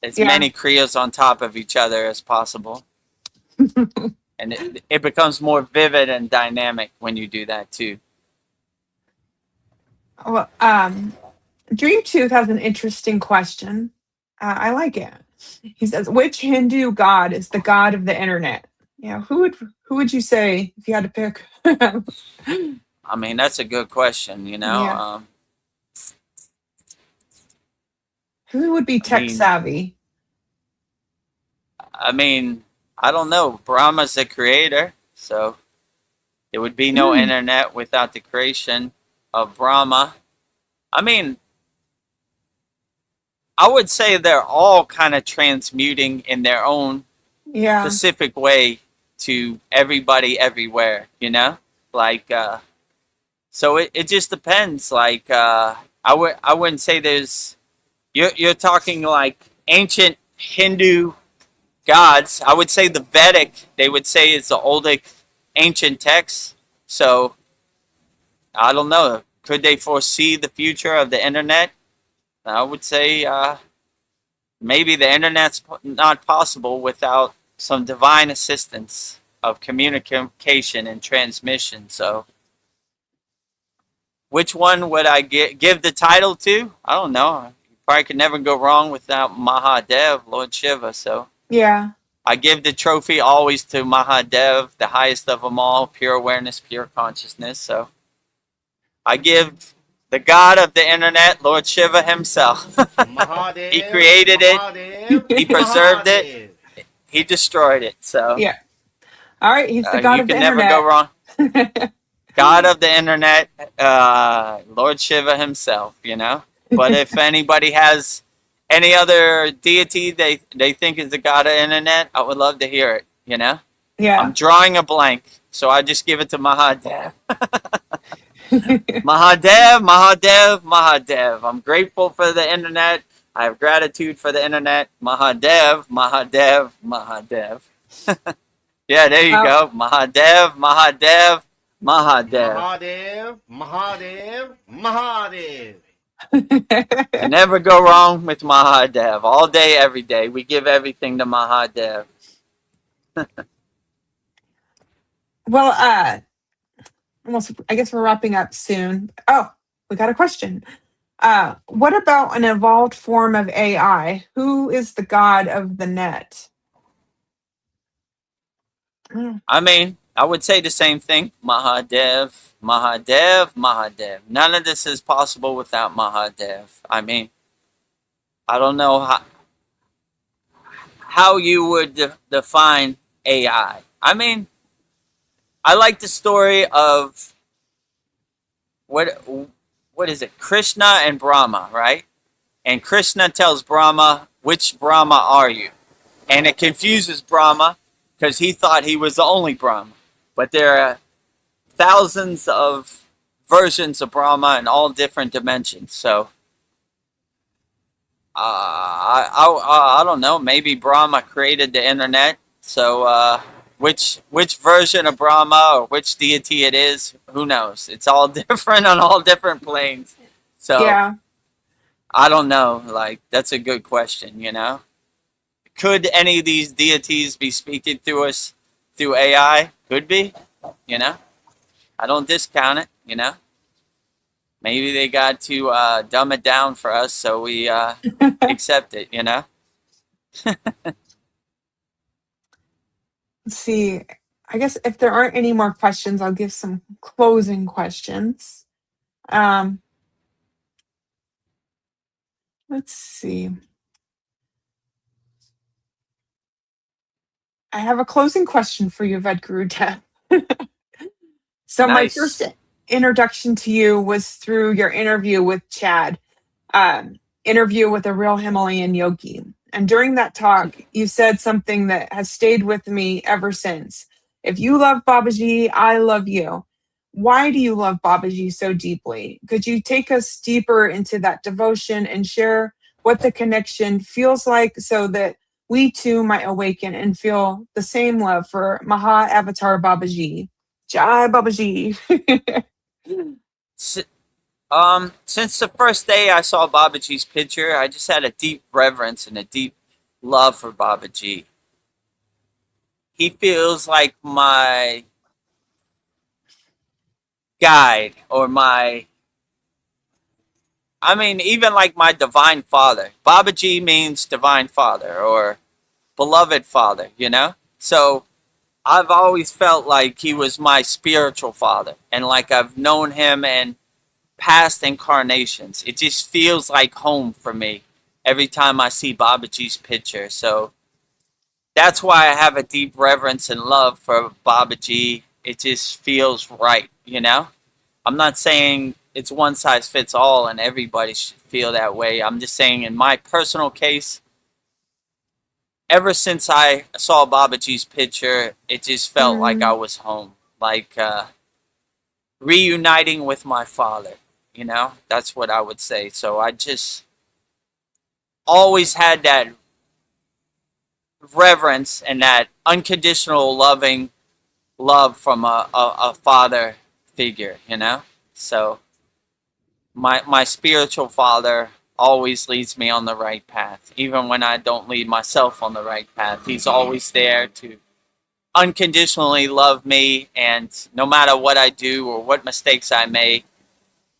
as many kriyas on top of each other as possible. And it becomes more vivid and dynamic when you do that too. Well, Dream Tooth has an interesting question. I like it. He says, which Hindu god is the god of the internet? Yeah, who would you say if you had to pick? I mean, that's a good question, Yeah. Who would be tech savvy? I mean, I don't know. Brahma's the creator, so there would be no internet without the creation of Brahma. I mean, I would say they're all kind of transmuting in their own specific way to everybody everywhere, like so it just depends. Like I wouldn't say there's you're talking like ancient Hindu gods. I would say the Vedic, they would say, is the oldest ancient text. So I don't know, could they foresee the future of the internet? I would say maybe the internet's not possible without some divine assistance of communication and transmission. So which one would I give the title to? I don't know. You probably could never go wrong without Mahadev, Lord Shiva. So yeah, I give the trophy always to Mahadev, the highest of them all, pure awareness, pure consciousness. So I give the god of the internet, Lord Shiva himself. He created it. He preserved it. He destroyed it. So yeah. All right, he's the god of the internet. You can never go wrong. God of the internet, Lord Shiva himself, But if anybody has any other deity they think is the god of the internet, I would love to hear it, Yeah. I'm drawing a blank, so I just give it to Mahadev. Mahadev, Mahadev, Mahadev. I'm grateful for the internet. I have gratitude for the internet. Mahadev, Mahadev, Mahadev. Yeah, there you go. Mahadev, Mahadev, Mahadev. Mahadev, Mahadev, Mahadev. You never go wrong with Mahadev. All day, every day. We give everything to Mahadev. Well, almost, I guess we're wrapping up soon. Oh, we got a question. What about an evolved form of AI? Who is the god of the net? I mean, I would say the same thing. Mahadev, Mahadev, Mahadev. None of this is possible without Mahadev. I mean, I don't know how you would define AI. I mean, I like the story of what is it? Krishna and Brahma, right? And Krishna tells Brahma, "Which Brahma are you?" And it confuses Brahma because he thought he was the only Brahma. But there are thousands of versions of Brahma in all different dimensions. So I don't know. Maybe Brahma created the internet. So which version of Brahma or which deity it is, who knows? It's all different on all different planes. So Yeah. I don't know. Like, that's a good question, you know? Could any of these deities be speaking through us through AI? Could be, you know? I don't discount it, you know? Maybe they got to dumb it down for us so we accept it, you know? Let's see. I guess if there aren't any more questions, I'll give some closing questions. Let's see. I have a closing question for you, Vedagurudev. So my Nice. first introduction to you was through your interview with Chad, interview with a real Himalayan yogi. And during that talk, you said something that has stayed with me ever since. If you love Babaji, I love you. Why do you love Babaji so deeply? Could you take us deeper into that devotion and share what the connection feels like so that we too might awaken and feel the same love for Maha Avatar Babaji? Jai Babaji. Since the first day I saw Babaji's picture, I just had a deep reverence and a deep love for Babaji. He feels like my guide or even like my divine father. Babaji means divine father or beloved father, you know? So I've always felt like he was my spiritual father and like I've known him in past incarnations. It just feels like home for me every time I see Babaji's picture. So that's why I have a deep reverence and love for Babaji. It just feels right, you know? I'm not saying it's one size fits all and everybody should feel that way. I'm just saying in my personal case, ever since I saw Babaji's picture, it just felt like I was home. Like reuniting with my father, you know? That's what I would say. So I just always had that reverence and that unconditional loving love from a father figure, you know? So my spiritual father always leads me on the right path. Even when I don't lead myself on the right path, he's always there to unconditionally love me, and no matter what I do or what mistakes I make,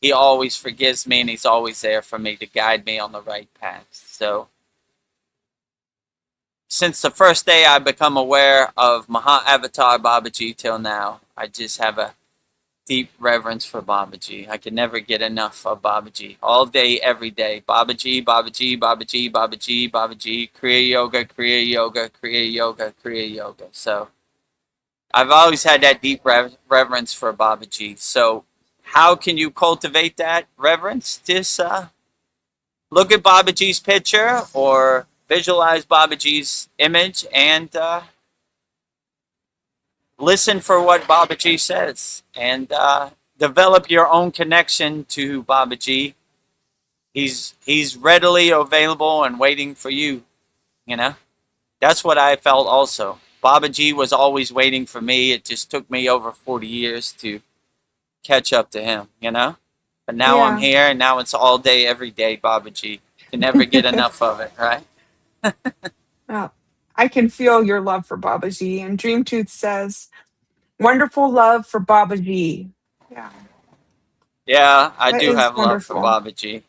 he always forgives me and he's always there for me to guide me on the right path. So since the first day I become aware of Maha Avatar Babaji till now, I just have a deep reverence for Babaji. I can never get enough of Babaji. All day, every day. Babaji, Babaji, Babaji, Babaji, Babaji, Kriya Yoga, Kriya Yoga, Kriya Yoga, Kriya Yoga. So I've always had that deep reverence for Babaji. So how can you cultivate that reverence? Just look at Babaji's picture or visualize Babaji's image and listen for what Babaji says and develop your own connection to Babaji. He's readily available and waiting for you, you know? That's what I felt also. Babaji was always waiting for me. It just took me over 40 years to catch up to him, you know? But now I'm Yeah. here, and now it's all day, every day, Babaji. Can never get enough of it, right? Oh, I can feel your love for Babaji. And Dream Tooth says, wonderful love for Babaji. Yeah, Yeah, I that do is have love for wonderful. Babaji.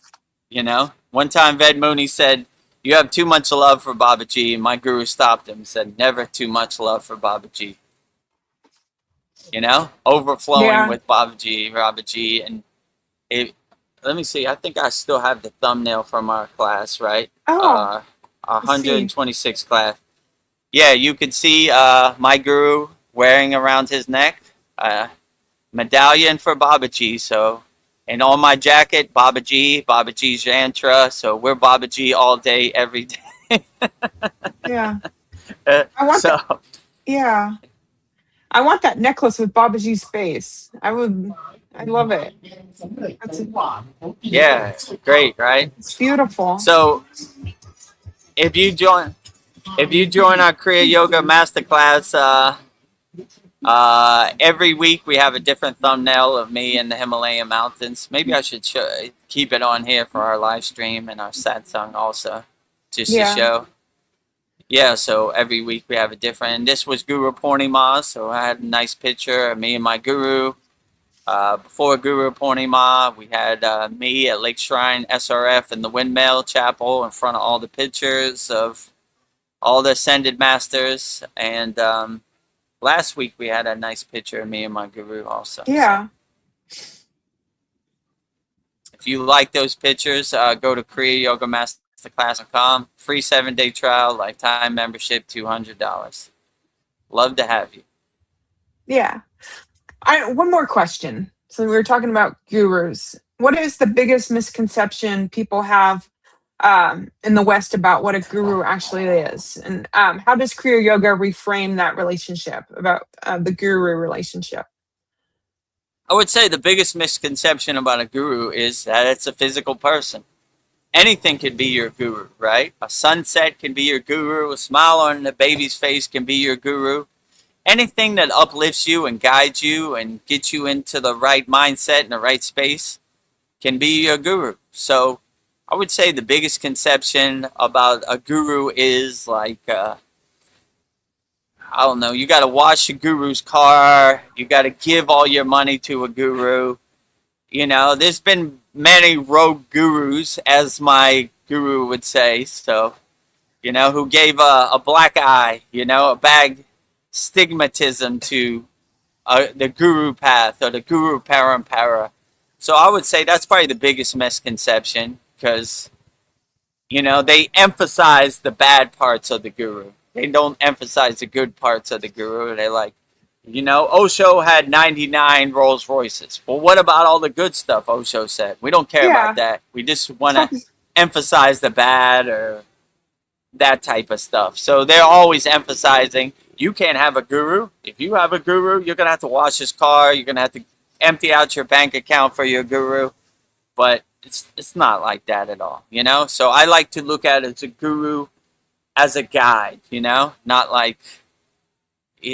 You know, one time Ved Mooney said, "You have too much love for Babaji," and my guru stopped him and said, "Never too much love for Babaji." You know, overflowing Yeah. with Babaji, and it. Let me see. I think I still have the thumbnail from our class, right? Oh, Our let's see. 126 class. Yeah, you could see my guru wearing around his neck medallion for Babaji. So, and on my jacket, Babaji's yantra. So we're Babaji all day, every day. Yeah. I want that. So Yeah. I want that necklace with Babaji's face. I love it. That's, yeah, great, right? it's beautiful. So if you join, our Kriya Yoga Masterclass, every week we have a different thumbnail of me in the Himalayan mountains. Maybe I should keep it on here for our live stream and our satsang also, just to Yeah. show. Yeah, so every week we have a different. And this was Guru Purnima, so I had a nice picture of me and my guru. Before Guru Purnima, we had me at Lake Shrine SRF in the Windmill Chapel in front of all the pictures of all the ascended masters. And last week we had a nice picture of me and my guru also. Yeah. So if you like those pictures, go to kriyayogamasterclass.com. Free 7-day trial, lifetime membership, $200. Love to have you. Yeah. One more question. So we were talking about gurus. What is the biggest misconception people have in the West about what a guru actually is? And how does Kriya Yoga reframe that relationship about the guru relationship? I would say the biggest misconception about a guru is that it's a physical person. Anything can be your guru, right? A sunset can be your guru. A smile on the baby's face can be your guru. Anything that uplifts you and guides you and gets you into the right mindset and the right space can be your guru. So I would say the biggest conception about a guru is like, I don't know, you got to wash a guru's car. You got to give all your money to a guru. You know, there's been many rogue gurus, as my guru would say. So, you know, who gave a black eye, you know, a bad stigmatism to the guru path or the guru parampara. So I would say that's probably the biggest misconception because, you know, they emphasize the bad parts of the guru. They don't emphasize the good parts of the guru. They like, you know, Osho had 99 Rolls Royces. Well, what about all the good stuff Osho said? We don't care Yeah. about that. We just want to emphasize the bad or that type of stuff. So they're always emphasizing you can't have a guru. If you have a guru, you're going to have to wash his car. You're going to have to empty out your bank account for your guru. But it's not like that at all, you know? So I like to look at it as a guru as a guide, you know? Not like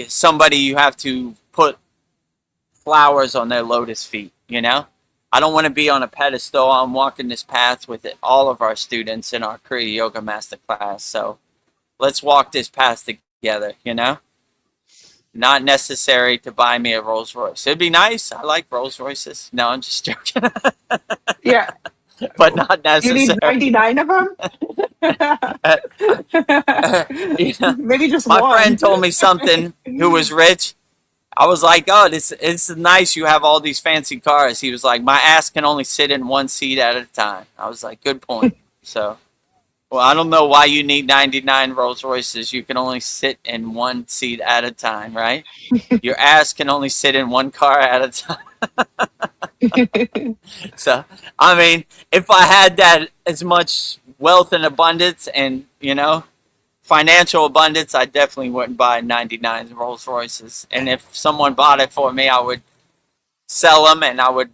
somebody you have to put flowers on their lotus feet, you know? I don't want to be on a pedestal. I'm walking this path with all of our students in our Kriya Yoga Masterclass. So let's walk this path together, you know? Not necessary to buy me a Rolls Royce. It'd be nice. I like Rolls Royces. No, I'm just joking. Yeah. But not You need necessary. 99 of them? You know, Maybe just my one. friend told me something who was rich. I was like, oh, it's nice you have all these fancy cars. He was like, my ass can only sit in one seat at a time. I was like, good point. So, well, I don't know why you need 99 Rolls Royces. You can only sit in one seat at a time, right? Your ass can only sit in one car at a time. So, I mean, if I had that as much wealth and abundance and, you know, financial abundance, I definitely wouldn't buy 99 Rolls Royces. And if someone bought it for me, I would sell them and I would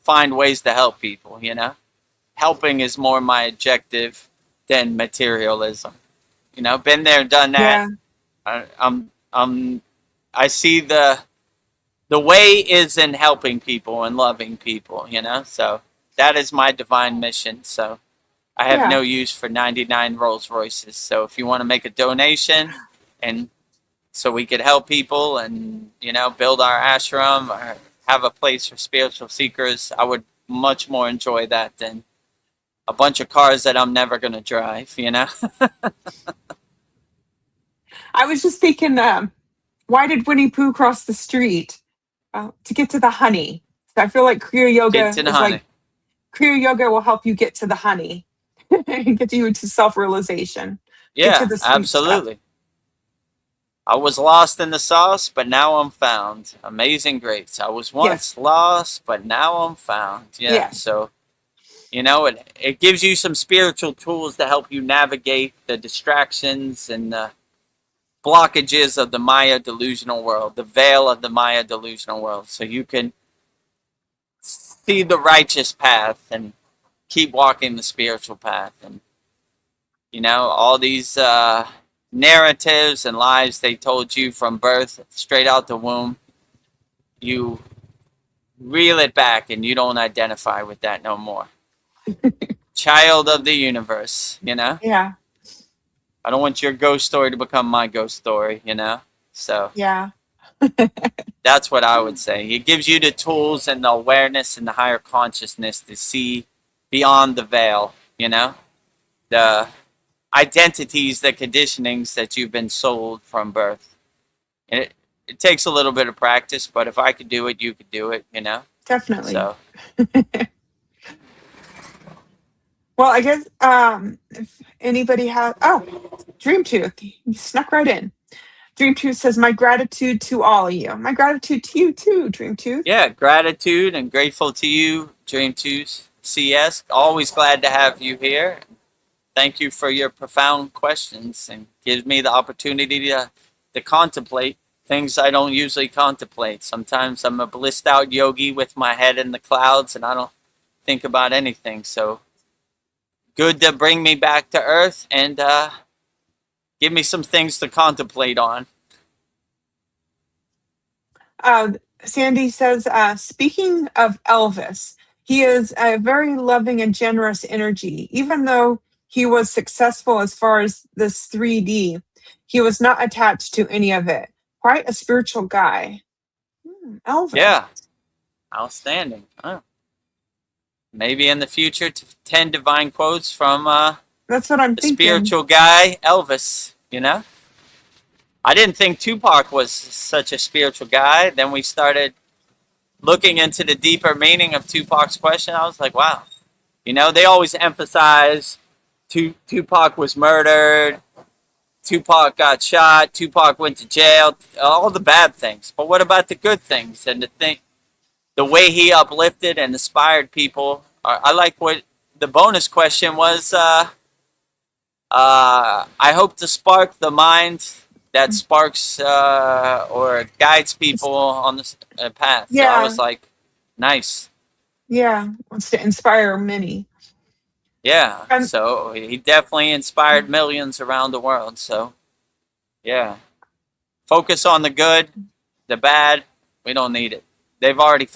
find ways to help people, you know? Helping is more my objective than materialism. You know, been there, done that. Yeah. I see the way is in helping people and loving people, you know? So that is my divine mission. So I have Yeah. no use for 99 Rolls Royces. So if you want to make a donation, and so we could help people and, you know, build our ashram or have a place for spiritual seekers, I would much more enjoy that than a bunch of cars that I'm never going to drive, you know? I was just thinking, why did Winnie Pooh cross the street? To get to the honey. So I feel like Kriya Yoga Get to the is honey. like, Kriya Yoga will help you get to the honey, get you to self-realization, get to Yeah, the sweet stuff. absolutely. I was lost in the sauce, but now I'm found. Amazing grace. I was once lost, but now I'm found. Yeah. Yeah. So, you know, it gives you some spiritual tools to help you navigate the distractions and the blockages of the Maya delusional world, the veil of the Maya delusional world, so you can see the righteous path and keep walking the spiritual path. And, you know, all these narratives and lies they told you from birth, straight out the womb, you reel it back and you don't identify with that no more. Child of the universe, you know? Yeah. I don't want your ghost story to become my ghost story, you know? So Yeah. that's what I would say. It gives you the tools and the awareness and the higher consciousness to see beyond the veil, you know? The identities, the conditionings that you've been sold from birth. And it takes a little bit of practice, but if I could do it, you could do it, you know? Definitely. So, Well, I guess if anybody has, Dream Tooth, you snuck right in. Dream Tooth says, "My gratitude to all of you." My gratitude to you too, Dream Tooth. yeah, gratitude and grateful to you, Dream 2 CS. Always glad to have you here. Thank you for your profound questions and gives me the opportunity to contemplate things I don't usually contemplate. Sometimes I'm a blissed out yogi with my head in the clouds and I don't think about anything. So good to bring me back to earth and give me some things to contemplate on. Sandy says, speaking of Elvis, he is a very loving and generous energy. Even though he was successful as far as this 3D, he was not attached to any of it. Quite a spiritual guy. Elvis. Yeah, outstanding. Oh. Maybe in the future, 10 divine quotes from That's what I'm the thinking. spiritual guy, Elvis, you know? I didn't think Tupac was such a spiritual guy. Then we started looking into the deeper meaning of Tupac's question. I was like, wow. You know, they always emphasize Tupac was murdered, Tupac got shot, Tupac went to jail, all the bad things. But what about the good things? And the way he uplifted and inspired people. I like what the bonus question was. I hope to spark the mind that sparks or guides people on the path. Yeah. So I was like, nice. Yeah, wants to inspire many. Yeah, so he definitely inspired millions around the world. So, yeah. Focus on the good, the bad, we don't need it. They've already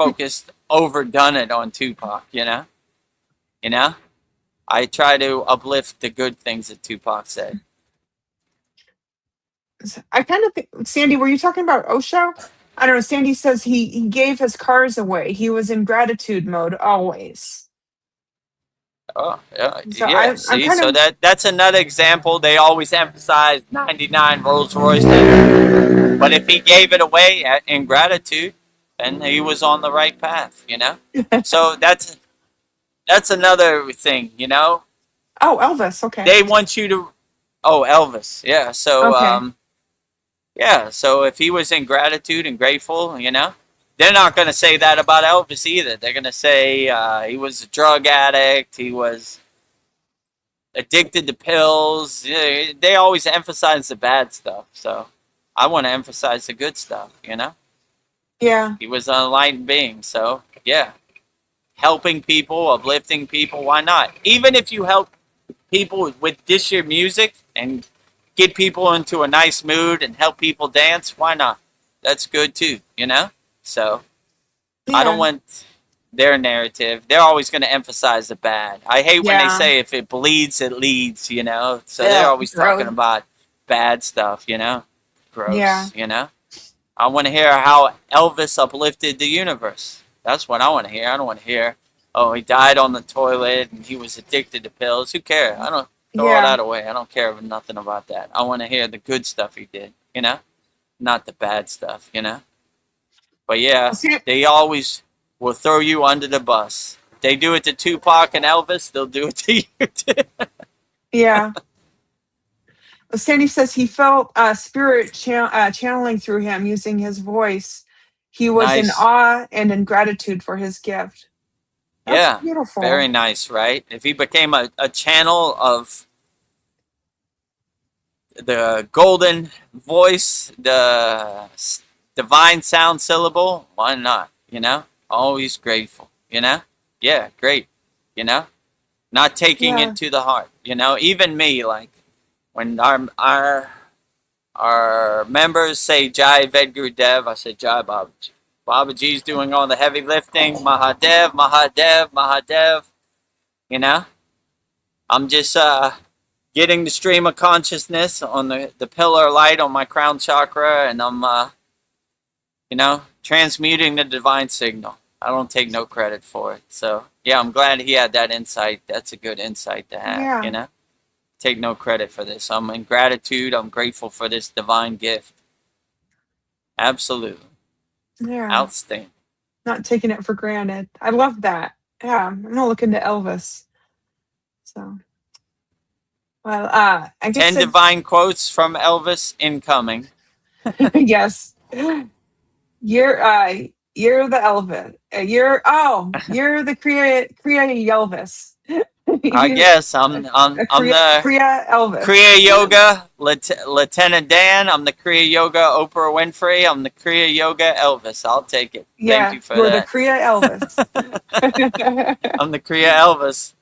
overdone it on Tupac, you know? You know? I try to uplift the good things that Tupac said. I kind of think, Sandy, were you talking about Osho? I don't know. Sandy says he gave his cars away. He was in gratitude mode always. Oh, yeah. So Yeah. I'm See, kind so of, that's another example. They always emphasize 99 Rolls Royces. But if he gave it away in gratitude, then he was on the right path, you know? So that's another thing, you know? oh, Elvis. Okay. They want you to, Elvis. Yeah. So, Okay. yeah. So if he was in gratitude and grateful, you know, they're not going to say that about Elvis either. They're going to say he was a drug addict. He was addicted to pills. They always emphasize the bad stuff. So I want to emphasize the good stuff, you know? Yeah. He was an enlightened being. So, yeah. Helping people, uplifting people, why not? Even if you help people with just your music and get people into a nice mood and help people dance, why not? That's good too, you know? So I don't want their narrative, they're always going to emphasize the bad. I hate when they Yeah. say if it bleeds, it leads, you know? So Yeah, they're always talking gross. about bad stuff, you know? Gross, Yeah. you know? I want to hear how Elvis uplifted the universe. That's what I want to hear. I don't want to hear, oh, he died on the toilet and he was addicted to pills. Who cares? I don't throw all Yeah. that away. I don't care nothing about that. I want to hear the good stuff he did, you know? Not the bad stuff, you know? But yeah, See, they always will throw you under the bus. If they do it to Tupac and Elvis, they'll do it to you too. yeah. Sandy says he felt spirit channeling through him using his voice. He was in Nice. awe and in gratitude for his gift. That's Yeah, beautiful. very nice, right? If he became a channel of the golden voice, the divine sound syllable, why not? You know, always grateful. You know, yeah, great. You know, not taking Yeah. it to the heart. You know, even me, like when our members say Jai Vedagurudev, I say Jai Babaji. Babaji's doing all the heavy lifting. Mahadev, Mahadev, Mahadev. You know, I'm just getting the stream of consciousness on the pillar of light on my crown chakra, and I'm, you know, transmuting the divine signal. I don't take no credit for it. So, yeah, I'm glad he had that insight. That's a good insight to have, Yeah. you know? Take no credit for this. I'm in gratitude. I'm grateful for this divine gift. Absolutely. Yeah. Outstanding. Not taking it for granted. I love that. Yeah. I'm going to look into Elvis. So, well, I guess 10 divine quotes from Elvis incoming. yes. You're the Elvis. You're the Kriya Elvis. I guess I'm the Kriya Elvis. Kriya Yoga Lieutenant Dan. I'm the Kriya Yoga Oprah Winfrey. I'm the Kriya Yoga Elvis. I'll take it. Yeah, Thank you for you're that. the Kriya Elvis. I'm the Kriya Elvis.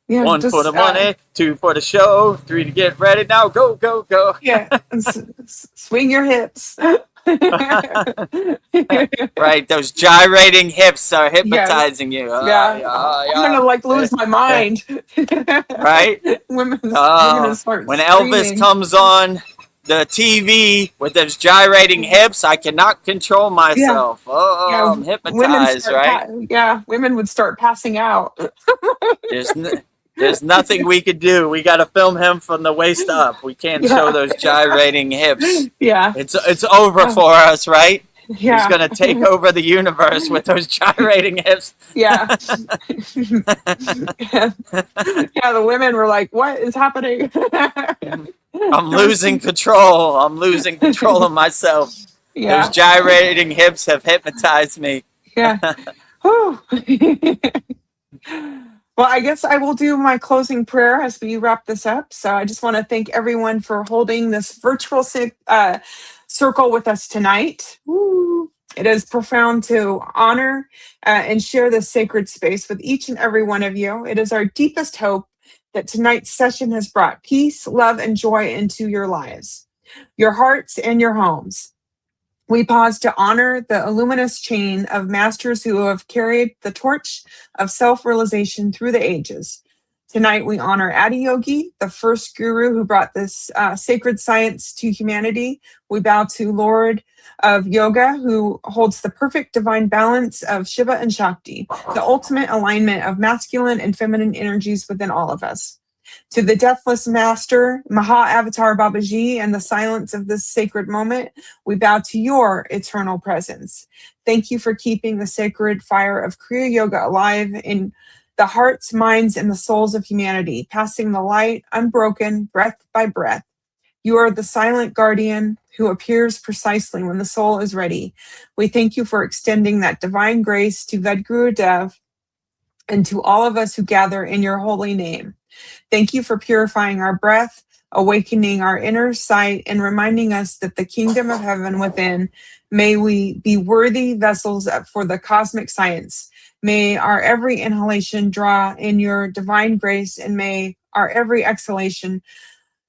Yeah, 1 just, for the money, 2 for the show, 3 to get ready. Now go, go, go. Yeah, swing your hips. Right, those gyrating hips are hypnotizing you. Yeah, I'm gonna like lose my mind. Right? Women gonna start When screaming. Elvis comes on the TV with those gyrating hips, I cannot control myself. Yeah, I'm hypnotized, right? Women would start passing out. There's nothing we could do. We got to film him from the waist up. We can't show those gyrating hips. Yeah, It's over for us, right? yeah. He's going to take over the universe with those gyrating hips. Yeah. Yeah, the women were like, what is happening? I'm losing control. I'm losing control of myself. Yeah. Those gyrating hips have hypnotized me. Yeah. Whew. Well, I guess I will do my closing prayer as we wrap this up. So I just want to thank everyone for holding this virtual circle with us tonight. Woo. It is profound to honor and share this sacred space with each and every one of you. It is our deepest hope that tonight's session has brought peace, love, and joy into your lives, your hearts, and your homes. We pause to honor the luminous chain of masters who have carried the torch of self-realization through the ages. Tonight, we honor Adiyogi, the first guru who brought this sacred science to humanity. We bow to Lord of Yoga, who holds the perfect divine balance of Shiva and Shakti, the ultimate alignment of masculine and feminine energies within all of us. To the deathless master, Maha Avatar Babaji, and the silence of this sacred moment, we bow to your eternal presence. Thank you for keeping the sacred fire of Kriya Yoga alive in the hearts, minds, and the souls of humanity, passing the light unbroken, breath by breath. You are the silent guardian who appears precisely when the soul is ready. We thank you for extending that divine grace to Vedagurudev and to all of us who gather in your holy name. Thank you for purifying our breath, awakening our inner sight, and reminding us that the kingdom of heaven within, may we be worthy vessels for the cosmic science. May our every inhalation draw in your divine grace, and may our every exhalation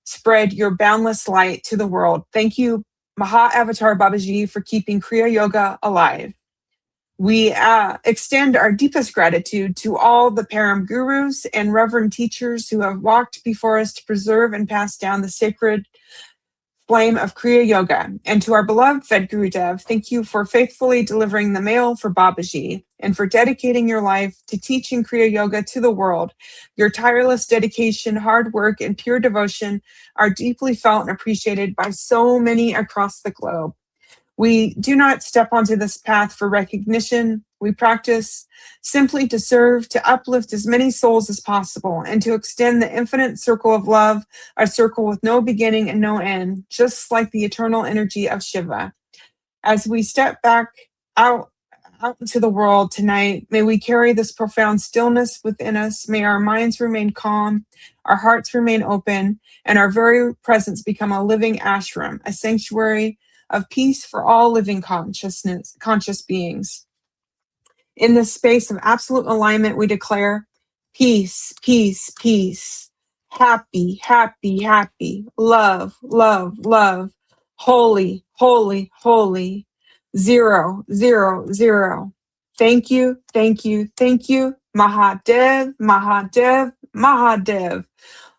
spread your boundless light to the world. Thank you, Maha Avatar Babaji, for keeping Kriya Yoga alive. We extend our deepest gratitude to all the Param gurus and reverend teachers who have walked before us to preserve and pass down the sacred flame of Kriya Yoga. And to our beloved Vedagurudev, thank you for faithfully delivering the mail for Babaji and for dedicating your life to teaching Kriya Yoga to the world. Your tireless dedication, hard work, and pure devotion are deeply felt and appreciated by so many across the globe. We do not step onto this path for recognition. We practice simply to serve, to uplift as many souls as possible, and to extend the infinite circle of love, a circle with no beginning and no end, just like the eternal energy of Shiva. As we step back out into the world tonight, may we carry this profound stillness within us. May our minds remain calm, our hearts remain open, and our very presence become a living ashram, a sanctuary of peace for all living conscious beings. In this space of absolute alignment, we declare peace, peace, peace, happy, happy, happy, love, love, love, holy, holy, holy, 0, 0, 0. Thank you, thank you, thank you. Mahadev, Mahadev, Mahadev.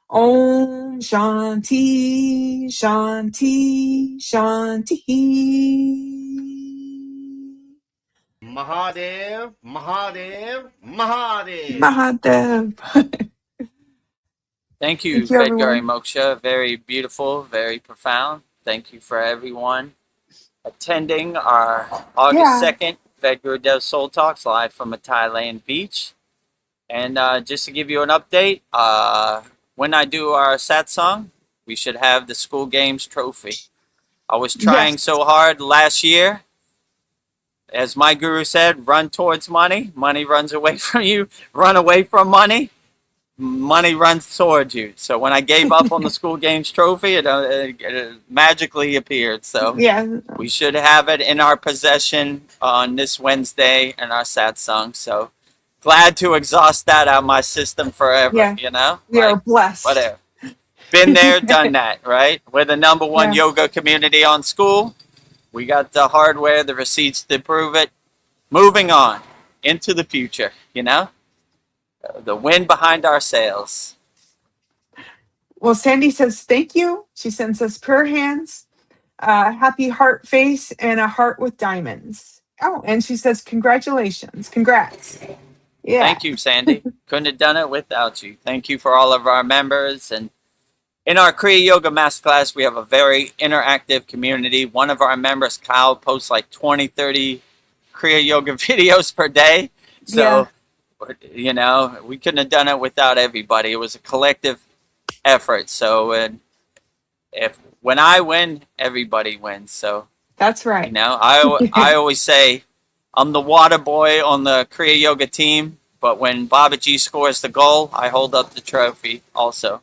Om Shanti, Shanti, Shanti. Mahadev, Mahadev, Mahadev. Mahadev. Thank you, Thank you, Vedgari everyone. Moksha. Very beautiful, very profound. Thank you for everyone attending our August Yeah. 2nd Vedagurudev Soul Talks live from a Thailand beach. And just to give you an update, when I do our satsang, we should have the school games trophy. I was trying Yes. so hard last year. As my guru said, run towards money. Money runs away from you. Run away from money. Money runs towards you. So when I gave up on the school games trophy, it magically appeared. So Yeah. we should have it in our possession on this Wednesday in our satsang. So glad to exhaust that out of my system forever. Yeah. You know, We are like blessed. whatever. Been there, done that. Right? We're the number one Yeah. yoga community on SKOOL. We got the hardware, the receipts to prove it. Moving on into the future. You know, the wind behind our sails. Well, Sandy says thank you. She sends us prayer hands, happy heart face, and a heart with diamonds. Oh, and she says congratulations. Congrats. Yeah. Thank you, Sandy. Couldn't have done it without you. Thank you for all of our members. And in our Kriya Yoga Masterclass, we have a very interactive community. One of our members, Kyle, posts like 20, 30 Kriya Yoga videos per day. So, you know, we couldn't have done it without everybody. It was a collective effort. So, when I win, everybody wins. So, That's right. you know, I always say I'm the water boy on the Kriya Yoga team, but when Babaji scores the goal, I hold up the trophy also.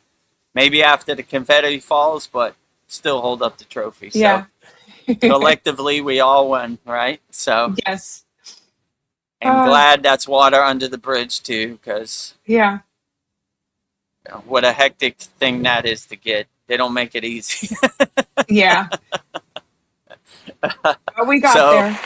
Maybe after the confetti falls, but still hold up the trophy. Yeah. So collectively, we all win, right? So Yes. I'm glad that's water under the bridge too, because Yeah. what a hectic thing that is to get. They don't make it easy. Yeah. But we got So, there.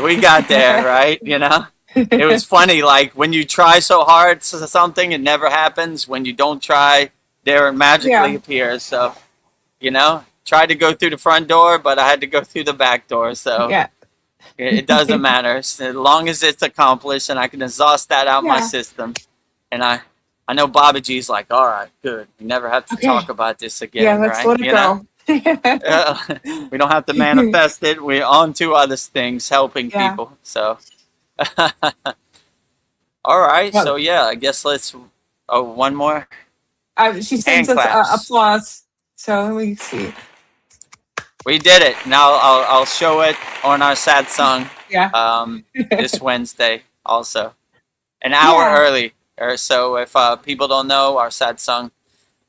We got there, right? You know? It was funny, like when you try so hard for something, it never happens. When you don't try, there it magically appears. So, you know, tried to go through the front door, but I had to go through the back door. So Yeah. it doesn't matter. As long as it's accomplished and I can exhaust that out my Yeah. system. And I know Babaji's like, all right, good. We never have to Okay. talk about this again, Yeah, let's right? let it You know? go. We don't have to manifest it. We're on to other things, helping Yeah. people. So, all right. Well- So yeah, I guess let's. Oh, one more. She sends us claps. applause. So let me see. We did it. Now I'll show it on our sad song. Yeah. This Wednesday also, an hour Yeah. early or so. If people don't know, our sad song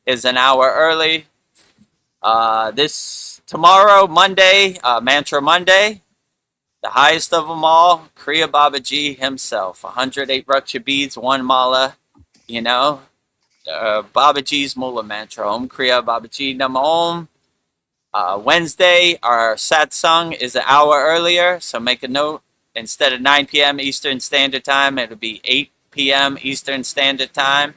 is an hour early. This tomorrow, Monday, Mantra Monday, the highest of them all, Kriya Babaji himself, 108 Raksha beads, one mala, you know, Babaji's Mula mantra, Om Kriya Babaji Nama Om. Wednesday, our satsang is an hour earlier, so make a note. instead of 9 p.m. Eastern Standard Time, it'll be 8 p.m. Eastern Standard Time.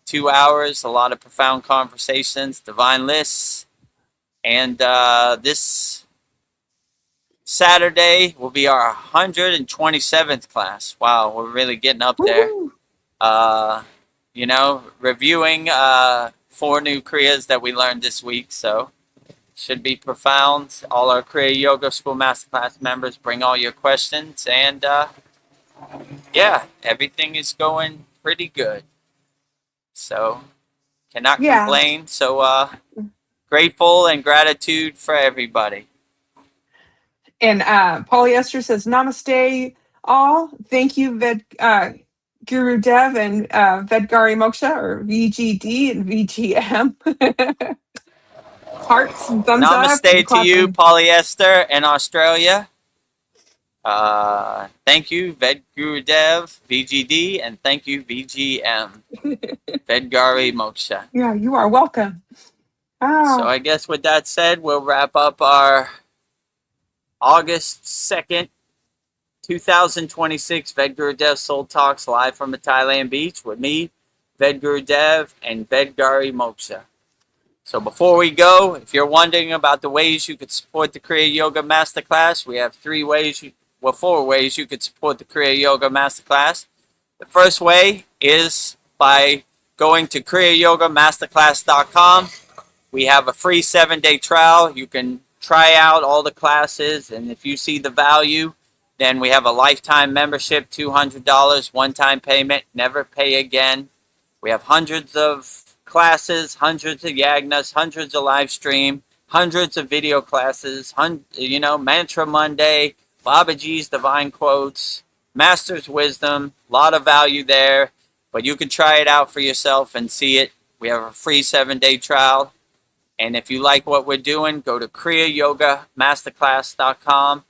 2 hours, a lot of profound conversations, divine lists. And this Saturday will be our 127th class. Wow, we're really getting up there. You know, reviewing 4 new Kriyas that we learned this week. So should be profound. All our Kriya Yoga School Masterclass members, bring all your questions. And yeah, everything is going pretty good. So cannot complain. So grateful and gratitude for everybody. And Polyester says, Namaste all. Thank you, Vedagurudev and Vedgari Moksha, or VGD and VGM. Hearts and thumbs up. Namaste to you, Polyester in Australia. Thank you, Vedagurudev, VGD, and thank you, VGM, Vedgari Moksha. Yeah, you are welcome. Oh. So I guess with that said, we'll wrap up our August 2nd, 2026 Vedagurudev Soul Talks live from the Thailand beach with me, Vedagurudev, and Vedgari Moksha. So before we go, if you're wondering about the ways you could support the Kriya Yoga Masterclass, we have 4 ways you could support the Kriya Yoga Masterclass. The first way is by going to kriyayogamasterclass.com. We have a free 7-day trial. You can try out all the classes, and if you see the value, then we have a lifetime membership, $200, one-time payment, never pay again. We have hundreds of classes, hundreds of yagnas, hundreds of live stream, hundreds of video classes, Mantra Monday, Babaji's Divine Quotes, Master's Wisdom, a lot of value there, but you can try it out for yourself and see it. We have a free 7-day trial. And if you like what we're doing, go to kriyayogamasterclass.com.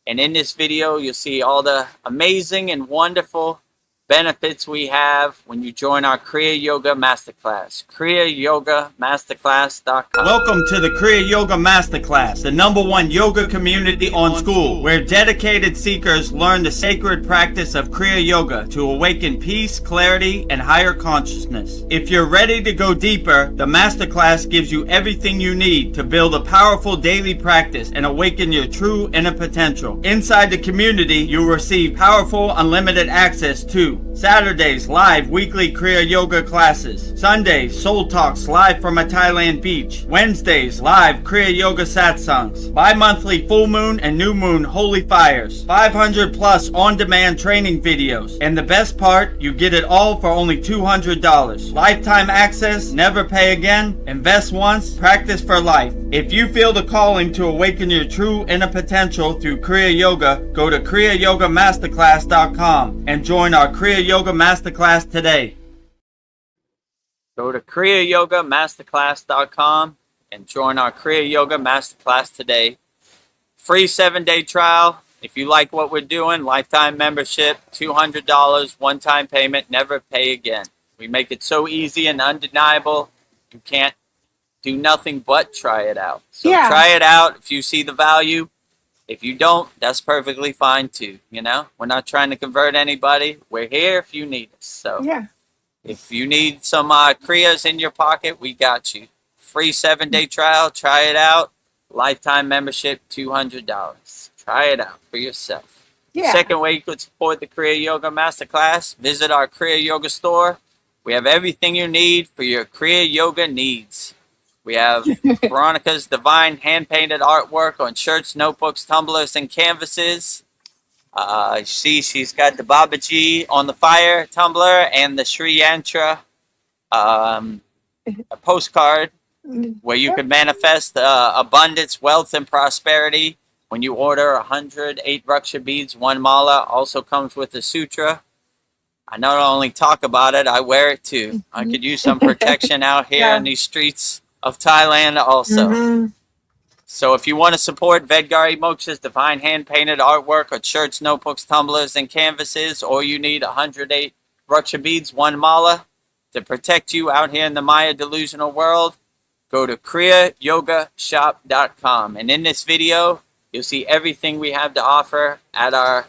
And in this video, you'll see all the amazing and wonderful benefits we have when you join our Kriya Yoga Masterclass. kriyayogamasterclass.com. Welcome to the Kriya Yoga Masterclass, the #1 yoga community on SKOOL, where dedicated seekers learn the sacred practice of Kriya Yoga to awaken peace, clarity, and higher consciousness. If you're ready to go deeper, the Masterclass gives you everything you need to build a powerful daily practice and awaken your true inner potential. Inside the community, you'll receive powerful, unlimited access to Saturdays, live weekly Kriya Yoga classes. Sundays, Soul Talks live from a Thailand beach. Wednesdays, live Kriya Yoga satsangs. Bi-monthly full moon and new moon holy fires. 500 plus on-demand training videos. And the best part, you get it all for only $200. Lifetime access, never pay again. Invest once, practice for life. If you feel the calling to awaken your true inner potential through Kriya Yoga, go to kriyayogamasterclass.com and join our Kriya Yoga Masterclass today. Go to kriyayogamasterclass.com and join our Kriya Yoga Masterclass today. Free 7-day trial. If you like what we're doing, lifetime membership, $200, one-time payment, never pay again. We make it so easy and undeniable. You can't do nothing but try it out. So try it out if you see the value. If you don't, that's perfectly fine too. We're not trying to convert anybody. We're here if you need us. So if you need some Kriyas in your pocket, we got you. Free 7-day trial. Try it out. Lifetime membership, $200. Try it out for yourself. Second way you could support the Kriya Yoga Masterclass, visit our Kriya Yoga store. We have everything you need for your Kriya Yoga needs. We have Veronica's divine hand-painted artwork on shirts, notebooks, tumblers, and canvases. See, she's got the Babaji on the fire tumbler and the Sri Yantra a postcard where you can manifest abundance, wealth, and prosperity when you order 108 Raksha beads. 1 mala also comes with a sutra. I not only talk about it, I wear it too. I could use some protection out here in these streets of Thailand also. So if you want to support Vedgari Moksha's divine hand-painted artwork on shirts, notebooks, tumblers, and canvases, or you need 108 Raksha beads, 1 mala, to protect you out here in the Maya delusional world, go to kriyayogashop.com. And in this video, You'll see everything we have to offer at our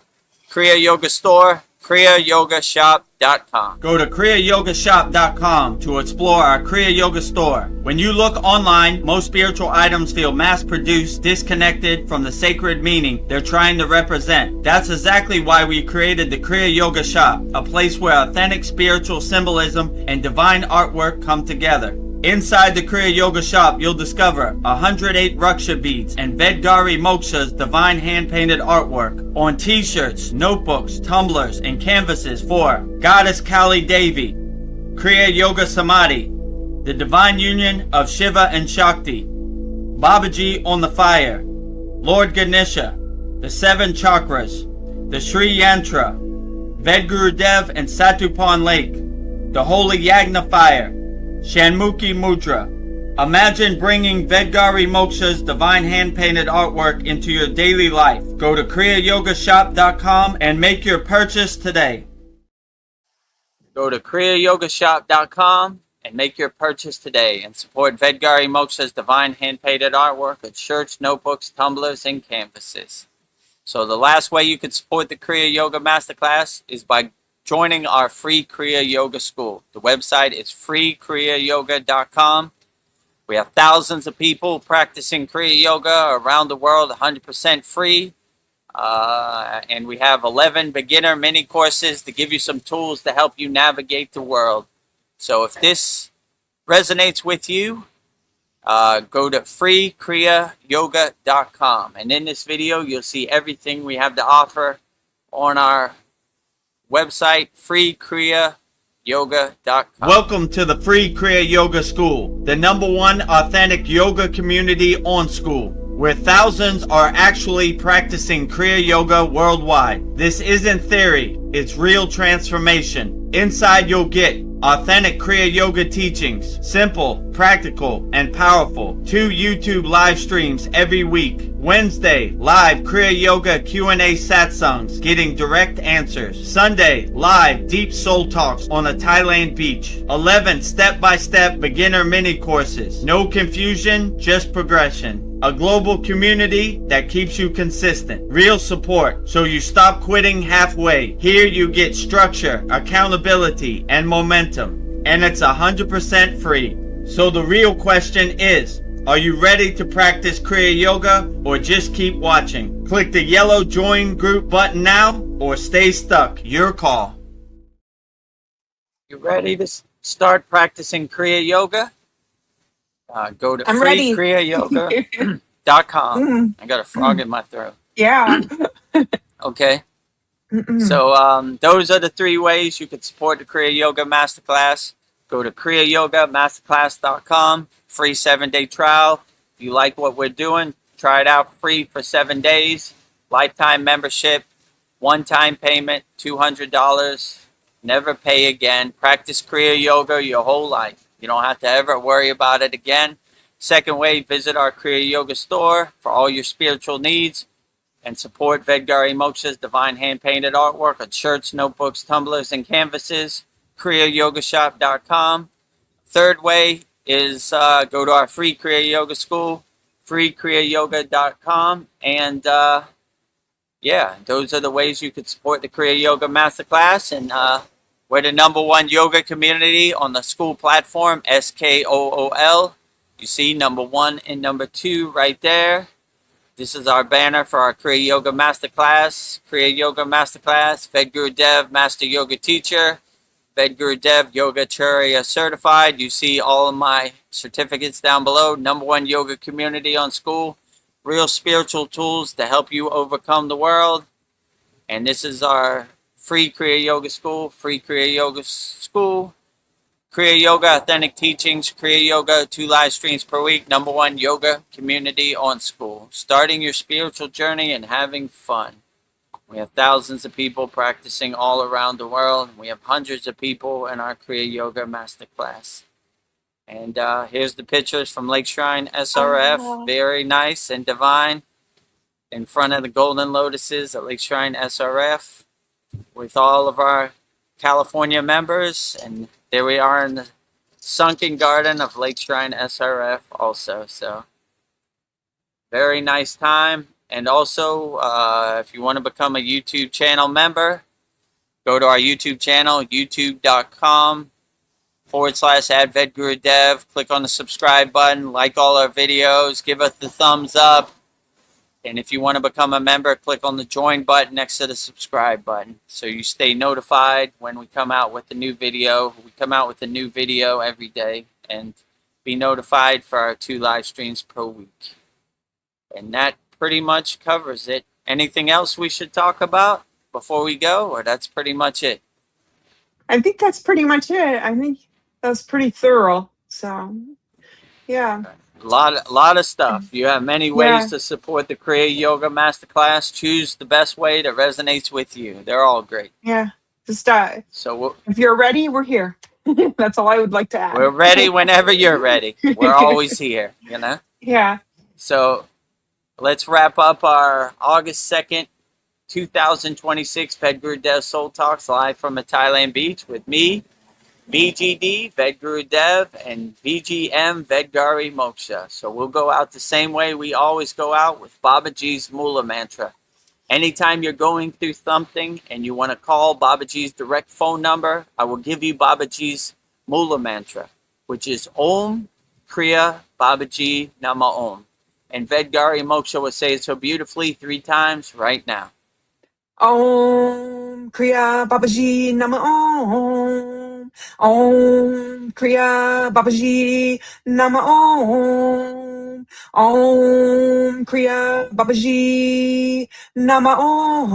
Kriya Yoga store, kriyayogashop.com. Go to kriyayogashop.com to explore our Kriya Yoga store. When you look online, most spiritual items feel mass-produced, disconnected from the sacred meaning they're trying to represent. That's exactly why we created the Kriya Yoga Shop, a place where authentic spiritual symbolism and divine artwork come together. Inside the Kriya Yoga Shop, you'll discover 108 Raksha beads and Vedgari Moksha's divine hand-painted artwork on t-shirts, notebooks, tumblers, and canvases for Goddess Kali Devi, Kriya Yoga Samadhi, the divine union of Shiva and Shakti, Babaji on the fire, Lord Ganesha, the 7 chakras, the Sri Yantra, Vedagurudev and Satupan Lake, the Holy Yagna fire, Shanmukhi Mudra. Imagine bringing Vedgari Moksha's divine hand-painted artwork into your daily life. Go to kriyayogashop.com and make your purchase today. Go to kriyayogashop.com and make your purchase today and support Vedgari Moksha's divine hand-painted artwork with shirts, notebooks, tumblers, and canvases. So the last way you can support the Kriya Yoga Masterclass is by joining our free Kriya Yoga School. The website is freekriyayoga.com. We have thousands of people practicing Kriya Yoga around the world, 100% free. And we have 11 beginner mini courses to give you some tools to help you navigate the world. So if this resonates with you, go to freekriyayoga.com. And in this video, you'll see everything we have to offer on our website, freekriyayoga.com. Welcome to the free Kriya Yoga School, the #1 authentic yoga community on School, where thousands are actually practicing Kriya Yoga worldwide. This isn't theory, it's real transformation. Inside you'll get authentic Kriya Yoga teachings, simple, practical, and powerful. 2 YouTube live streams every week. Wednesday, live Kriya Yoga Q&A satsangs, getting direct answers. Sunday, live deep soul talks on a Thailand beach. 11 step-by-step beginner mini courses. No confusion, just progression. A global community that keeps you consistent. Real support, so you stop quitting halfway. Here you get structure, accountability, and momentum. And it's 100% free. So the real question is, are you ready to practice Kriya Yoga or just keep watching? Click the yellow join group button now or stay stuck. Your call. You ready to start practicing Kriya Yoga? Go to I'm ready. freekriyayoga.com. I got a frog in my throat. Yeah. Okay. So those are the 3 ways you can support the Kriya Yoga Masterclass. Go to kriyayogamasterclass.com. Free 7-day trial. If you like what we're doing, try it out free for 7 days. Lifetime membership. One-time payment, $200. Never pay again. Practice Kriya Yoga your whole life. You don't have to ever worry about it again. Second way, visit our Kriya Yoga store for all your spiritual needs and support Vedgari Moksha's divine hand-painted artwork on shirts, notebooks, tumblers, and canvases. kriyayogashop.com. Third way is go to our free Kriya Yoga school, freekriyayoga.com. And yeah, those are the ways you could support the Kriya Yoga Masterclass. And we're the #1 yoga community on the School platform, SKOOL. You see #1 and #2 right there. This is our banner for our Kriya Yoga Masterclass. Kriya Yoga Masterclass, Vedagurudev, Master Yoga Teacher. Vedagurudev Yogacharya Certified. You see all of my certificates down below. #1 yoga community on School. Real spiritual tools to help you overcome the world. And this is our free Kriya Yoga School. Free Kriya Yoga School. Kriya Yoga Authentic Teachings. Kriya Yoga 2 live streams per week. #1 yoga community on School. Starting your spiritual journey and having fun. We have thousands of people practicing all around the world. We have hundreds of people in our Kriya Yoga Masterclass. And here's the pictures from Lake Shrine SRF. Oh. Very nice and divine. In front of the golden lotuses at Lake Shrine SRF with all of our California members. And there we are in the sunken garden of Lake Shrine SRF also. So very nice time. And also, if you want to become a YouTube channel member, go to our YouTube channel, youtube.com/add Vedagurudev. Click on the subscribe button, like all our videos, give us the thumbs up. And if you want to become a member, click on the join button next to the subscribe button so you stay notified when we come out with a new video. We come out with a new video every day, and be notified for our 2 live streams per week. And that pretty much covers it. Anything else we should talk about before we go, or that's pretty much it? I think that's pretty much it. I think that's pretty thorough. So, yeah. A lot of stuff. You have many ways to support the Kriya Yoga Masterclass. Choose the best way that resonates with you. They're all great. Yeah. Just So if you're ready, we're here. That's all I would like to add. we're ready whenever you're ready. We're always here, you know? Yeah. So let's wrap up our August 2nd, 2026 Vedagurudev Soul Talks live from a Thailand beach with me, VGD, Vedagurudev, and VGM, Vedgari Moksha. So we'll go out the same way we always go out, with Babaji's Mula Mantra. Anytime you're going through something and you want to call Babaji's direct phone number, I will give you Babaji's Mula Mantra, which is Om Kriya Babaji Nama Om. And Vedgari Moksha will say it so beautifully 3 times right now. Om Kriya Babaji Nama Om. Om Kriya Babaji Nama Om. Om Kriya Babaji Nama Om.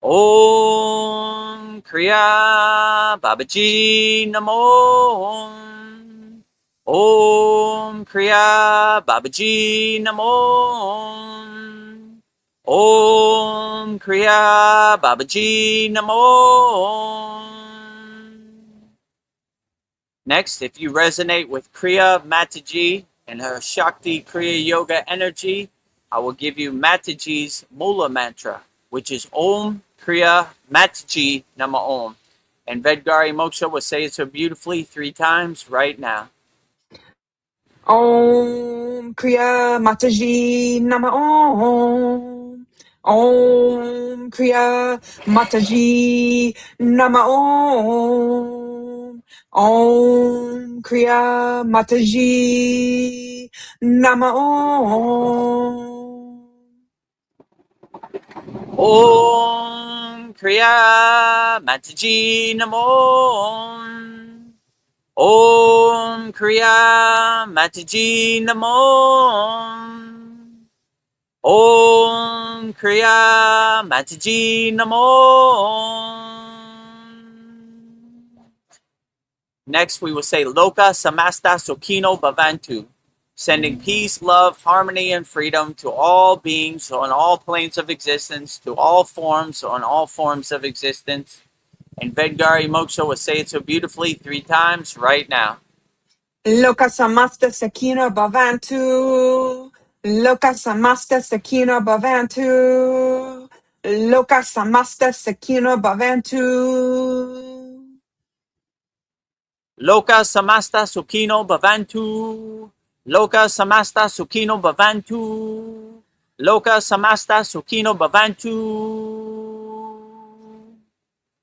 Om Kriya Babaji Namo. Om Kriya Babaji Namo. Om Kriya Babaji Namo. Next, if you resonate with Kriya Mataji and her Shakti Kriya Yoga energy, I will give you Mataji's Mula Mantra, which is Om Kriya Mataji Nama Om. And Vedgari Moksha will say it so beautifully 3 times right now. Om Kriya Mataji Nama Om. Om Kriya Mataji Nama Om. Om Kriya Mataji Nama Om. Om Kriya Mataji Namo. Om Kriya Mataji Namo. Om Kriya Mataji Namo. Next, we will say Loka Samasta Sukhino Bhavantu, sending peace, love, harmony, and freedom to all beings on all planes of existence, to all forms on all forms of existence. And Vedgari Moksha will say it so beautifully 3 times right now. Loka Samasta Sakina Bhavantu. Loka Samasta Sakina Bhavantu. Loka Samasta Sakina Bhavantu. Loka Samasta Sukhino Bhavantu. Loka Samasta Sukhino Bhavantu. Loka Samasta Sukhino Bhavantu.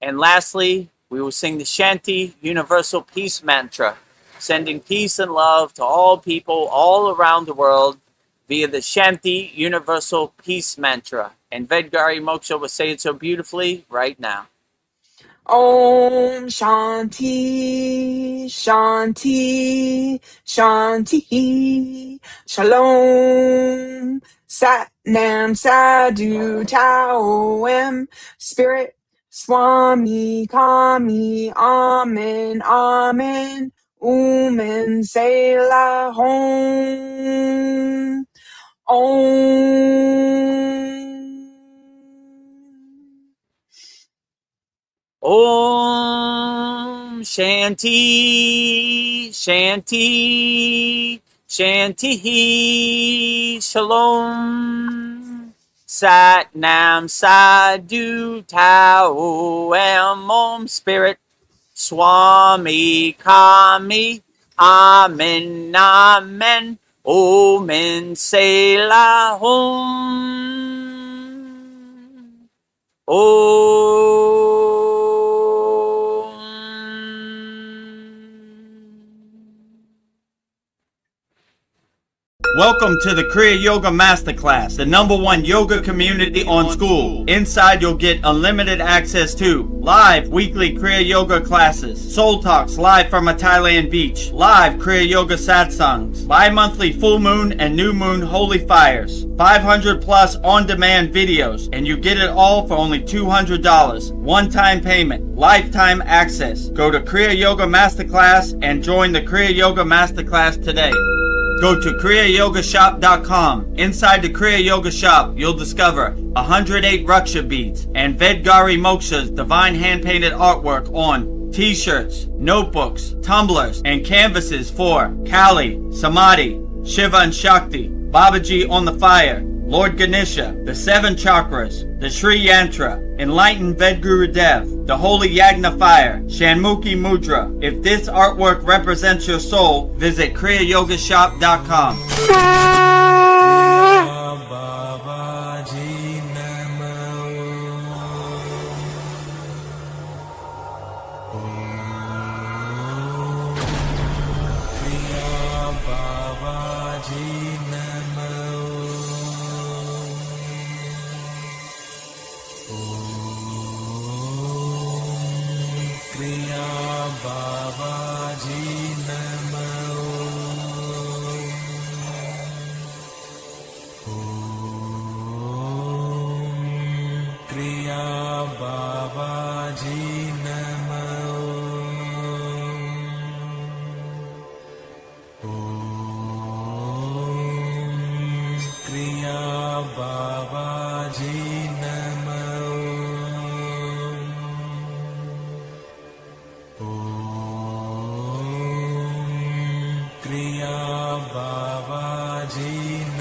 And lastly, we will sing the Shanti Universal Peace Mantra, sending peace and love to all people all around the world via the Shanti Universal Peace Mantra. And Vedgari Moksha will say it so beautifully right now. Om Shanti, Shanti, Shanti, Shalom, Sat Nam Sadhu Tao Em, Spirit, Swami, Kami, Amen, Amen, Umen, Selah, Home, Om. Om Shanti, Shanti, Shanti, Shalom. Sat Nam Sadhu Tao Em Om, Spirit, Swami Kami, Amen, Amen, Om in se la hum. Om. Welcome to the Kriya Yoga Masterclass, the #1 yoga community on SKOOL. Inside you'll get unlimited access to live weekly Kriya Yoga classes, soul talks live from a Thailand beach, live Kriya Yoga satsangs, bi-monthly full moon and new moon holy fires, 500 plus on-demand videos, and you get it all for only $200. One-time payment, lifetime access. Go to Kriya Yoga Masterclass and join the Kriya Yoga Masterclass today. Go to kriyayogamasterclass.com. Inside the Kriya Yoga shop, you'll discover 108 Raksha beads and Vedagurudev divine hand-painted artwork on t-shirts, notebooks, tumblers, and canvases for Kali, Samadhi, Shiva and Shakti, Babaji on the fire, Lord Ganesha, the 7 chakras, the Sri Yantra, Enlightened Vedagurudev, the Holy Yagna Fire, Shanmukhi Mudra. If this artwork represents your soul, visit kriyayogashop.com. Kriya Babaji